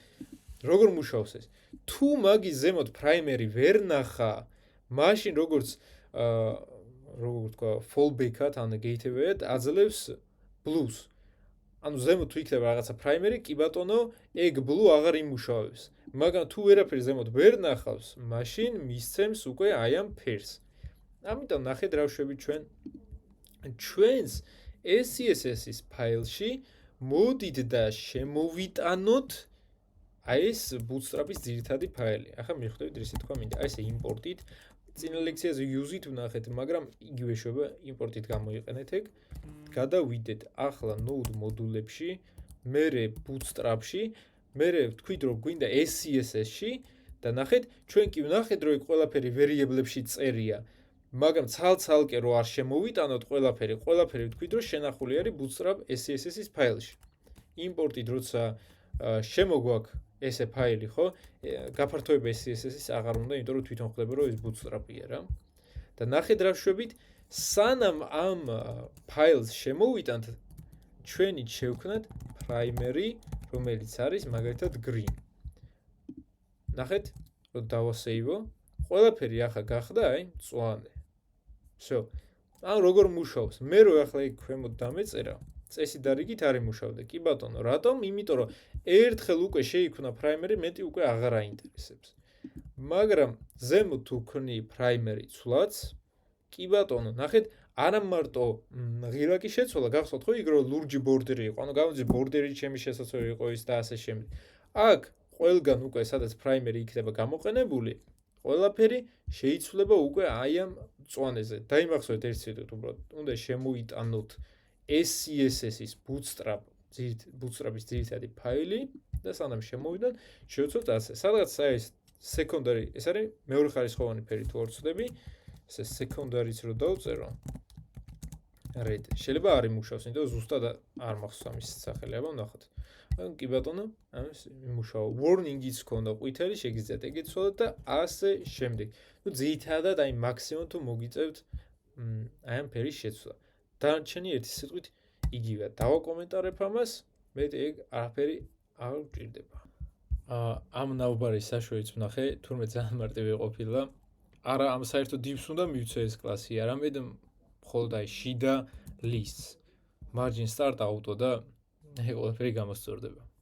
როგორ მუშაობს ეს? თუ მაგის ზემოთ primary ვერ ნახა, მაშინ როგორც ვთქვა, fallback-ად ან gateway-ად აძლევს blue-ს. ანუ ზემოთ თუ იქნება რაღაცა primary, კი ბატონო, ეგ blue აღარ იმუშავებს. მაგრამ თუ ვერაფერი ზემოთ ვერ ნახავს, მაშინ მისცემს უკვე აი ამ ფერს. ამიტომ ნახეთ რა ვშვებით ჩვენს SCSS-ის ფაილში მოდით და შემოვიტანოთ აი ეს bootstrap-ის ძირითადი ფაილი. ახლა მიხვდებით რისი თქვა მინდა. აი ესე იმპორტით. წინა ლექციაზე use-ით ვნახეთ, მაგრამ იგივე შევა იმპორტით გამოიყენეთ ეგ. გადავიდეთ ახლა node მოდულებში, მერე bootstrap-ში, მერე ვთქვით რომ გვინდა SCSS-ში და ნახეთ, ჩვენ კი ვნახეთ რომ ეგ ყველაფერი variable-ებში წერია. მაგრამ ცალ-ცალკე რო არ შემოვიტანოთ ყველაფერი ვთქვით რომ შენახული არის bootstrap SCSS-ის ფაილში. იმპორტით როცა შემოგვაქვს ესე ფაილი, ხო? გაფართოება SCSS-ის აღარ უნდა, იმიტომ რომ თვითონ ხდება რომ ეს bootstrap-ია რა. და ნახეთ რა ვშვებით, სანამ ამ ფაილს შემოვიტანთ, ჩვენი შევქმნათ primary, რომელიც არის მაგალითად green. ნახეთ, რომ დავასეივო, ყველაფერი ახლა გახდა აი მწვანე. всё. ან როგორ მუშაობს? მე რო ახლა იქ ქვემოთ დამეწერა, წესი და რიგით არ იმუშავდა. კი ბატონო, რატომ? იმიტომ რომ ერთხელ უკვე შეიქმნა primary, მეტი უკვე აღარ აინტერესებს. მაგრამ ზემოთ თუ ქნი primary ცვლადს, კი ბატონო, ნახეთ, არა მარტო ღირაკი შეცვალა, გახსოვთ ხო იქ რომ ლურჯი ბორდერი იყო, ანუ გამოდის ბორდერი ჩემი შესაძლებელი იყო ის და ასე შემდეგ. აქ ყველგან უკვე სადაც primary იქნება გამოყენებული, ყველაფერი შეიცვლება უკვე აი ამ მწვანეზე. დაიმახსოვრეთ ერთ სიტყვით უბრალოდ, უნდა შემოიტანოთ SCSS-ის bootstrap-ის ძირითადი ფაილი და სანამ შემოვიდეთ, შევცვლოთ ასე. სადღაც ეს secondary, ეს არის მეორე ხარისხოვანი ფერი თუ არ ვცდები, ეს secondary-ს რო დავწერო. red. შეიძლება არ იმუშავს, იმიტომ ზუსტად არ მახსოვს ამის სახელი, აბა ვნახოთ. კი ბატონო, ამის იმუშავა. warning-იც ქონდა ყვითელი, შეგიძლიათ ეგეც ცვალოთ და ასე შემდეგ. ნუ ძირითადად აი მაქსიმუმ თუ მოგიწევთ აი ამ ფერის შეცვლა. დანარჩენი ერთი სიტყვით იგივეა. დავაკომენტარებ ამას, მეტი ეგ არაფერი არ გვჭირდება. ამ ნაუბარის საშუალებით ვნახე, თურმე ძალიან მარტივი ყოფილა. არა, ამ საერთოდ divs უნდა მივცე ეს კლასი, არამედ მხოლოდ აი შიდა lists. margin start auto და ეგ ყველაფერი გამოსწორდება.